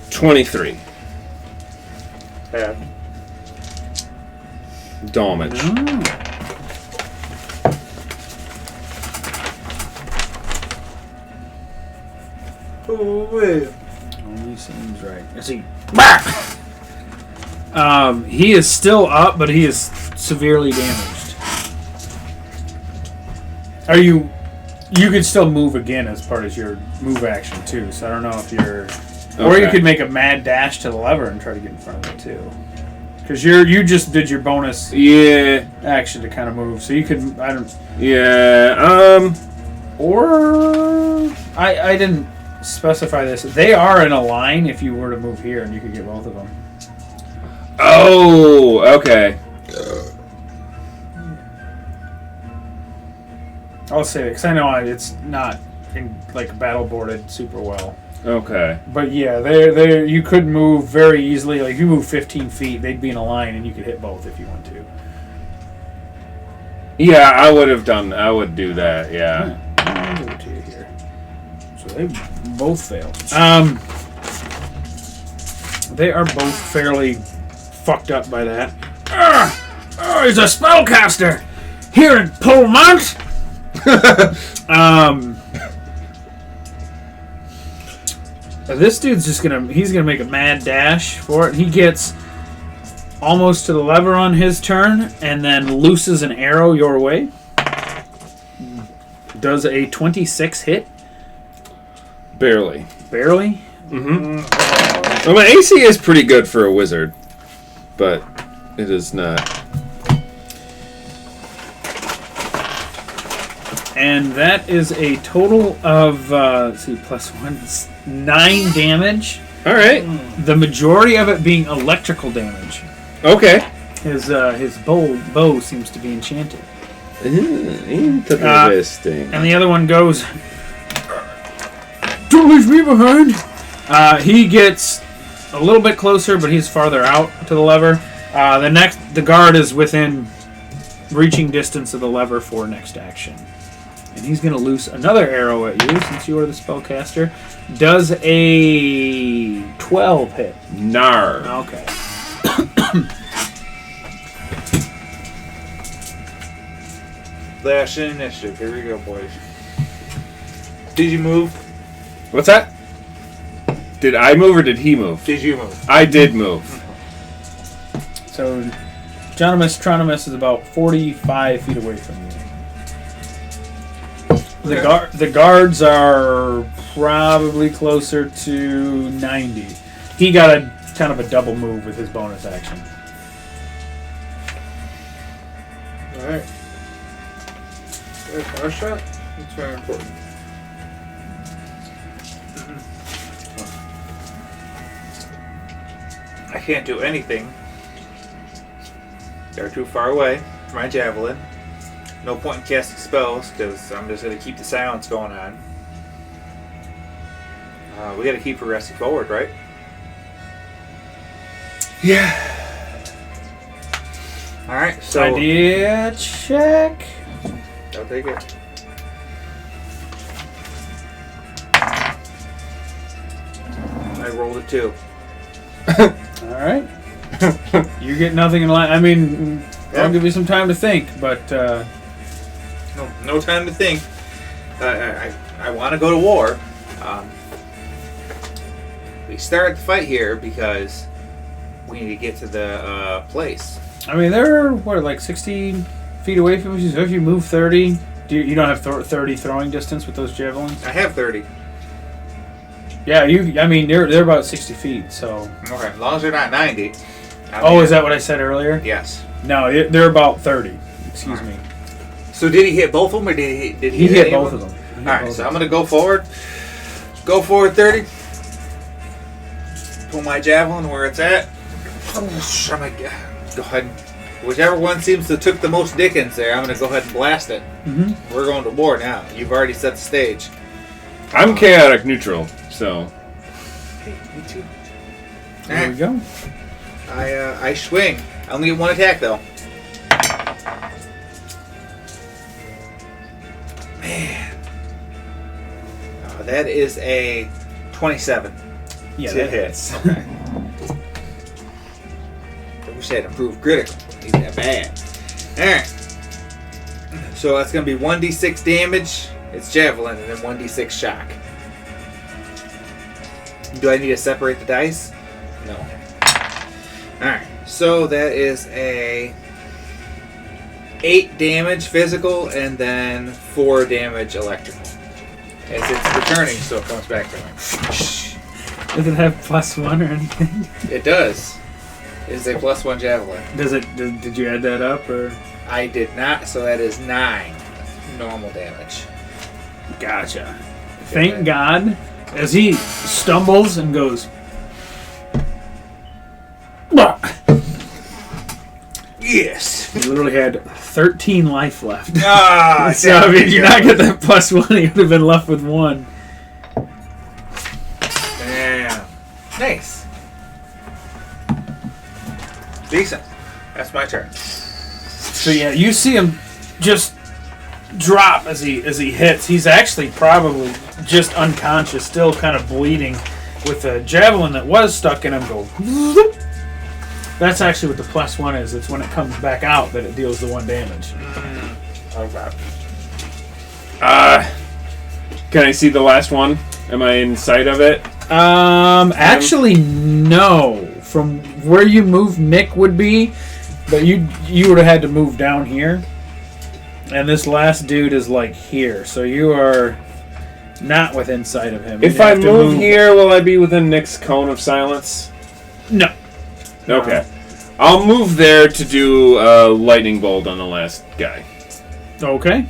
23 Yeah. damage. Ooh, Only seems right. Is he? He is still up, but he is severely damaged. Are you? You could still move again as part of your move action too. So I don't know if you're, or you Okay. could make a mad dash to the lever and try to get in front of it too. Because you just did your bonus Yeah, action to kind of move, so you could. I don't. yeah. Or I didn't specify this. They are in a line if you were to move here, and you could get both of them. Oh, okay. I'll say it because I know it's not in, like battle boarded super well. Okay. But yeah, they you could move very easily. Like if you move 15 feet, they'd be in a line, and you could hit both if you want to. Yeah, I would do that. Yeah. I'll give it to you here. So they both failed. They are both fairly fucked up by that. Oh, he's a spellcaster here in Polmont. This dude's just he's gonna make a mad dash for it. He gets almost to the lever on his turn and then looses an arrow your way. Does a 26 hit? Barely. Barely. Well, my AC is pretty good for a wizard, but it is not. And that is a total of let's see, +1, 9 damage. All right. The majority of it being electrical damage. Okay. His bow seems to be enchanted. Interesting. And the other one goes, "Don't leave me behind." He gets a little bit closer, but he's farther out to the lever. The guard is within reaching distance of the lever for next action. And he's going to loose another arrow at you since you are the spellcaster. Does a 12 hit? Nar. Okay. Last initiative. Here we go, boys. Did you move? What's that? Did I move or did he move? Did you move? I did move. So, Tronimus is about 45 feet away from you. The guards are probably closer to 90. He got a kind of a double move with his bonus action. Alright. Our shot? It's very important. I can't do anything. They're too far away for my javelin. No point in casting spells because I'm just going to keep the silence going on. We got to keep progressing forward, right? Yeah. All right. So Idea check. I'll take it. I rolled a 2. All right. You get nothing in line. I mean, Yeah. I'll give you some time to think, but No time to think. I want to go to war. We start the fight here because we need to get to the place. I mean, they're what, like 60 feet away from you. So if you move 30, you don't have 30 throwing distance with those javelins. I have 30. Yeah, I mean, they're about 60 feet. So. Okay, as long as they're not 90. Oh, is that what I said earlier? Yes. No, they're about 30. Excuse me. So did he hit both of them, or did he He hit hit any both of them. All right, so I'm gonna go forward. Go forward 30. Pull my javelin where it's at. I'm gonna go ahead. Whichever one seems to took the most dickens there, I'm gonna go ahead and blast it. Mm-hmm. We're going to war now. You've already set the stage. I'm chaotic neutral, so. Hey, me too. There we go. I swing. I only get one attack though. Man. That is a 27. Yeah, To that hit. hits. Okay. I wish I had improved critical. Ain't that bad. Alright. So that's going to be 1d6 damage. It's javelin, and then 1d6 shock. Do I need to separate the dice? No. Alright. So that is a 8 damage physical, and then 4 damage electrical. As it's returning, so it comes back to me. Does it have +1 or anything? It does. It is a +1 javelin. Does it? Did you add that up or? I did not, so that is 9 normal damage. Gotcha. Thank God, as he stumbles and goes. Yes. He literally had 13 life left. Ah, So I mean, you not get that +1, he would have been left with 1. Damn. Nice. Decent. That's my turn. So yeah, you see him just drop as he hits. He's actually probably just unconscious, still kind of bleeding, with a javelin that was stuck in him go. Zoop. That's actually what the +1 is. It's when it comes back out that it deals the 1 damage. Okay. Can I see the last one? Am I in sight of it? Actually, no. From where you moved, Nick would be, but you would have had to move down here. And this last dude is like here, so you are not within sight of him. If You'd I have to move here, will I be within Nick's cone of silence? No. Okay. I'll move there to do a lightning bolt on the last guy. Okay.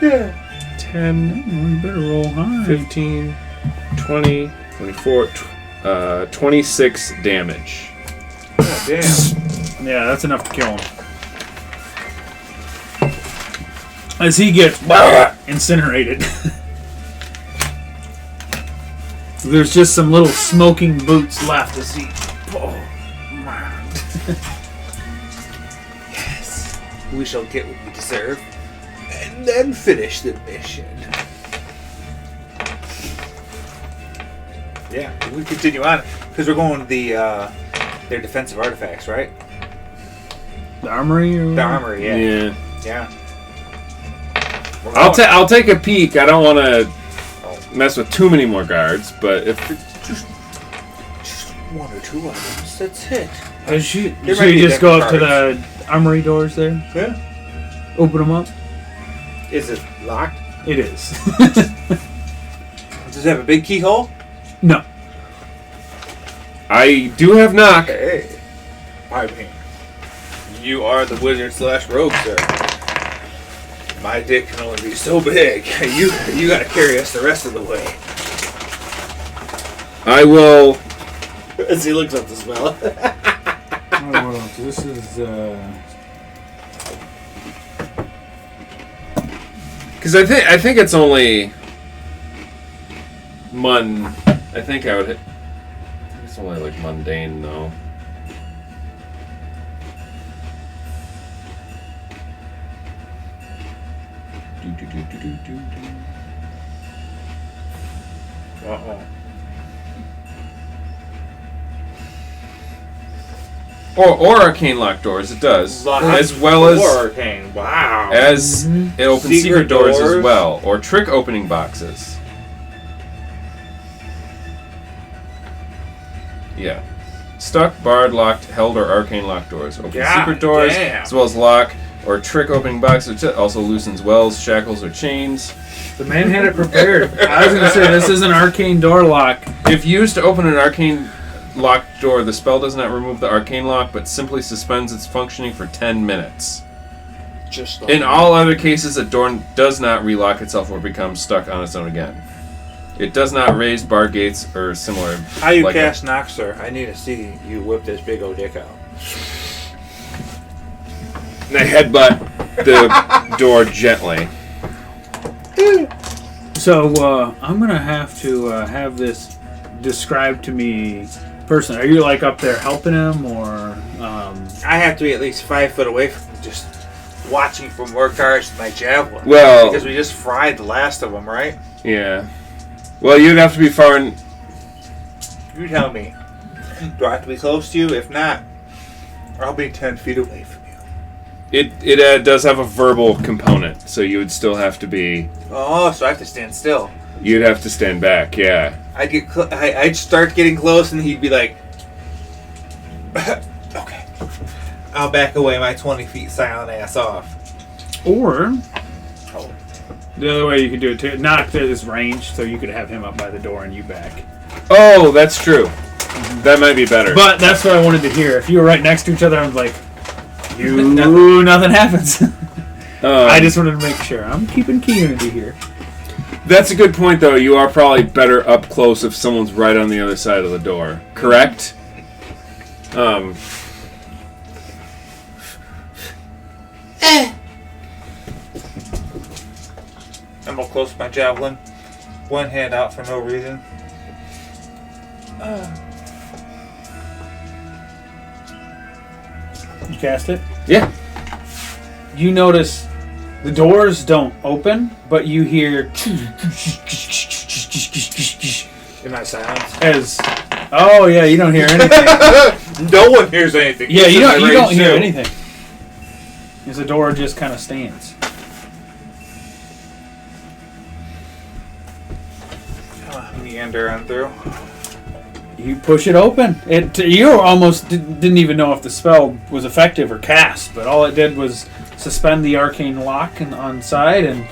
Yeah. 10, You better roll high. 15, 20, 24, 26 damage. Oh, damn. Yeah, that's enough to kill him. As he gets incinerated. There's just some little smoking boots left as he... Oh, man. Yes. We shall get what we deserve. And then finish the mission. Yeah, we continue on. Because we're going to their defensive artifacts, right? The armory? Or... The armory, yeah. Yeah. We're I'll going. I'll take a peek. I don't want to mess with too many more guards, but if Just 1 or 2 items. That's it. So There might you be just go up to different the armory doors there? Yeah. Open them up? Is it locked? It is. Does it have a big keyhole? No. I do have knock. Hey. I mean, You are the wizard / rogue, sir. My dick can only be so big. You gotta carry us the rest of the way. I will. As he looks up the spell. Oh, this is. Because I think it's only. I think I would hit. It's only like mundane though. Or arcane locked doors, it does. As well as arcane. Wow. As it opens secret doors as well. Or trick opening boxes. Yeah. Stuck, barred, locked, held, or arcane locked doors. Open secret doors, as well as lock or trick opening boxes. It also loosens wells, shackles, or chains. The man had it prepared. I was going to say, this is an arcane door lock. If used to open an arcane locked door, the spell does not remove the arcane lock, but simply suspends its functioning for 10 minutes. In all other cases, a door does not relock itself or become stuck on its own again. It does not raise bar gates or similar. How you cast knock, sir? I need to see you whip this big old dick out. And I headbutt the door gently. So, I'm going to have this described to me personally. Are you, like, up there helping him, or... I have to be at least 5 foot away from just watching from where cars with my javelin. Well... Because we just fried the last of them, right? Yeah. Well, you'd have to be far in... You tell me. Do I have to be close to you? If not, I'll be 10 feet away from you. It does have a verbal component, so you would still have to be... Oh, so I have to stand still. You'd have to stand back, yeah. I'd start getting close, and he'd be like... Okay. I'll back away my 20 feet silent ass off. Or... The other way you could do it too, not to his range, so you could have him up by the door and you back. Oh, that's true. That might be better. But that's what I wanted to hear. If you were right next to each other, I was like, nothing happens. I just wanted to make sure. I'm keeping community here. That's a good point, though. You are probably better up close if someone's right on the other side of the door. Correct? I'm gonna close my javelin. One hand out for no reason. You cast it? Yeah. You notice the doors don't open, but you hear In my silence. Oh yeah, you don't hear anything. No one hears anything. Yeah, you don't hear anything. As the door just kind of stands. Meander on through. You push it open. You almost didn't even know if the spell was effective or cast, but all it did was suspend the arcane lock on side and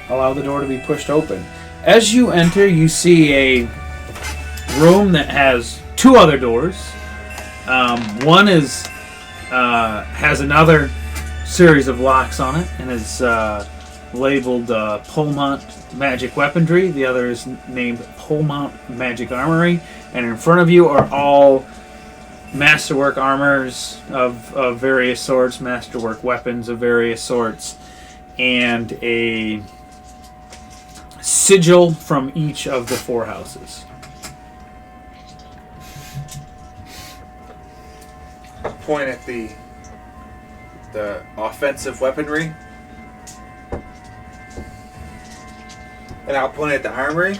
allow the door to be pushed open. As you enter, you see a room that has 2 other doors. One has another series of locks on it and is labeled Polmont Magic Weaponry. The other is named Polmont Magic Armory. And in front of you are all masterwork armors of various sorts, masterwork weapons of various sorts, and a sigil from each of the 4 houses. Point at the offensive weaponry. And I'll point at the armory.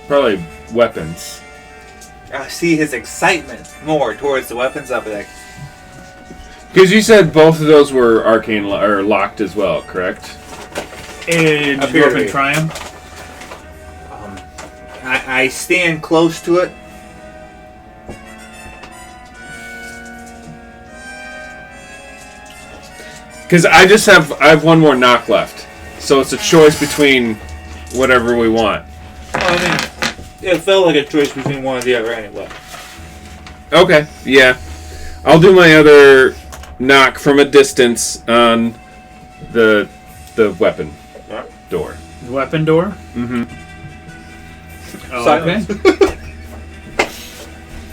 Probably weapons. I see his excitement more towards the weapons. I'll be like... Because you said both of those were arcane or locked as well, correct? And Dwarven Triumph. I stand close to it. Because I have one more knock left, so it's a choice between whatever we want. I mean, It felt like a choice between one or the other anyway. Okay, yeah. I'll do my other knock from a distance on the weapon door. The weapon door? Mm-hmm. Okay.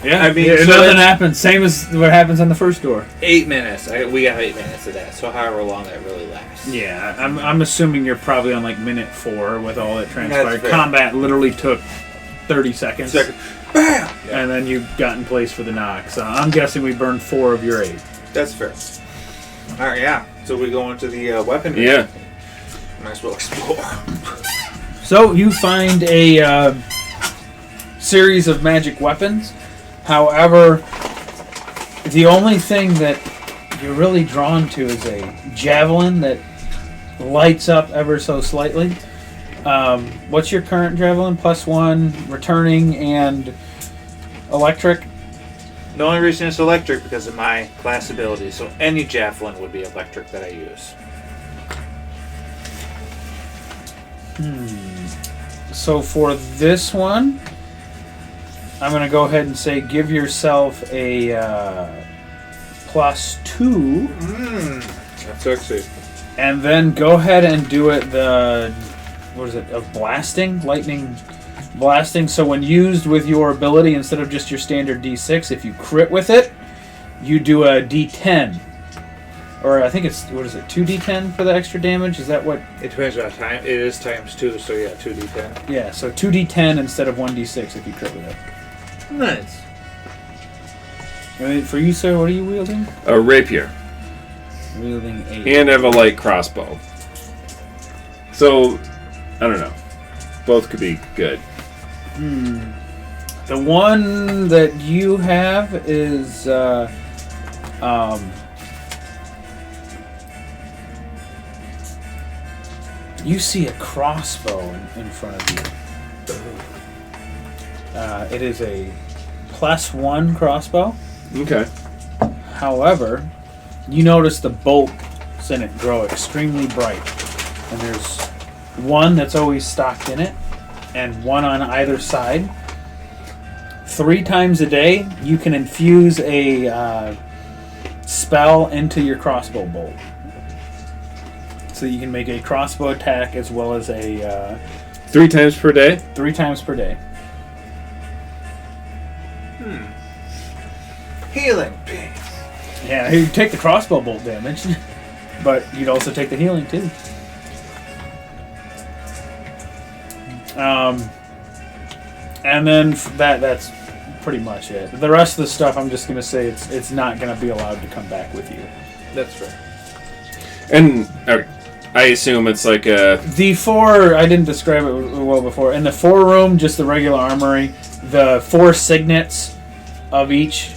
Yeah, I mean, yeah, so nothing that's- happens. Same as what happens on the first door. 8 minutes. We got 8 minutes of that, so however long that really lasts. Yeah, I'm assuming you're probably on like minute 4 with all that transpired. That's fair. Combat literally took 30 seconds. Bam! And then you got in place for the knock. So I'm guessing we burned 4 of your 8. That's fair. Alright, yeah. So we go into the weapon. Yeah. Might as well explore. So you find a series of magic weapons. However, the only thing that you're really drawn to is a javelin that lights up ever so slightly. What's your current javelin? +1, returning, and electric? The only reason it's electric because of my class ability, so any javelin would be electric that I use. So for this one, I'm going to go ahead and say give yourself a +2. That's sexy. And then go ahead and do it of blasting? Lightning blasting. So when used with your ability, instead of just your standard D6, if you crit with it, you do a D10. Or I think it's, 2D10 for the extra damage? Is that what? It depends on time. It is ×2, so yeah, 2d10. Yeah, so 2D10 instead of 1D6 if you crit with it. Nice. For you, sir, what are you wielding? A rapier. Wielding a... And I have a light crossbow. So, I don't know. Both could be good. The one that you have is... you see a crossbow in front of you. It is a +1 crossbow. Okay. However, you notice the bolts in it grow extremely bright. And there's one that's always stocked in it, and one on either side. 3 times a day, you can infuse a spell into your crossbow bolt. So you can make a crossbow attack as well as a... 3 times per day? 3 times per day. Healing. Yeah, you'd take the crossbow bolt damage, but you'd also take the healing too. And then that's pretty much it. The rest of the stuff, I'm just gonna say it's not gonna be allowed to come back with you. That's fair. And I assume it's like a... The 4, I didn't describe it well before. In the 4 room, just the regular armory, the 4 signets of each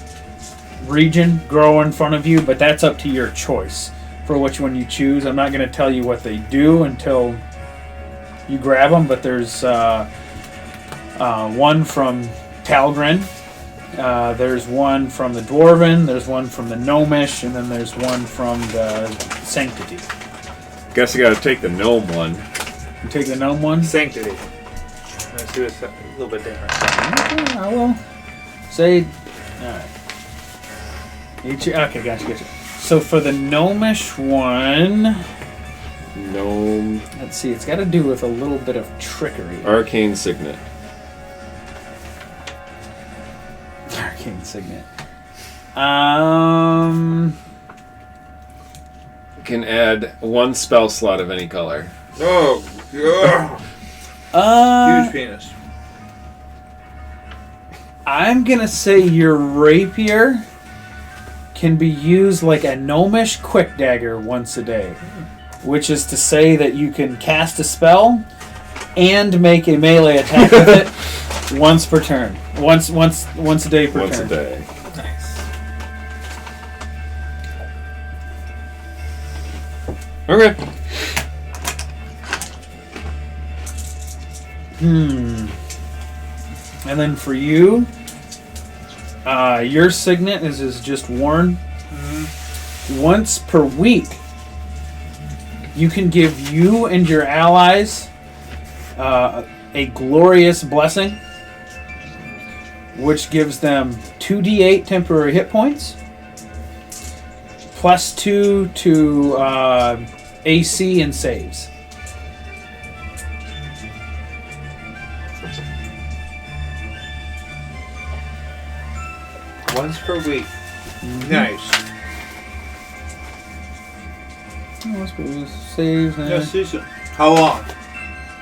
region grow in front of you, but that's up to your choice for which one you choose. I'm not going to tell you what they do until you grab them, but there's one from Talgrin, there's one from the Dwarven, there's one from the Gnomish, and then there's one from the Sanctity. Guess I gotta take the gnome one. You take the Gnome one? Sanctity. Let's do it a little bit different. Okay, I will say... Alright. Okay, gotcha. So for the Gnomish one... Gnome. Let's see, it's got to do with a little bit of trickery. Arcane Signet. Arcane Signet. Can add 1 spell slot of any color. Oh, huge penis. I'm gonna say your rapier can be used like a gnomish quick dagger once a day, which is to say that you can cast a spell and make a melee attack with it once per turn. Once a day per Once turn. a day. Nice. Okay. And then for you, your signet is just worn. Once per week, you can give you and your allies a glorious blessing. which gives them 2d8 temporary hit points, +2 to AC and saves. Once per week. Nice. Saves. Yes, decent. How long?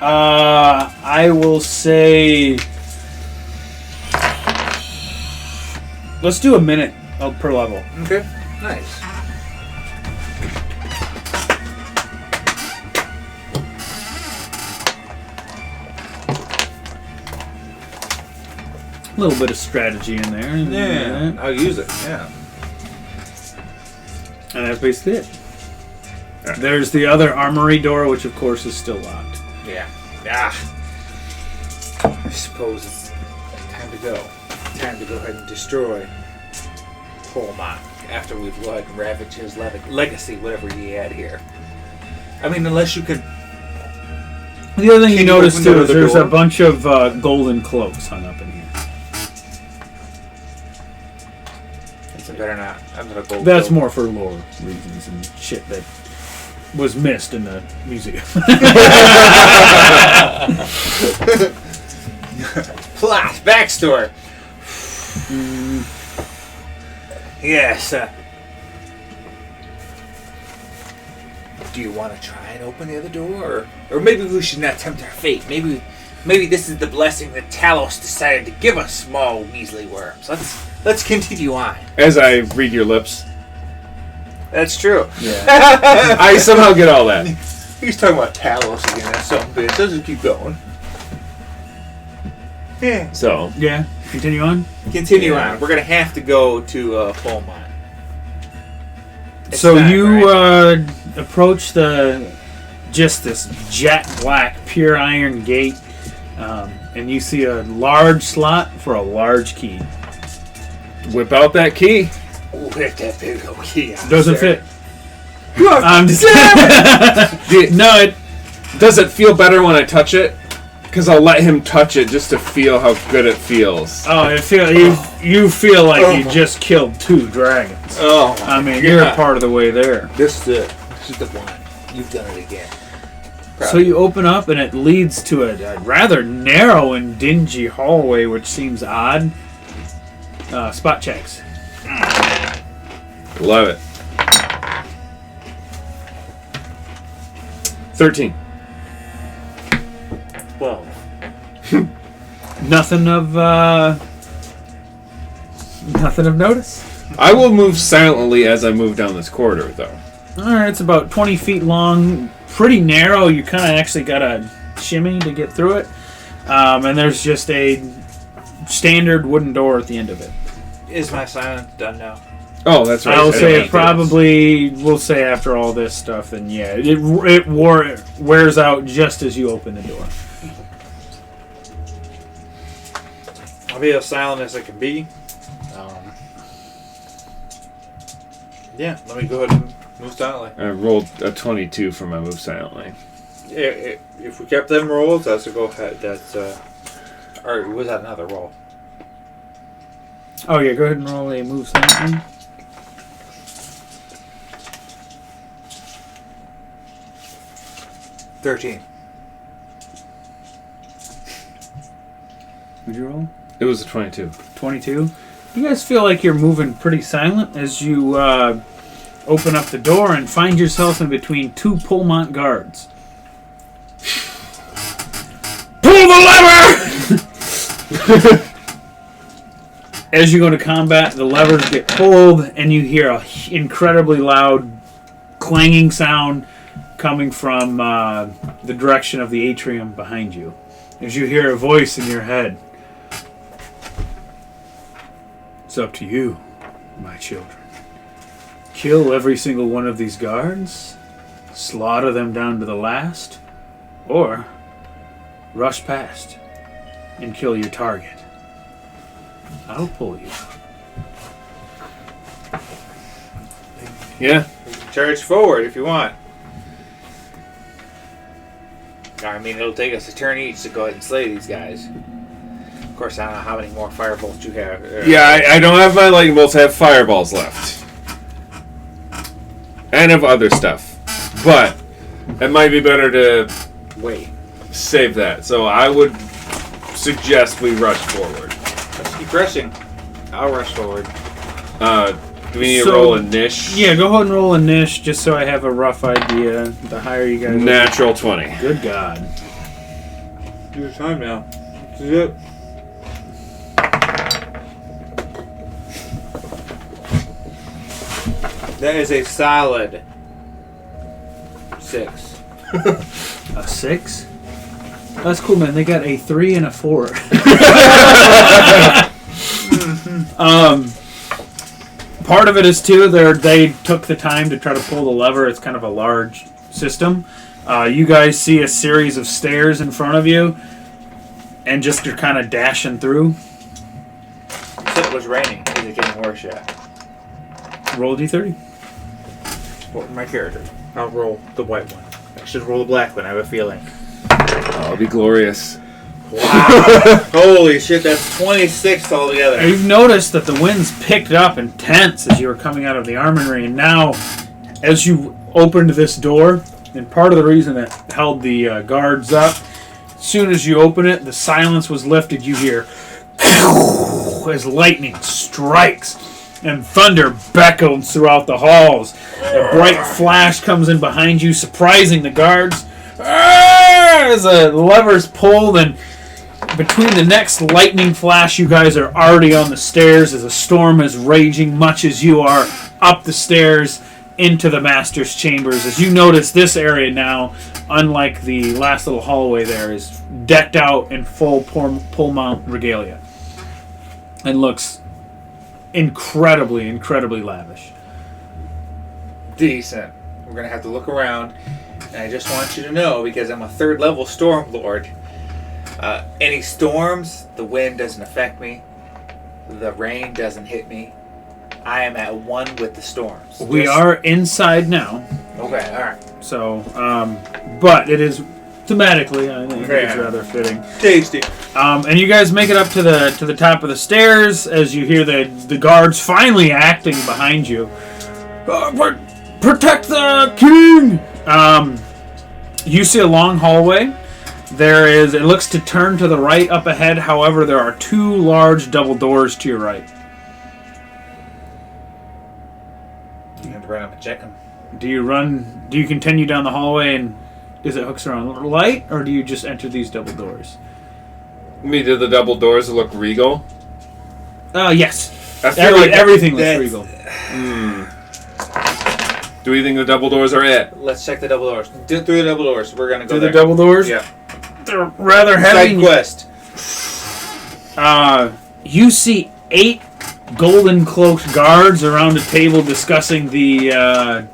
I will say. Let's do a minute per level. Okay. Nice. A little bit of strategy in there. Yeah. I'll use it. Yeah. And that's basically it. There's the other armory door, which of course is still locked. Yeah. Ah. I suppose it's time to go. Time to go ahead and destroy Polmont after we've go ahead and ravage his legacy, whatever he had here. I mean, unless you could. The other thing Can you you notice open too the is there's door? a bunch of golden cloaks hung up in here. It's better not. I'm gonna go. That's more for lore reasons and shit that was missed in the museum. Plot backstory. Yes. Do you want to try and open the other door, or maybe we should not tempt our fate? Maybe this is the blessing that Talos decided to give us, small measly worms. Let's continue on. As I read your lips, That's true. Yeah. I somehow get all that. He's talking about Talos again. That some bitch. Let's keep going. Yeah. So, Yeah. Continue on. Continue Yeah. on. We're gonna have to go to Polmont. It's So time, you right? approach this jet black pure iron gate, and you see a large slot for a large key. whip out that key. Whip that big old key out, Doesn't sir. fit. I'm just no. It Does it feel better when I touch it? Because I'll let him touch it just to feel how good it feels. you feel like you just killed 2 dragons. Oh, I mean, you're a part of the way there. This is it. This is the one. You've done it again. Proud So of you open up, and it leads to a rather narrow and dingy hallway, which seems odd. Spot checks. Love it. 13. 12. Nothing of notice. I will move silently as I move down this corridor, though. All right, it's about 20 feet long, pretty narrow. You kind of actually got to shimmy to get through it, and there's just a standard wooden door at the end of it. Is my silence done now? Oh, that's right. I will I say don't it have probably. We'll say after all this stuff, then yeah, it wears out just as you open the door. I'll be as silent as I can be. Yeah, let me go ahead and move silently. I rolled a 22 for my move silently. If we kept them rolls, that's a go ahead. That's or was that another roll? Oh yeah, go ahead and roll a move something. $13. Would you roll? It was a 22. 22. You guys feel like you're moving pretty silent as you open up the door and find yourself in between 2 Polmont guards. Pull the lever! As you go to combat, the levers get pulled, and you hear a incredibly loud clanging sound coming from the direction of the atrium behind you. As you hear a voice in your head. It's up to you, my children. Kill every single one of these guards, slaughter them down to the last, or rush past and kill your target. I'll pull you. Yeah. Charge forward if you want. I mean, it'll take us a turn each to go ahead and slay these guys. course, I don't know how many more firebolts you have. Yeah, I don't have my lightning bolts. I have fireballs left. And of other stuff. But it might be better to Wait. save that. So I would suggest we rush forward. Let's keep rushing. I'll rush forward. Do we need to So- roll a niche? Yeah, go ahead and roll a niche just so I have a rough idea. The higher you guys Natural 20. Good God. Do your time now. This is it. That is a solid 6. A 6? That's cool, man. They got a 3 and a 4. Part of it is, too, they took the time to try to pull the lever. It's kind of a large system. You guys see a series of stairs in front of you, and just you're kind of dashing through. You said it was raining. Is it getting worse yet? Roll a d30. What my character? I'll roll the white one. I should roll the black one. I have a feeling. That'll be glorious. Wow. Holy shit, that's 26 altogether. You've noticed that the winds picked up intense as you were coming out of the armory, and now, as you opened this door, and part of the reason that held the guards up, as soon as you open it, the silence was lifted. You hear as lightning strikes, and thunder beckons throughout the halls. A bright flash comes in behind you, surprising the guards. As the lever's pulled, and between the next lightning flash, you guys are already on the stairs as a storm is raging, much as you are up the stairs into the master's chambers. As you notice, this area now, unlike the last little hallway there, is decked out in full pull mount regalia and looks incredibly, incredibly lavish. Decent. We're going to have to look around. And I just want you to know, because I'm a 3rd level storm lord, any storms, the wind doesn't affect me. The rain doesn't hit me. I am at one with the storms. We are inside now. Okay, alright. So, but it is thematically, I think it's rather fitting. Tasty. And you guys make it up to the top of the stairs as you hear the guards finally acting behind you. Protect the king! You see a long hallway. It looks to turn to the right up ahead. However, there are 2 large double doors to your right. You have to run up and check them. Do you continue down the hallway and is it hooks around the light, or do you just enter these double doors? Do the double doors look regal? Yes. I feel like everything looks regal. Do we think the double doors are it? Let's check the double doors. Through the double doors. We're going to go Through there. the double doors? Yeah. They're rather heavy. Side quest. You see 8 golden cloaked guards around a table discussing the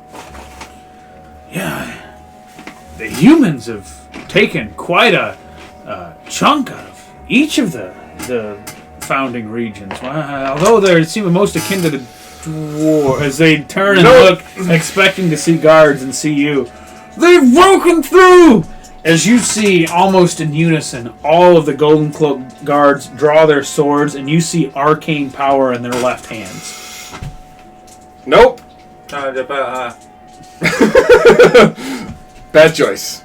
humans have taken quite a chunk out of each of the founding regions. Although they seem most akin to the dwarves, as they turn and look, expecting to see guards and see you. They've broken through! As you see, almost in unison, all of the golden cloak guards draw their swords, and you see arcane power in their left hands. Nope. Bad choice.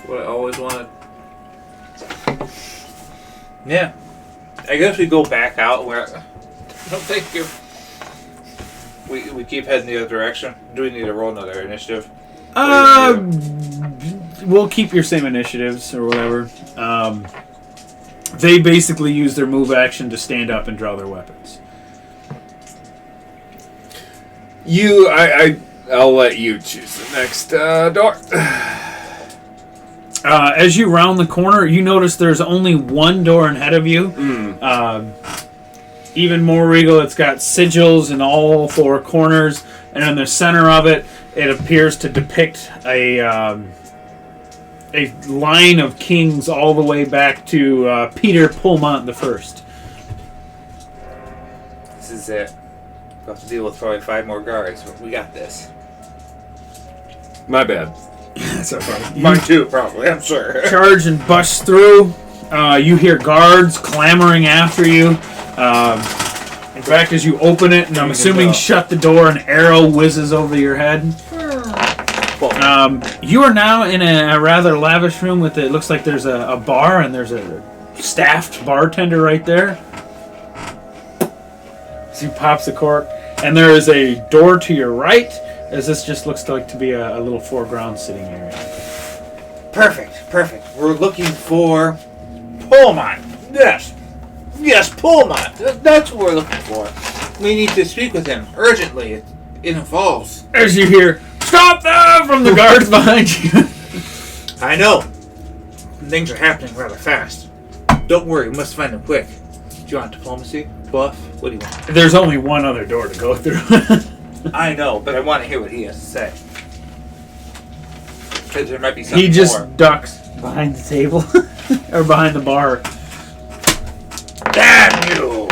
What I always wanted. Yeah. I guess we go back out where... No, thank you. We keep heading the other direction. Do we need to roll another initiative? We'll keep your same initiatives or whatever. They basically use their move action to stand up and draw their weapons. I'll let you choose the next door. As you round the corner, you notice there's only one door ahead of you. Even more regal, it's got sigils in all 4 corners, and in the center of it, it appears to depict a line of kings all the way back to Peter Pullmont the First. This is it. We'll have to deal with probably 5 more guards, but we got this. My bad. That's okay. Mine too, probably, I'm sure. Charge and bust through. You hear guards clamoring after you. In fact, as you open it, and I'm assuming shut the door, an arrow whizzes over your head. You are now in a rather lavish room with it looks like there's a bar and there's a staffed bartender right there. So he pops the cork, and there is a door to your right, as this just looks like to be a little foreground sitting area. Perfect. We're looking for Pullman. Yes, Pullman. That's what we're looking for. We need to speak with him urgently. It involves. As you hear, "Stop that!" from the guards behind you. I know. Things are happening rather fast. Don't worry, we must find him quick. Do you want diplomacy? Buff? What do you want? There's only one other door to go through. I know, but I want to hear what he has to say. Because there might be something He just more. ducks behind the table. Or behind the bar. Damn you!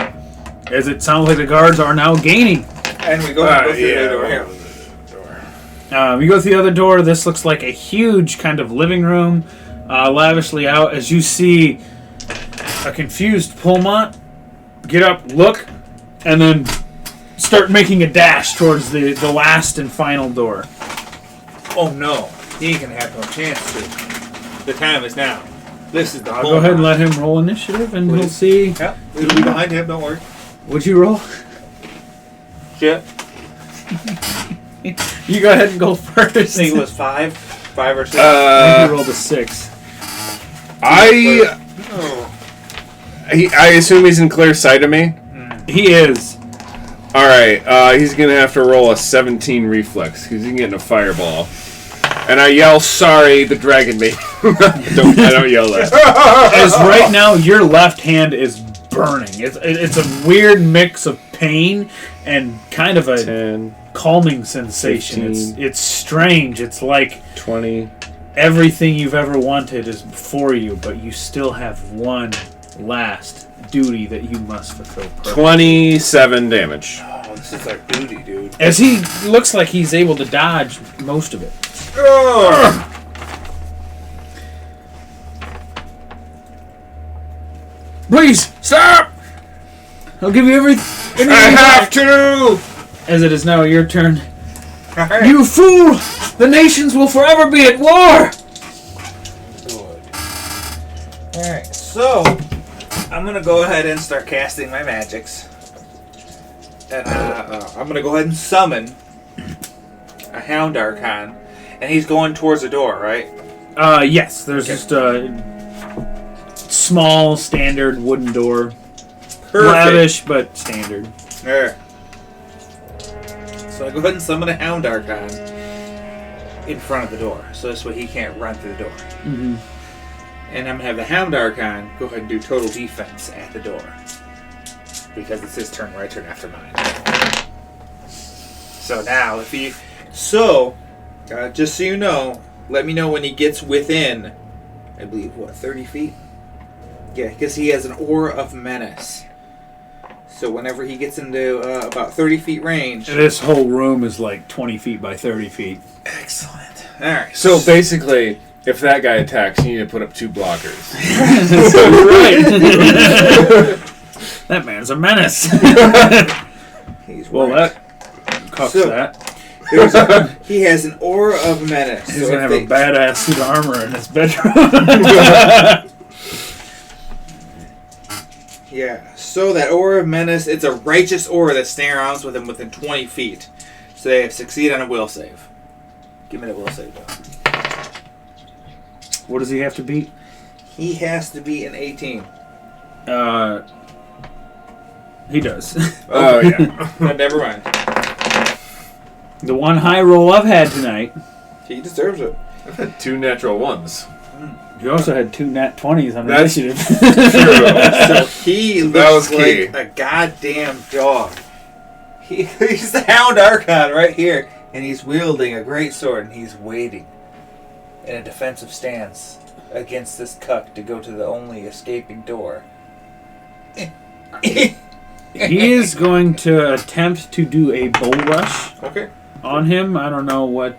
As it sounds like the guards are now gaining. And we go through the door here. You go through the other door. This looks like a huge kind of living room, lavishly out. As you see a confused Pullmont get up, look, and then start making a dash towards the last and final door. Oh no, he ain't gonna have no chance to. The time is now. This is the I'll go ahead and let him roll initiative, and we'll see. Yep, we'll be behind him, don't worry. What'd you roll? Shit. You go ahead and go first. I think it was 5 or 6. I think you rolled a 6. I assume he's in clear sight of me. He is. All right, he's gonna have to roll a 17 reflex because he's getting a fireball. And I yell, "Sorry, the dragon made." I don't yell that. As right now, your left hand is burning. It's a weird mix of pain and kind of a 10, calming sensation. 15. It's strange. It's like 20. everything you've ever wanted is before you, but you still have one last duty that you must fulfill. 27 damage. Oh, this is our duty, dude. As he looks like he's able to dodge most of it. Please stop! I'll give you everything. I have to! As it is now your turn. Alright. You fool! The nations will forever be at war! Good. Alright, so I'm gonna go ahead and start casting my magics. And I'm gonna go ahead and summon a Hound Archon. And he's going towards the door, right? Yes. There's just a small, standard wooden door. Perfect. Lavish, but standard. There. So I go ahead and summon a Hound Archon in front of the door. So this way he can't run through the door. Mm-hmm. And I'm going to have the Hound Archon go ahead and do total defense at the door. Because it's his turn, right turn after mine. So now, if he... So, just so you know, let me know when he gets within, I believe, 30 feet? Yeah, because he has an Aura of Menace. So whenever he gets into about 30 feet range... This whole room is like 20 feet by 30 feet. Excellent. Alright. So basically, if that guy attacks, you need to put up 2 blockers. Right. That man's a menace. He's Well, right. that cuffs So- that. He has an Aura of Menace. He's so gonna if have a badass suit of armor in his bedroom. Yeah. So that Aura of Menace, it's a righteous aura that surrounds with him within 20 feet. So they have succeed on a will save. Give me that will save, though. What does he have to beat? He has to be an 18. He does. Oh, yeah. But never mind. The one high roll I've had tonight. He deserves it. I've had 2 natural ones. You also had 2 nat 20s on That's initiative. So he That looks was key. like a goddamn dog. He's the Hound Archon right here. And he's wielding a great sword and he's waiting in a defensive stance against this cuck to go to the only escaping door. He is going to attempt to do a bull rush Okay. on him. I don't know what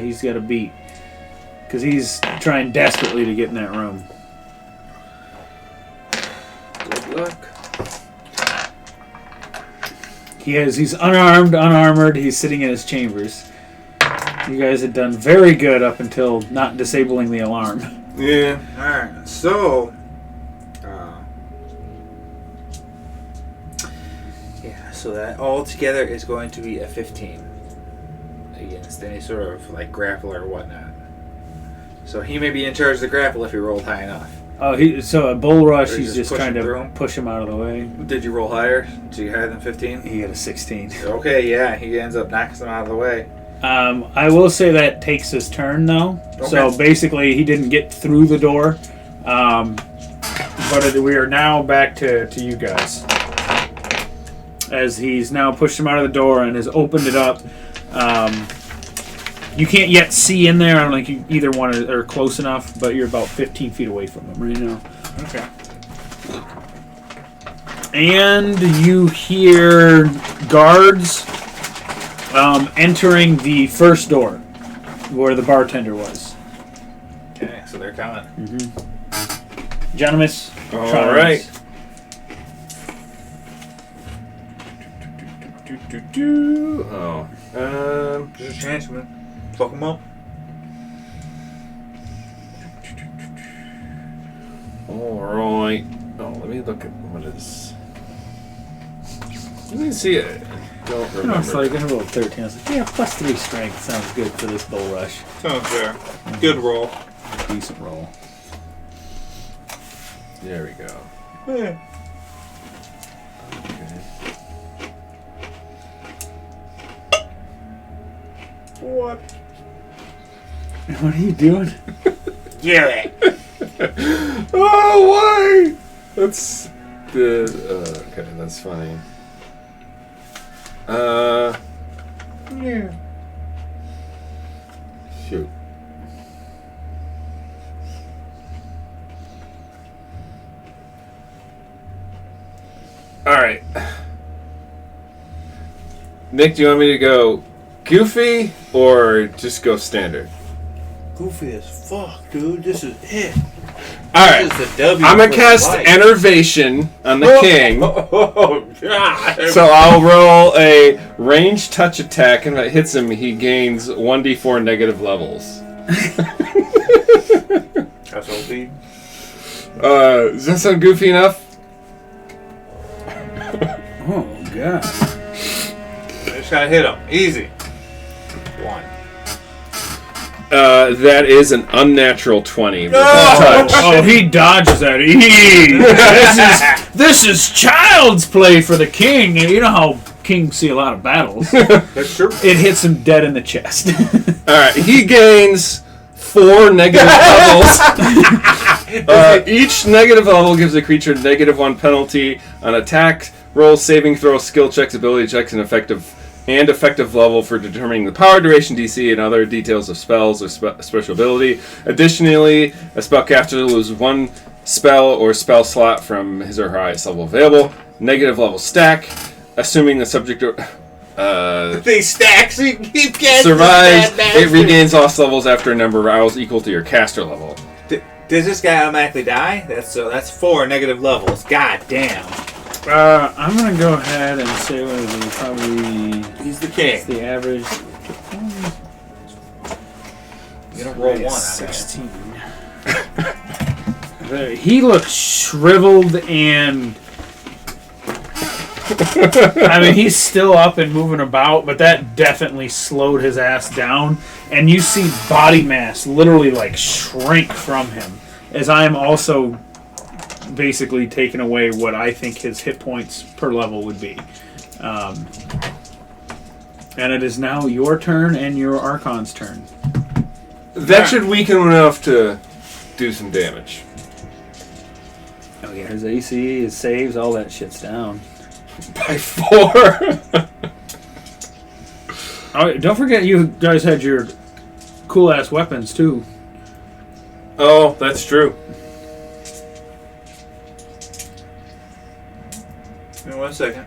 he's got to beat. Because he's trying desperately to get in that room. Look. He's unarmed, unarmored. He's sitting in his chambers. You guys had done very good up until not disabling the alarm. Yeah. Alright, so... yeah, so that altogether is going to be a 15 against any sort of like grapple or whatnot. So he may be in charge of the grapple if he rolled high enough. Oh, so at Bull Rush, Or he's just trying to push him out of the way. Did you roll higher? Did you higher than 15? He had a 16. Okay, yeah, he ends up knocking him out of the way. I will say that takes his turn, though. Okay. So basically, he didn't get through the door. But we are now back to you guys. As he's now pushed him out of the door and has opened it up. You can't yet see in there. I don't think you either one are close enough, but you're about 15 feet away from him right now. Okay. And you hear guards entering the first door where the bartender was. Okay, so they're coming. Gentlemen, All right. Oh. There's a chance, man. Fuck him up. All right. Oh, let me look at what is. Let me see it. Don't You know, it's remember. like I rolled 13. I was like, yeah, +3 strength sounds good for this bull rush. Sounds fair. Good roll. Decent roll. There we go. Yeah. Okay. What? What are you doing? Give it. Oh, why? That's the. Okay, that's funny. Yeah. Shoot. All right. Nick, do you want me to go goofy or just go standard? Goofy as fuck, dude. This is it. All right. This is the W. I'm gonna for cast life. Enervation on the king. Oh, God. So I'll roll a ranged touch attack, and if it hits him, he gains 1d4 negative levels. That's OP. Does that sound goofy enough? Oh, God. Just gotta hit him. Easy. 1. That is an unnatural 20. with Oh! touch. Oh, he dodges that. This is child's play for the king. You know how kings see a lot of battles. That's true. It hits him dead in the chest. Alright, he gains 4 negative levels. Each negative level gives a creature -1 penalty on attack, rolls, saving throws, skill checks, ability checks, and effective level for determining the power, duration, DC, and other details of spells or special ability. Additionally, a spellcaster loses 1 spell or spell slot from his or her highest level available. Negative level stack, assuming the subject They stack so you can keep casting. survives. that It bastard. regains lost levels after a number of rounds equal to your caster level. Does this guy automatically die? That's 4 negative levels. God damn. I'm going to go ahead and say what is it, probably He's the king. it's the average. You don't roll 1 on that. 16. He looks shriveled and... I mean, he's still up and moving about, but that definitely slowed his ass down. And you see body mass literally like shrink from him, as I am also basically taking away what I think his hit points per level would be. And it is now your turn and your Archon's turn. That should weaken him enough to do some damage. Oh yeah, his AC, his saves, all that shit's down. By 4. Oh, don't forget you guys had your cool ass weapons too. Oh, that's true. Give me 1 second.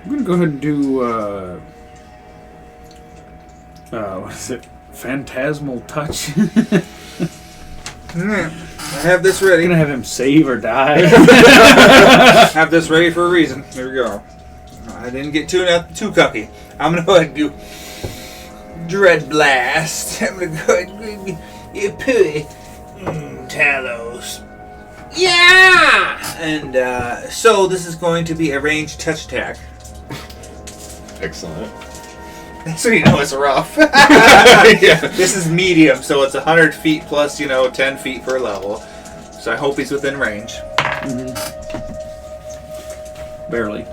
I'm gonna go ahead and do what is it? Phantasmal touch. I have this ready. You're gonna have him save or die. Have this ready for a reason. Here we go. I didn't get too cocky. I'm gonna go ahead and do Dread Blast. I'm gonna go ahead and you pooey. Talos. Yeah! And so this is going to be a ranged touch attack. Excellent. So you know it's rough. Yeah. This is medium, so it's 100 feet plus, 10 feet per level. So I hope he's within range. Barely.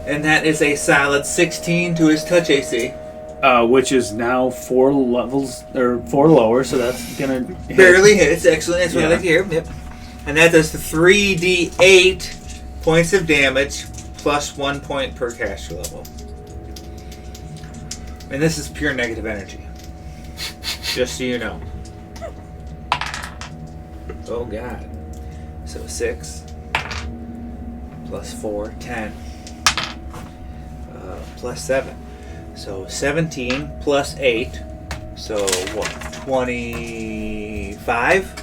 And that is a solid 16 to his touch AC. Which is now 4 levels, or 4 lower, so that's gonna hit. Barely hits. Excellent. That's what I Yeah. like to hear. Yep. And that does 3d8 points of damage plus 1 point per caster level. And this is pure negative energy. Just so you know. Oh, God. So 6 plus 4, 10. Plus 7. So 17 plus 8. So what? 25?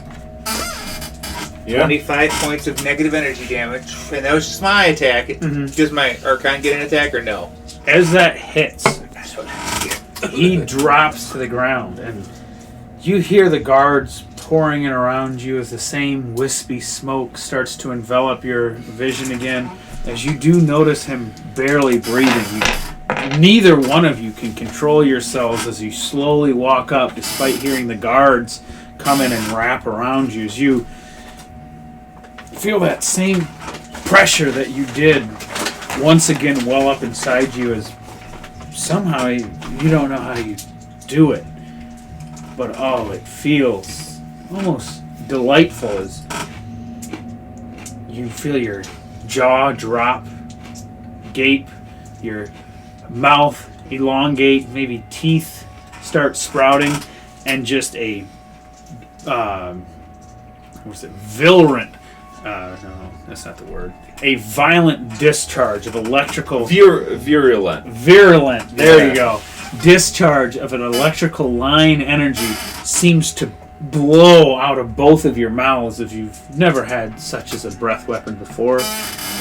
Yeah. 25 points of negative energy damage. And that was just my attack. Does my Archon get an attack or no? As that hits, That's what I he drops to the ground, and you hear the guards pouring in around you as the same wispy smoke starts to envelop your vision again. As you do notice him barely breathing, neither one of you can control yourselves as you slowly walk up, despite hearing the guards come in and wrap around you. As you feel that same pressure that you did once again well up inside you, as somehow you don't know how you do it, but it feels almost delightful as you feel your jaw drop, gape, your mouth elongate, maybe teeth start sprouting, and just a virulent, no, that's not the word, a violent discharge of electrical Virulent. there you go, discharge of an electrical line energy seems to blow out of both of your mouths if you've never had such as a breath weapon before.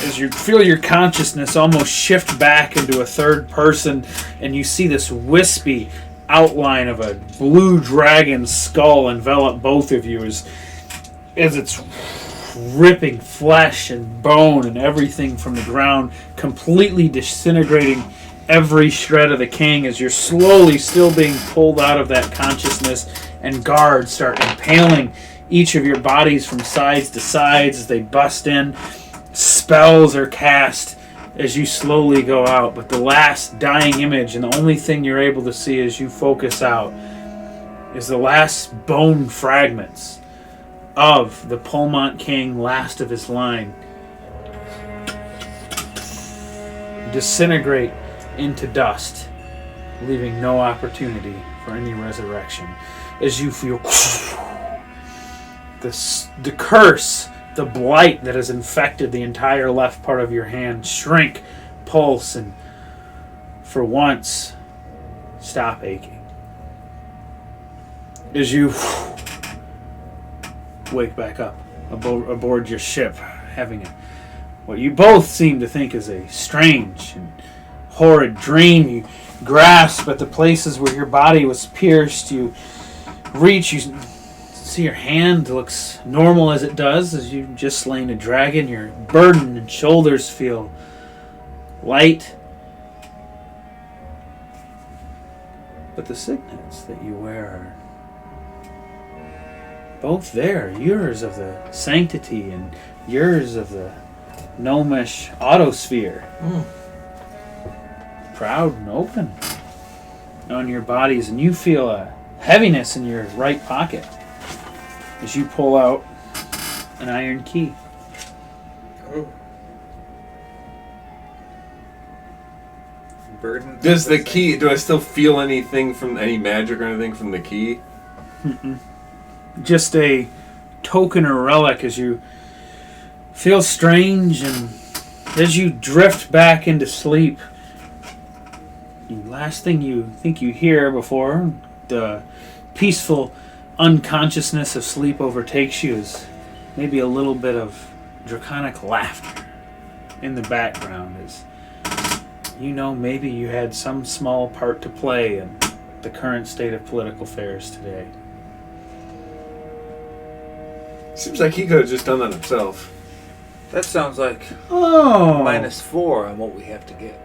As you feel your consciousnness almost shift back into a third person, and you see this wispy outline of a blue dragon skull envelop both of you as it's ripping flesh and bone and everything from the ground, completely disintegrating every shred of the king as you're slowly still being pulled out of that consciousness, and guards start impaling each of your bodies from sides to sides as they bust in. Spells are cast as you slowly go out, but the last dying image and the only thing you're able to see as you focus out is the last bone fragments of the Polmont King, last of his line, disintegrate into dust, leaving no opportunity for any resurrection. As you feel the curse, the blight that has infected the entire left part of your hand shrink, pulse, and for once stop aching. As you wake back up aboard your ship, having what you both seem to think is a strange and horrid dream. You grasp at the places where your body was pierced. You reach, you see your hand looks normal as it does as you've just slain a dragon. Your burden and shoulders feel light. But the signets that you wear are both there. Yours of the sanctity and yours of the gnomish autosphere. Proud and open on your bodies, and you feel a heaviness in your right pocket as you pull out an iron key. Burden. Does the key, do I still feel anything from any magic or anything from the key? Just a token or relic as you feel strange, and as you drift back into sleep, the last thing you think you hear before the peaceful unconsciousness of sleep overtakes you is maybe a little bit of draconic laughter in the background. As maybe you had some small part to play in the current state of political affairs today. Seems like he could have just done that himself. That sounds like -4 on what we have to get.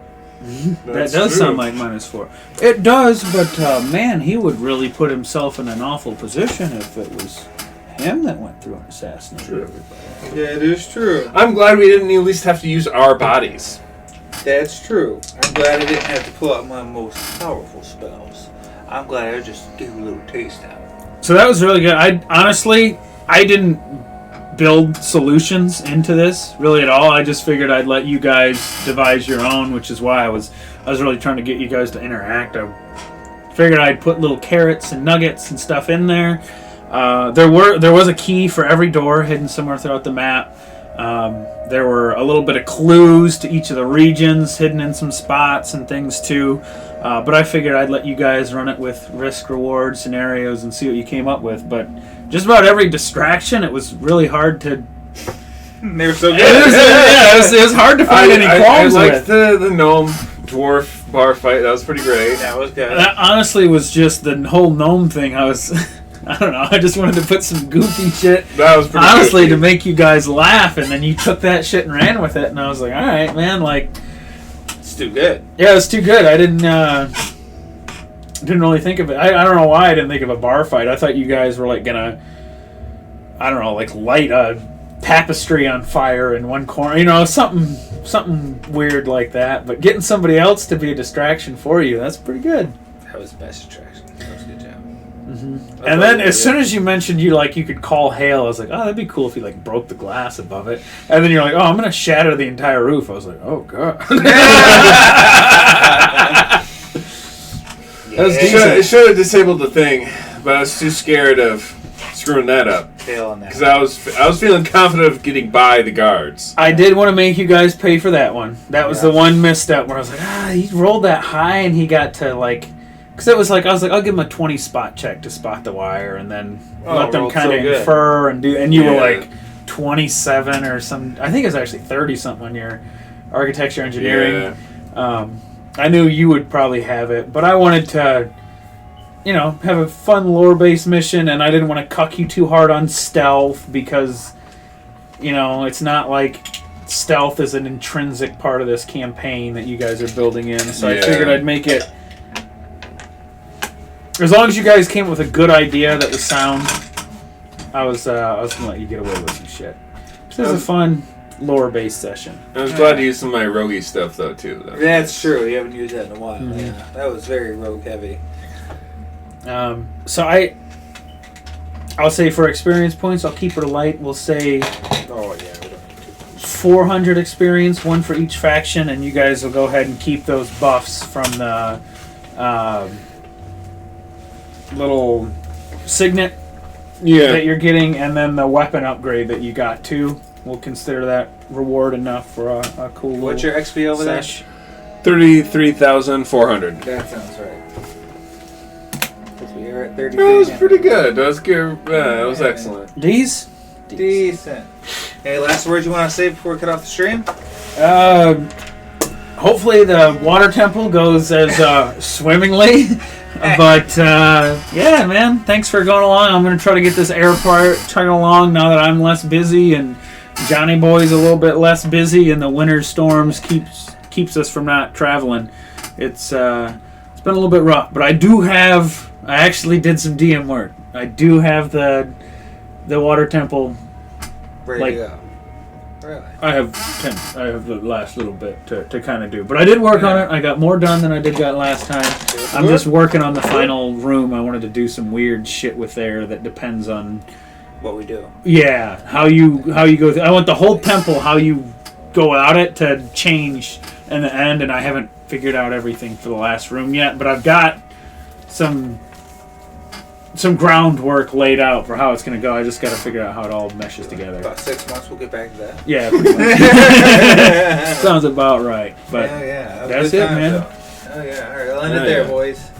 That does sound like -4. It does, but man, he would really put himself in an awful position if it was him that went through and assassinated everybody. Yeah, it is true. I'm glad we didn't at least have to use our bodies. That's true. I'm glad I didn't have to pull out my most powerful spells. I'm glad I just gave a little taste out. So that was really good. I didn't build solutions into this really at all. I just figured I'd let you guys devise your own, which is why I was really trying to get you guys to interact. I figured I'd put little carrots and nuggets and stuff in there. There was a key for every door hidden somewhere throughout the map. There were a little bit of clues to each of the regions hidden in some spots and things too. But I figured I'd let you guys run it with risk-reward scenarios and see what you came up with. But just about every distraction, it was really hard to... They were so good. It was hard to find any qualms I with. liked the gnome dwarf bar fight. That was pretty great. That was good. That honestly was just the whole gnome thing. I don't know. I just wanted to put some goofy shit. That was pretty honestly goofy. to make you guys laugh, and then you took that shit and ran with it, and I was like, all right, man, like... It's too good. Yeah, it's too good. I didn't really think of it. I don't know why I didn't think of a bar fight. I thought you guys were like gonna, I don't know, like light a tapestry on fire in one corner, something weird like that. But getting somebody else to be a distraction for you, that's pretty good. That was the best attraction. That was a good job. Mm-hmm. And then as soon as you mentioned you could call hail, I was like, oh, that'd be cool if you broke the glass above it. And then you're like, oh, I'm gonna shatter the entire roof. I was like, oh god. That was decent. It should have disabled the thing, but I was too scared of screwing that up. Fail on that. Because I was feeling confident of getting by the guards. I did want to make you guys pay for that one. That was the one misstep where I was like, he rolled that high and he got to because it was I was like, I'll give him a 20 spot check to spot the wire and then let them kind of infer and do. And you were 27 or some. I think it was actually 30 something on your architecture engineering. Yeah. I knew you would probably have it, but I wanted to, have a fun lore-based mission, and I didn't want to cuck you too hard on stealth because, it's not like stealth is an intrinsic part of this campaign that you guys are building in. So I figured I'd make it, as long as you guys came up with a good idea that was sound, I was gonna let you get away with some shit. This was a fun lore-based session. I was glad to use some of my roguey stuff though too. That's true. You haven't used that in a while. Mm-hmm. Yeah, that was very rogue heavy. So I'll say for experience points, I'll keep her light. We'll say Oh yeah, we don't need to. 400 experience, one for each faction, and you guys will go ahead and keep those buffs from the little signet that you're getting, and then the weapon upgrade that you got too. We'll consider that reward enough for a cool little... What's your XP over there? 33,400. That sounds right. Because we are at 30. That was pretty good. That was good. That was excellent. These? Decent. Any last words you want to say before we cut off the stream? Hopefully the water temple goes as swimmingly. But, yeah, man, thanks for going along. I'm going to try to get this air part chugging along now that I'm less busy and Johnny Boy's a little bit less busy and the winter storms keeps us from not traveling. It's been a little bit rough, but I actually did some DM work. I do have the water temple Ready to go. Really? I have the last little bit to kind of do. But I did work on it. I got more done than I did got last time. I'm just working on the final room. I wanted to do some weird shit with there that depends on what we do. Yeah, how you go through. I want the whole temple, how you go out it to change in the end, and I haven't figured out everything for the last room yet, but I've got some groundwork laid out for how it's going to go. I just got to figure out how it all meshes together. About 6 months, we'll get back to that. Yeah, pretty much. Sounds about right. But yeah. that's it, man. Oh yeah. All right, I'll end it there, boys.